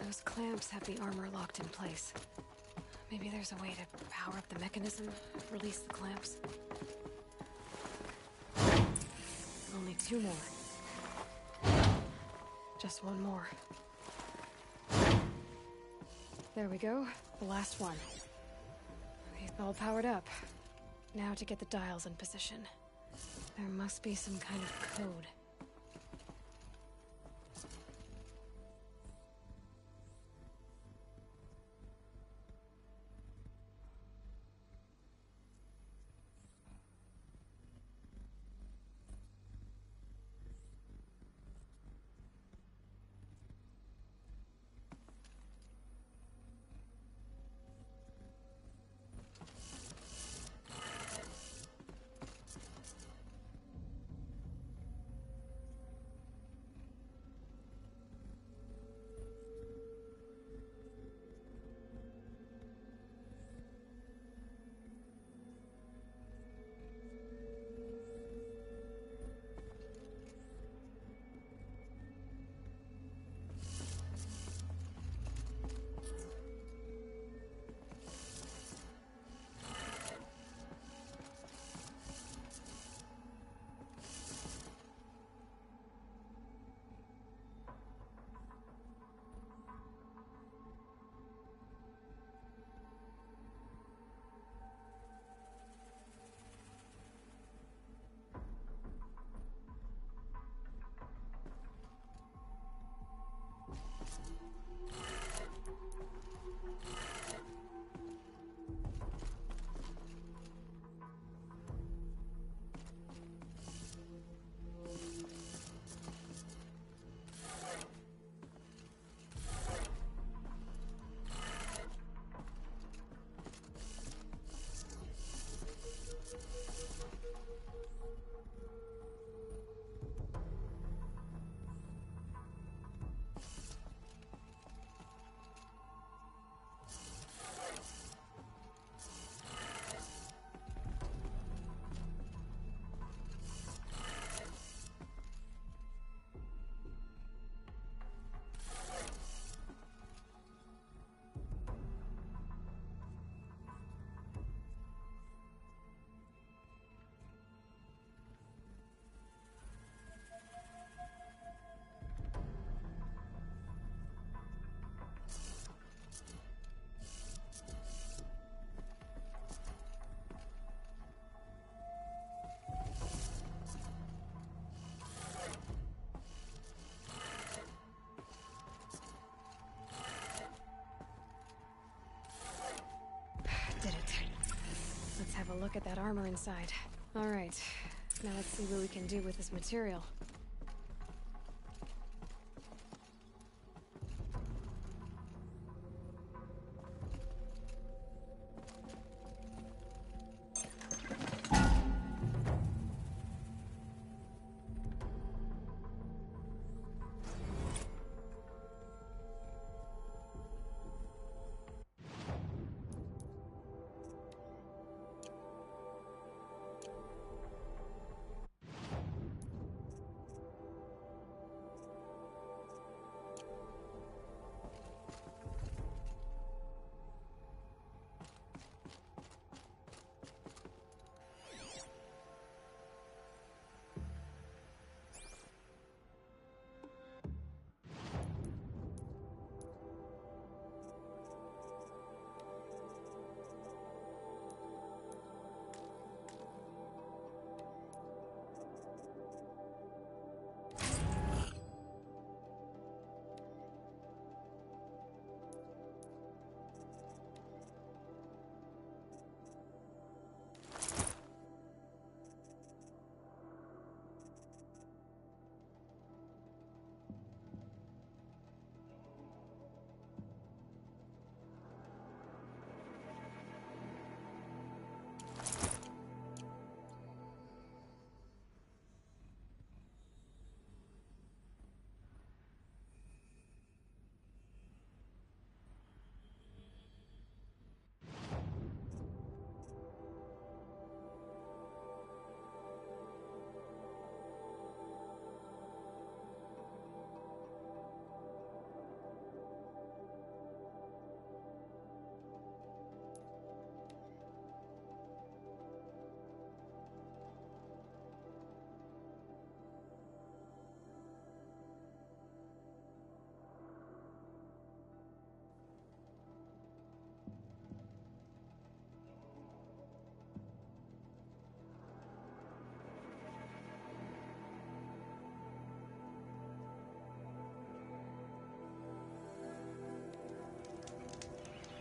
Those clamps have the armor locked in place. Maybe there's a way to power up the mechanism, release the clamps. Only 2 more. Just 1 more. There we go. The last one. He's all powered up. Now to get the dials in position. There must be some kind of code. look at that armor inside. Alright, now let's see what we can do with this material.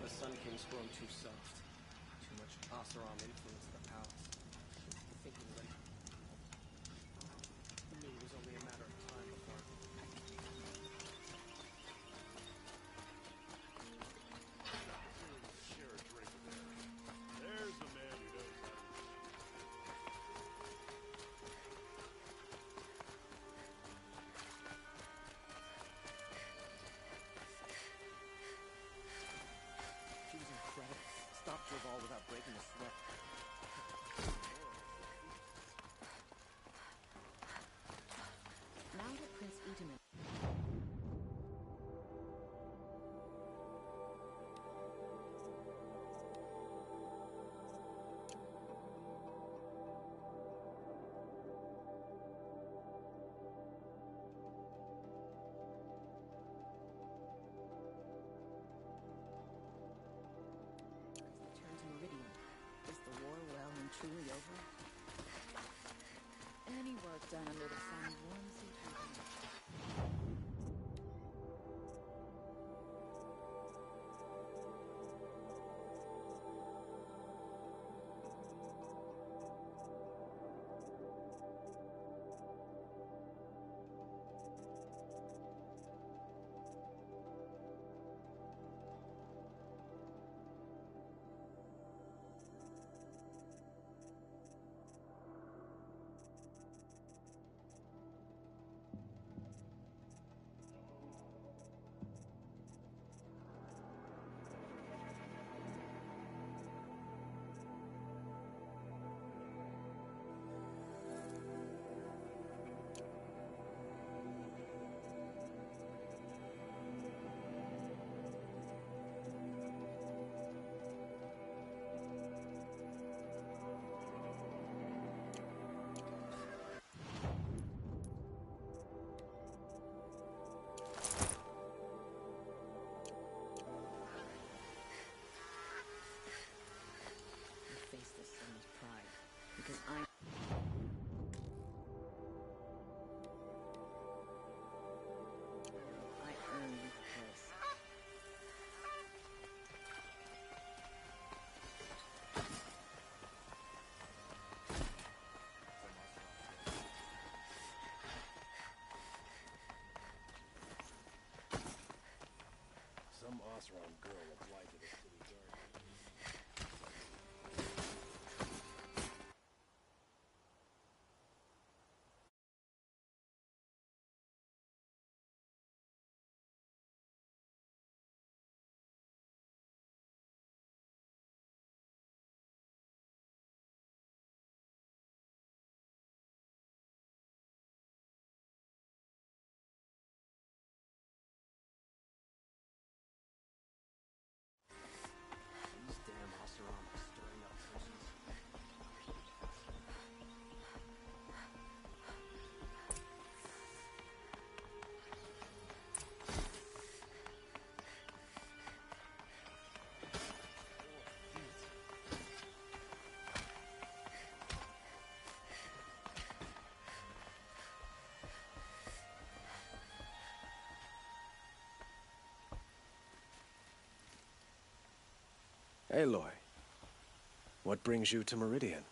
The Sun King's grown too soft. Too much Asaram influenced the palace. Thinking that I knew it was only a matter of time before. Share a drink there. There's the man who knows how to... She was incredible. Stopped your ball without breaking a sweat. Now that Prince Itaman... Turn to Meridian. Is the war well and truly over? Any work done under the sun warms you to the Oseram girl applied to the city guard. These damn Oseram are stirring up tensions. Aloy, what brings you to Meridian?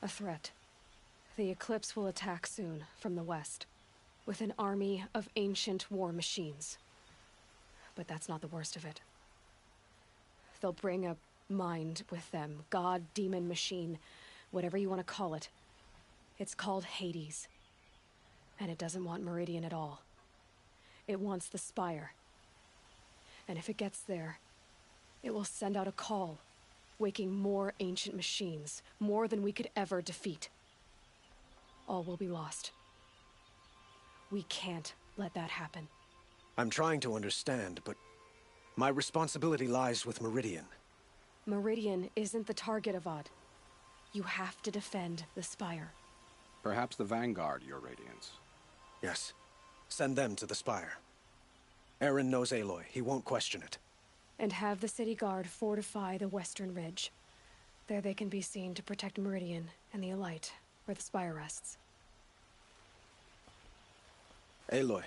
A threat. The Eclipse will attack soon, from the west, with an army of ancient war machines. But that's not the worst of it. They'll bring a mind with them, god, demon, machine, whatever you want to call it. It's called Hades. And it doesn't want Meridian at all. It wants the Spire. And if it gets there, it will send out a call, waking more ancient machines, more than we could ever defeat. All will be lost. We can't let that happen. I'm trying to understand, but my responsibility lies with Meridian. Meridian isn't the target, Avad. You have to defend the Spire. Perhaps the Vanguard, Your Radiance. Yes. Send them to the Spire. Aaron knows Aloy. He won't question it. And have the city guard fortify the western ridge. There they can be seen to protect Meridian and the Elite, where the Spire rests. Aloy,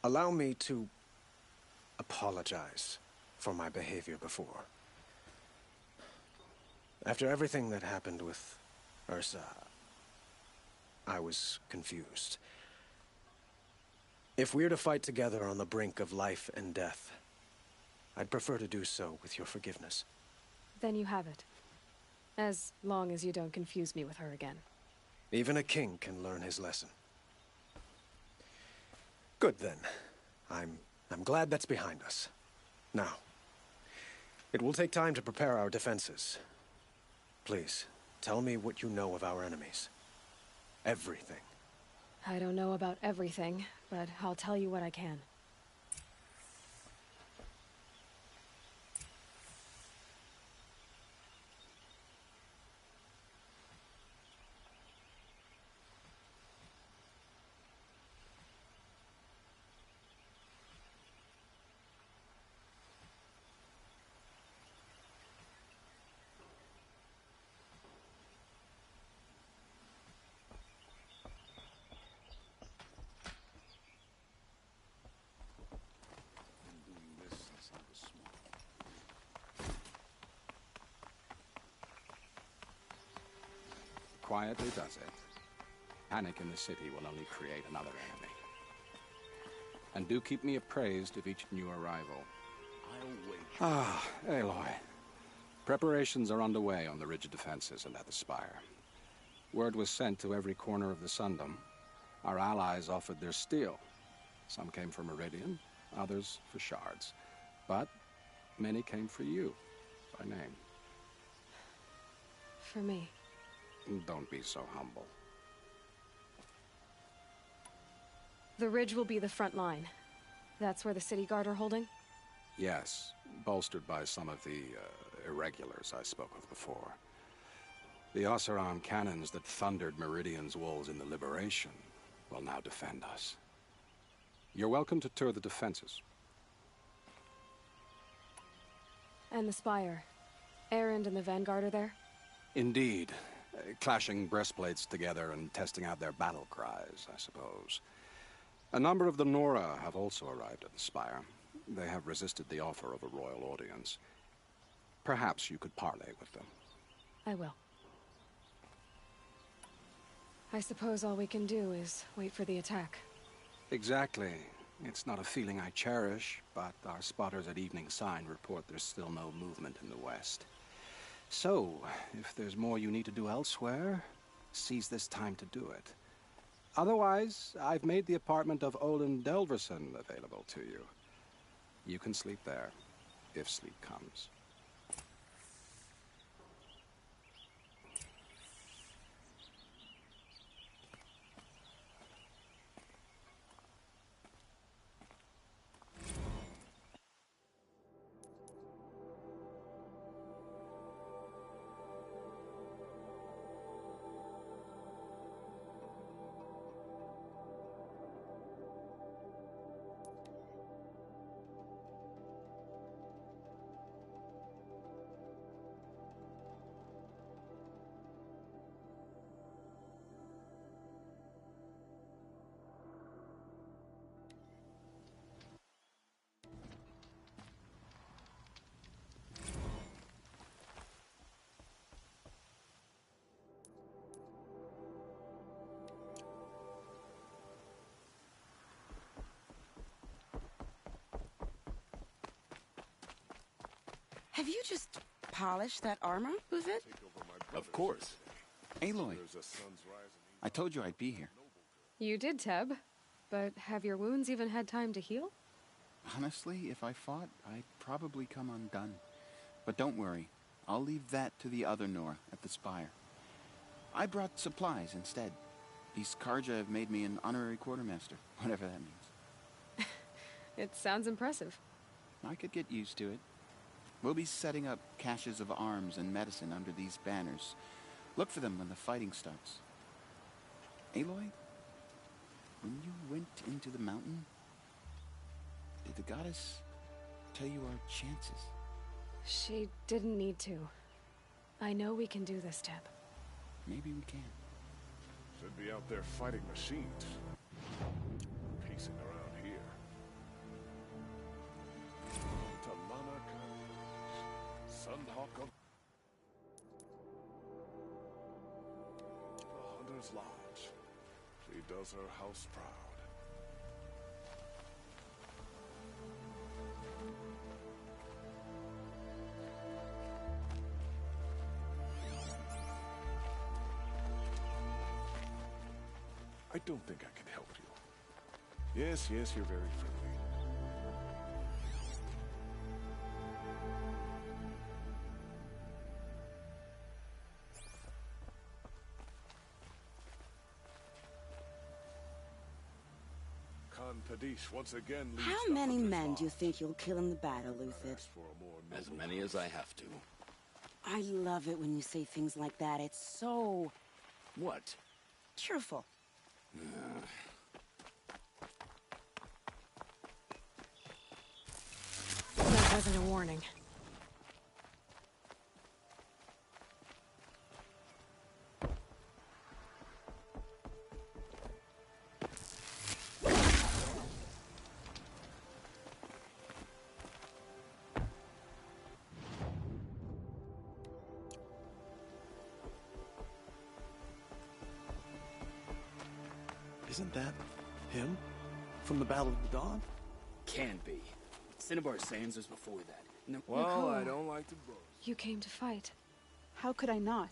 allow me to apologize for my behavior before. After everything that happened with Ursa, I was confused. If we're to fight together on the brink of life and death, I'd prefer to do so with your forgiveness. Then you have it. As long as you don't confuse me with her again. Even a king can learn his lesson. Good then. I'm glad that's behind us. Now, it will take time to prepare our defenses. Please, tell me what you know of our enemies. Everything. I don't know about everything, but I'll tell you what I can. Quietly does it. Panic in the city will only create another enemy. And do keep me appraised of each new arrival. I'll wait. Ah, Aloy. Preparations are underway on the ridge defenses and at the Spire. Word was sent to every corner of the Sundom. Our allies offered their steel. Some came for Meridian, others for shards. But many came for you, by name. For me. Don't be so humble. The ridge will be the front line. That's where the city guard are holding? Yes, bolstered by some of the irregulars I spoke of before. The Oseram cannons that thundered Meridian's walls in the Liberation will now defend us. You're welcome to tour the defenses. And the Spire. Erend and the Vanguard are there? Indeed. Clashing breastplates together and testing out their battle cries, I suppose. A number of the Nora have also arrived at the Spire. They have resisted the offer of a royal audience. Perhaps you could parley with them. I will. I suppose all we can do is wait for the attack. Exactly. It's not a feeling I cherish, but our spotters at Evening Sign report there's still no movement in the west. So, if there's more you need to do elsewhere, seize this time to do it. Otherwise, I've made the apartment of Olin Delverson available to you. You can sleep there, if sleep comes. Have you just polished that armor, was it? Of course. Aloy, I told you I'd be here. You did, Teb. But have your wounds even had time to heal? Honestly, if I fought, I'd probably come undone. But don't worry. I'll leave that to the other Nora at the Spire. I brought supplies instead. These Karja have made me an honorary quartermaster, whatever that means. It sounds impressive. I could get used to it. We'll be setting up caches of arms and medicine under these banners. Look for them when the fighting starts. Aloy, when you went into the mountain, did the goddess tell you our chances? She didn't need to. I know we can do this, Teb. Maybe we can. Should be out there fighting machines. Pacing around here. Sunhawk of the Hunter's Lodge. She does her house proud. I don't think I can help you. Yes, you're very friendly. Once again how many men do you think you'll kill in the battle, Luthid? As many as I have to. I love it when you say things like that. It's so... What? Cheerful. That wasn't a warning. Isn't that him? From the Battle of the Dawn? Can be. Cinnabar Sands was before that. No. Well, I don't like to boast. You came to fight. How could I not?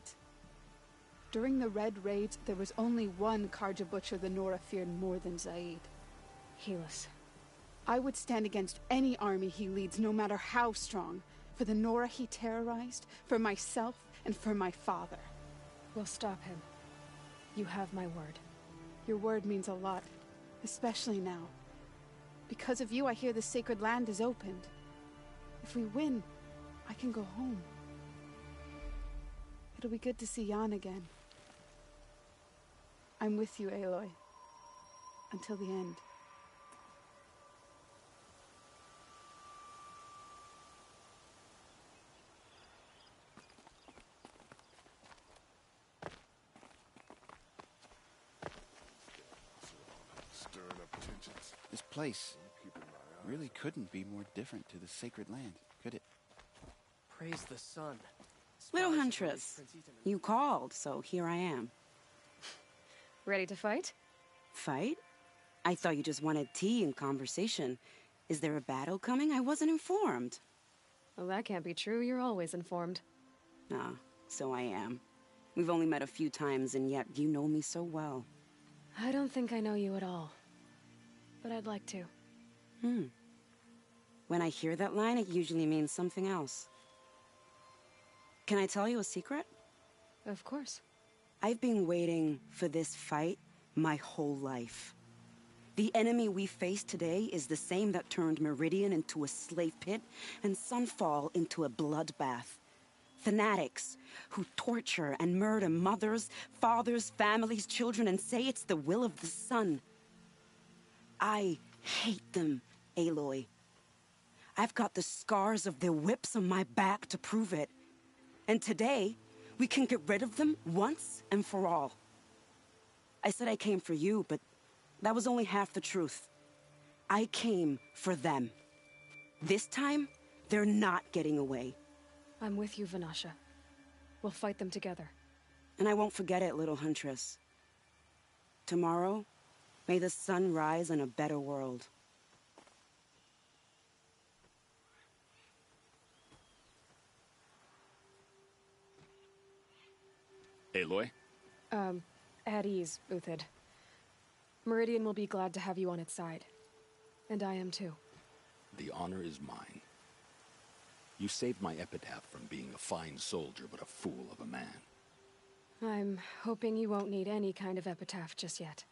During the Red Raids, there was only one Karja Butcher the Nora feared more than Zaid. Helis. I would stand against any army he leads, no matter how strong. For the Nora he terrorized, for myself, and for my father. We'll stop him. You have my word. Your word means a lot, especially now. Because of you, I hear the sacred land is opened. If we win, I can go home. It'll be good to see Jan again. I'm with you, Aloy. Until the end. This place really couldn't be more different to the sacred land, could it? Praise the sun. Little Huntress, you called, so here I am. Ready to fight? Fight? I thought you just wanted tea and conversation. Is there a battle coming? I wasn't informed. Well, that can't be true. You're always informed. Ah, so I am. We've only met a few times, and yet you know me so well. I don't think I know you at all. But I'd like to. When I hear that line, it usually means something else. Can I tell you a secret? Of course. I've been waiting for this fight my whole life. The enemy we face today is the same that turned Meridian into a slave pit and Sunfall into a bloodbath. Fanatics who torture and murder mothers, fathers, families, children, and say it's the will of the sun. I hate them, Aloy. I've got the scars of their whips on my back to prove it. And today, we can get rid of them once and for all. I said I came for you, but that was only half the truth. I came for them. This time, they're not getting away. I'm with you, Vanasha. We'll fight them together. And I won't forget it, little huntress. Tomorrow, may the sun rise in a better world. Aloy? At ease, Uthid. Meridian will be glad to have you on its side. And I am too. The honor is mine. You saved my epitaph from being a fine soldier, but a fool of a man. I'm hoping you won't need any kind of epitaph just yet.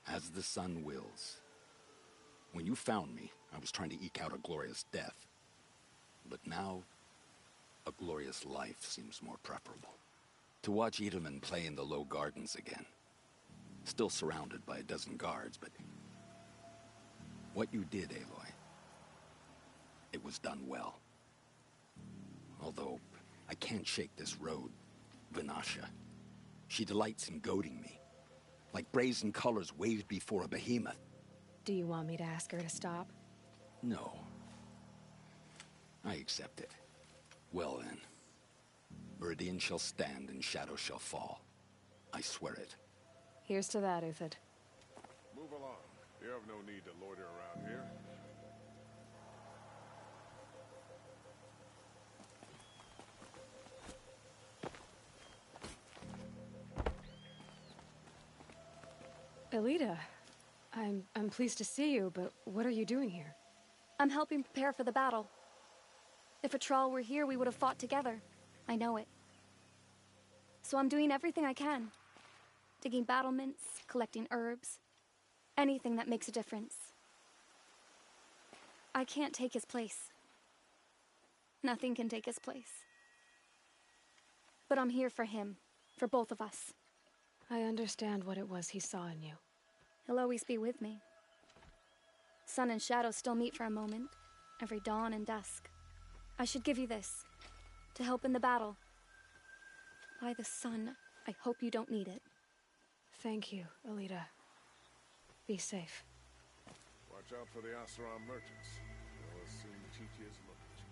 As the sun wills. When you found me, I was trying to eke out a glorious death. But now, a glorious life seems more preferable. To watch Edelman play in the low gardens again. Still surrounded by a dozen guards, but... what you did, Aloy, it was done well. Although, I can't shake this road, Vanasha. She delights in goading me. Like brazen colors waved before a behemoth. Do you want me to ask her to stop? No. I accept it. Well then. Meridian shall stand and shadow shall fall. I swear it. Here's to that, Uthid. Move along. You have no need to loiter around here. Elita, I'm pleased to see you, but what are you doing here? I'm helping prepare for the battle. If a Thrall were here, we would have fought together. I know it. So I'm doing everything I can. Digging battlements, collecting herbs, anything that makes a difference. I can't take his place. Nothing can take his place. But I'm here for him, for both of us. I understand what it was he saw in you. He'll always be with me. Sun and shadow still meet for a moment, every dawn and dusk. I should give you this, to help in the battle. By the sun, I hope you don't need it. Thank you, Elita. Be safe. Watch out for the Asaram merchants. They'll assume Chi-Chi's look at you.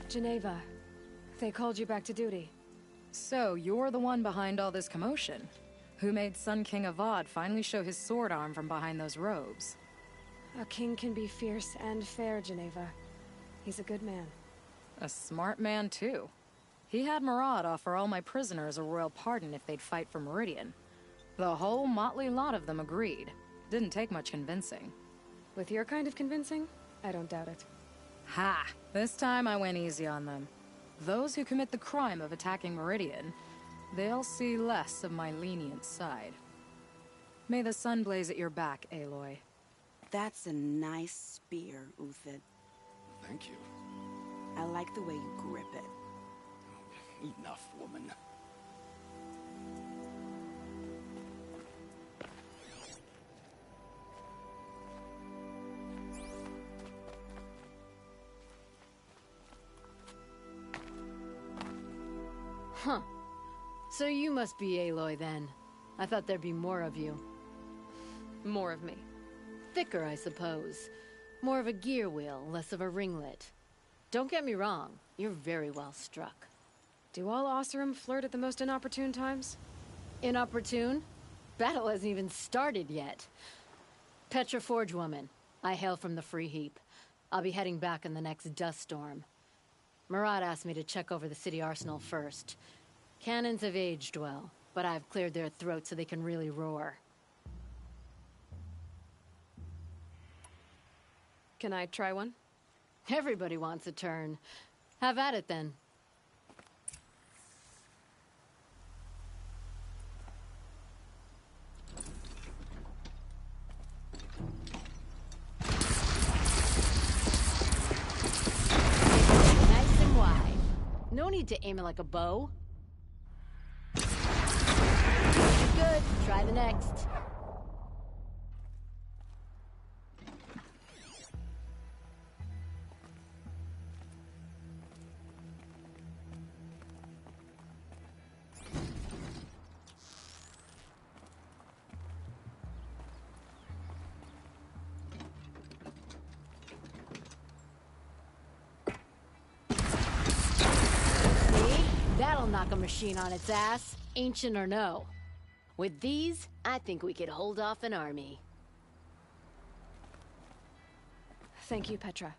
Geneva, they called you back to duty. So, you're the one behind all this commotion? Who made Sun King Avad finally show his sword arm from behind those robes? A king can be fierce and fair, Geneva. He's a good man. A smart man, too. He had Murad offer all my prisoners a royal pardon if they'd fight for Meridian. The whole motley lot of them agreed. Didn't take much convincing. With your kind of convincing, I don't doubt it. Ha! This time I went easy on them. Those who commit the crime of attacking Meridian, they'll see less of my lenient side. May the sun blaze at your back, Aloy. That's a nice spear, Uthid. Thank you. I like the way you grip it. Enough, woman. Huh. So you must be Aloy then. I thought there'd be more of you. More of me. Thicker, I suppose. More of a gear wheel, less of a ringlet. Don't get me wrong, you're very well struck. Do all Oseram flirt at the most inopportune times? Inopportune? Battle hasn't even started yet. Petra Forge woman. I hail from the Free Heap. I'll be heading back in the next dust storm. Murad asked me to check over the city arsenal first. Cannons have aged well, but I've cleared their throats so they can really roar. Can I try one? Everybody wants a turn. Have at it then. Nice and wide. No need to aim it like a bow. Good. Try the next. That'll knock a machine on its ass, ancient or no. With these, I think we could hold off an army. Thank you, Petra.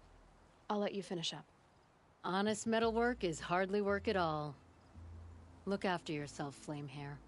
I'll let you finish up. Honest metalwork is hardly work at all. Look after yourself, Flamehair.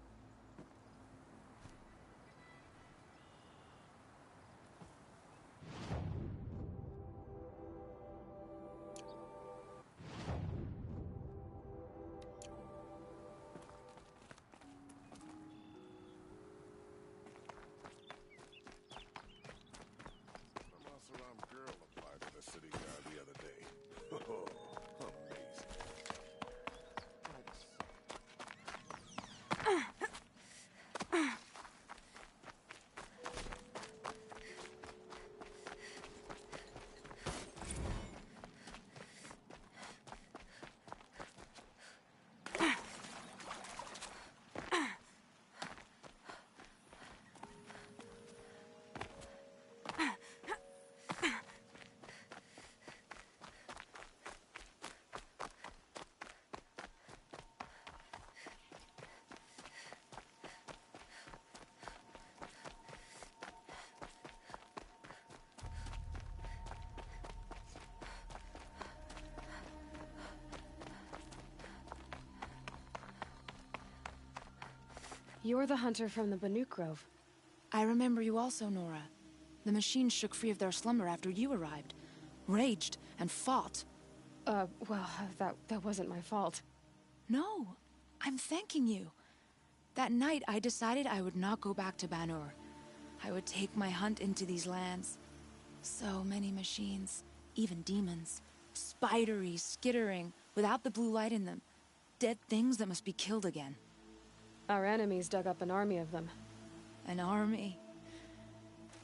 You're the hunter from the Banuk Grove. I remember you also, Nora. The machines shook free of their slumber after you arrived. Raged and fought. Well, that wasn't my fault. No, I'm thanking you. That night, I decided I would not go back to Banur. I would take my hunt into these lands. So many machines, even demons. Spidery, skittering, without the blue light in them. Dead things that must be killed again. Our enemies dug up an army of them. An army?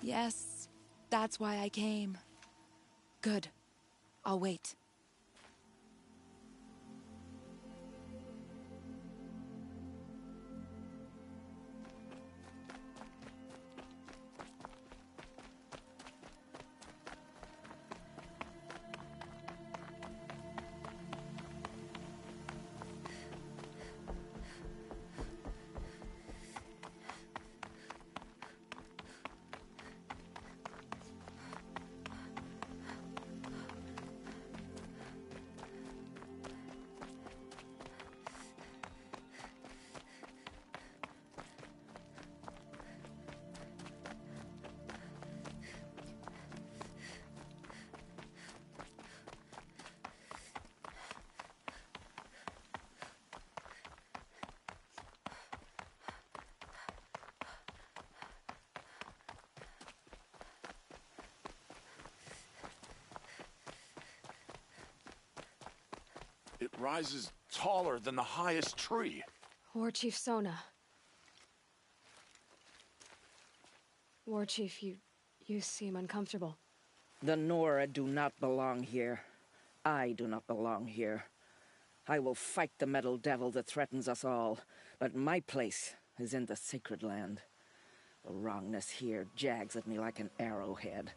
Yes, that's why I came. Good. I'll wait. It rises taller than the highest tree. War Chief Sona. War Chief, you seem uncomfortable. The Nora do not belong here. I do not belong here. I will fight the metal devil that threatens us all, but my place is in the sacred land. The wrongness here jags at me like an arrowhead.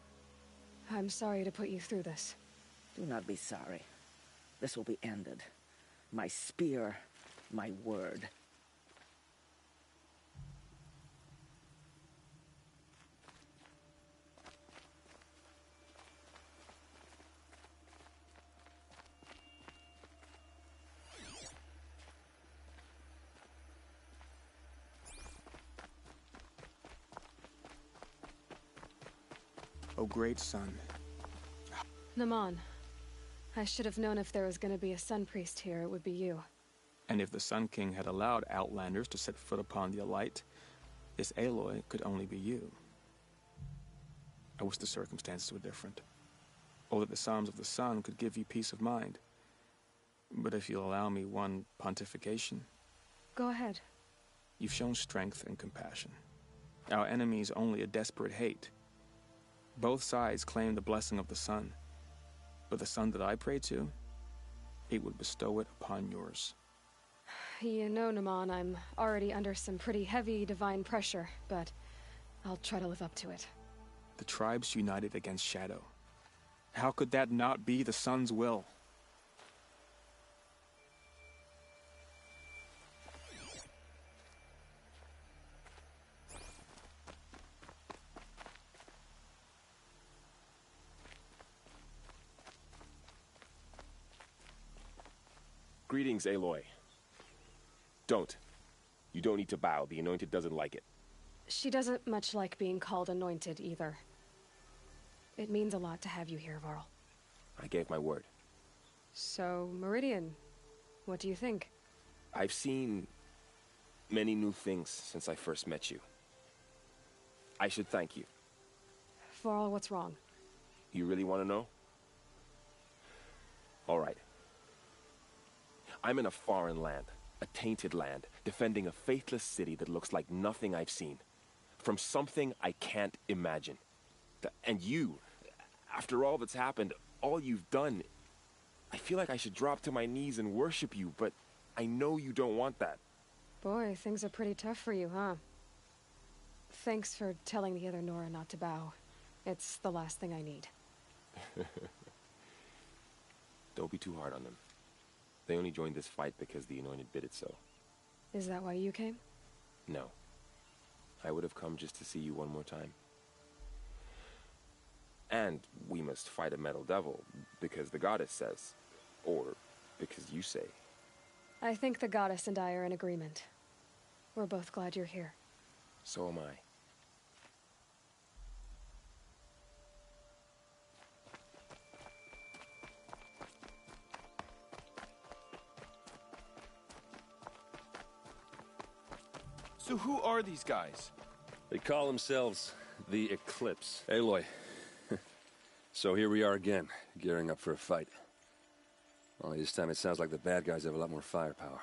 I'm sorry to put you through this. Do not be sorry. This will be ended. My spear, my word. Oh, great sun. Naman, I should have known if there was gonna be a Sun Priest here, it would be you. And if the Sun King had allowed Outlanders to set foot upon the Alight, this Aloy could only be you. I wish the circumstances were different, or that the Psalms of the Sun could give you peace of mind. But if you'll allow me one pontification... Go ahead. You've shown strength and compassion. Our enemy's only a desperate hate. Both sides claim the blessing of the sun, but the sun that I pray to, it would bestow it upon yours. You know, Naman, I'm already under some pretty heavy divine pressure, but I'll try to live up to it. The tribes united against Shadow. How could that not be the sun's will? Greetings, Aloy. Don't. You don't need to bow. The Anointed doesn't like it. She doesn't much like being called anointed, either. It means a lot to have you here, Varl. I gave my word. So, Meridian, what do you think? I've seen many new things since I first met you. I should thank you. Varl, what's wrong? You really want to know? All right. I'm in a foreign land, a tainted land, defending a faithless city that looks like nothing I've seen. From something I can't imagine. And you, after all that's happened, all you've done, I feel like I should drop to my knees and worship you, but I know you don't want that. Boy, things are pretty tough for you, huh? Thanks for telling the other Nora not to bow. It's the last thing I need. Don't be too hard on them. They only joined this fight because the Anointed bid it so. Is that why you came? No. I would have come just to see you one more time. And we must fight a metal devil, because the goddess says. Or because you say. I think the goddess and I are in agreement. We're both glad you're here. So am I. So who are these guys? They call themselves the Eclipse. Aloy. So here we are again, gearing up for a fight. Only this time it sounds like the bad guys have a lot more firepower.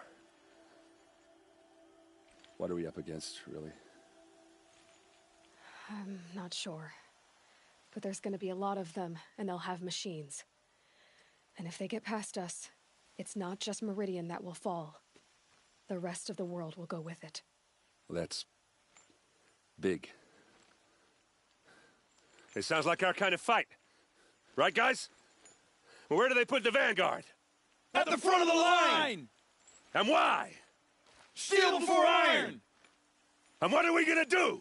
What are we up against, really? I'm not sure. But there's gonna be a lot of them, and they'll have machines. And if they get past us, it's not just Meridian that will fall. The rest of the world will go with it. That's big. It sounds like our kind of fight. Right, guys? Well, where do they put the Vanguard? At the front of the line! And why? Steel before iron! And what are we gonna do?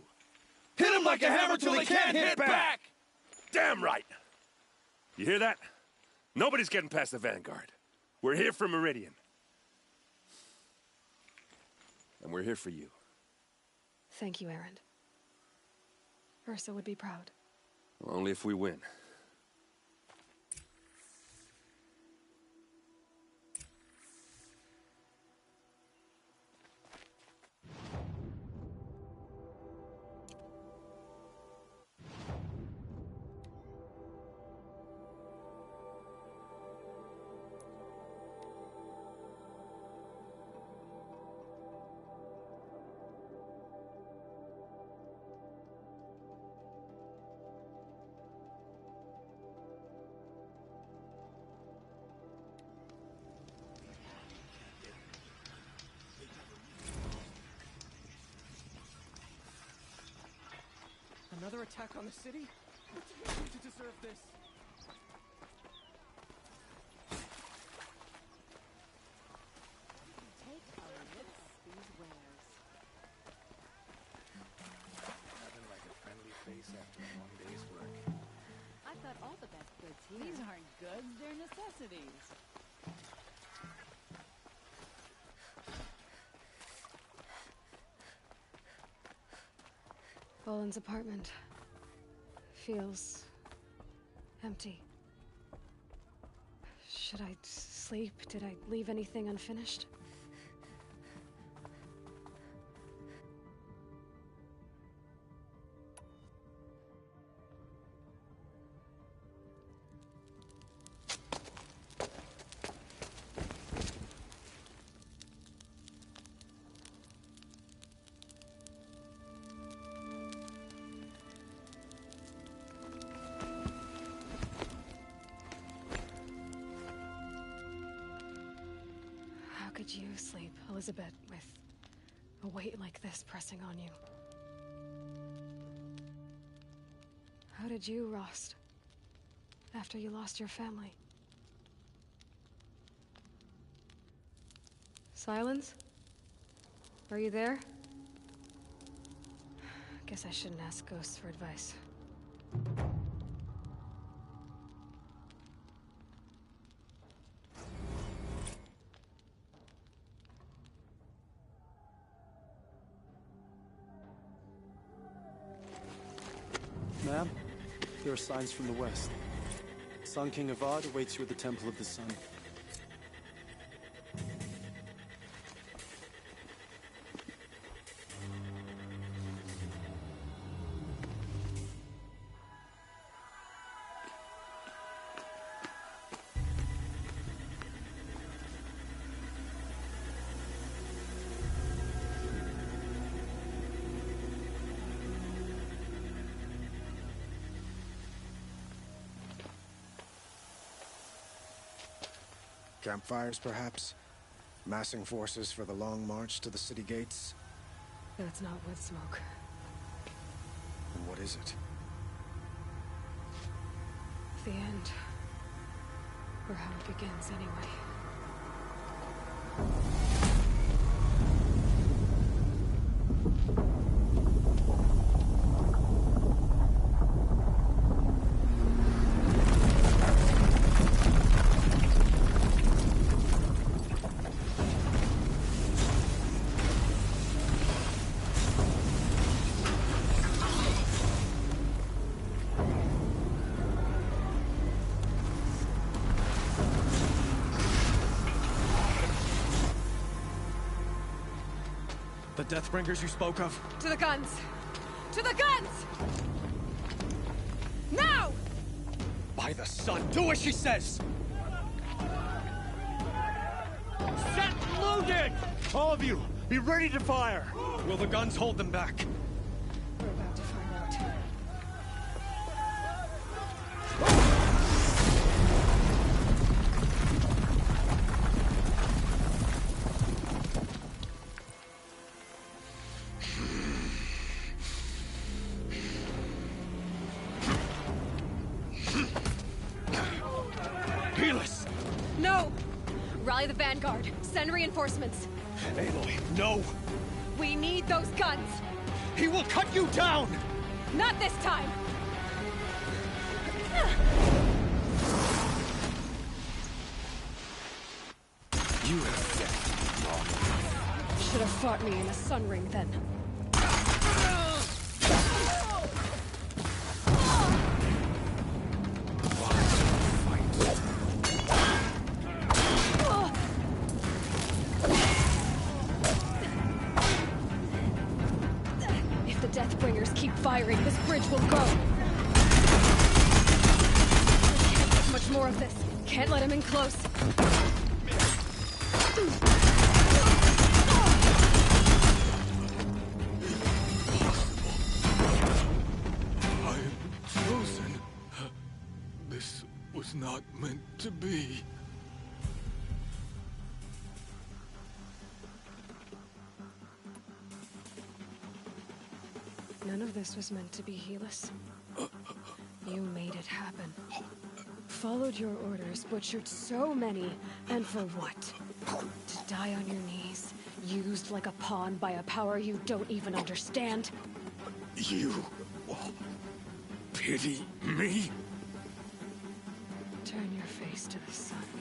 Hit them like a hammer till they can't hit back! Damn right! You hear that? Nobody's getting past the Vanguard. We're here for Meridian. And we're here for you. Thank you, Erend. Ursa would be proud. Well, only if we win. attack on the city? What did we do to deserve this? Take a look at these wares. Nothing like a friendly face after a long day's work. I thought all the best goods here. These aren't goods, they're necessities. Boland's apartment feels empty. Should I sleep? Did I leave anything unfinished? How could you sleep, Elizabeth, with a weight like this pressing on you? How did you, Rost, after you lost your family? Silence? Are you there? Guess I shouldn't ask ghosts for advice. Ma'am, there are signs from the west. Sun King Avad awaits you at the Temple of the Sun. Campfires, perhaps? Massing forces for the long march to the city gates? That's not wood smoke. And what is it? The end. Or how it begins, anyway. The Deathbringers you spoke of? To the guns! To the guns! Now! By the sun, do as she says! Set loaded! All of you, be ready to fire! Will the guns hold them back? We're about to find out. No! Rally the Vanguard. Send reinforcements. Aloy, no! We need those guns! He will cut you down! Not this time! You have fought long. Should have fought me in a sun ring then. If the Deathbringers keep firing, this bridge will go. Can't take much more of this. Can't let him in close. I am frozen. This was not meant to be. None of of this was meant to be, Helis. You made it happen. Followed your orders, butchered so many, and for what? To die on your knees, used like a pawn by a power you don't even understand? You... pity me? Turn your face to the sun.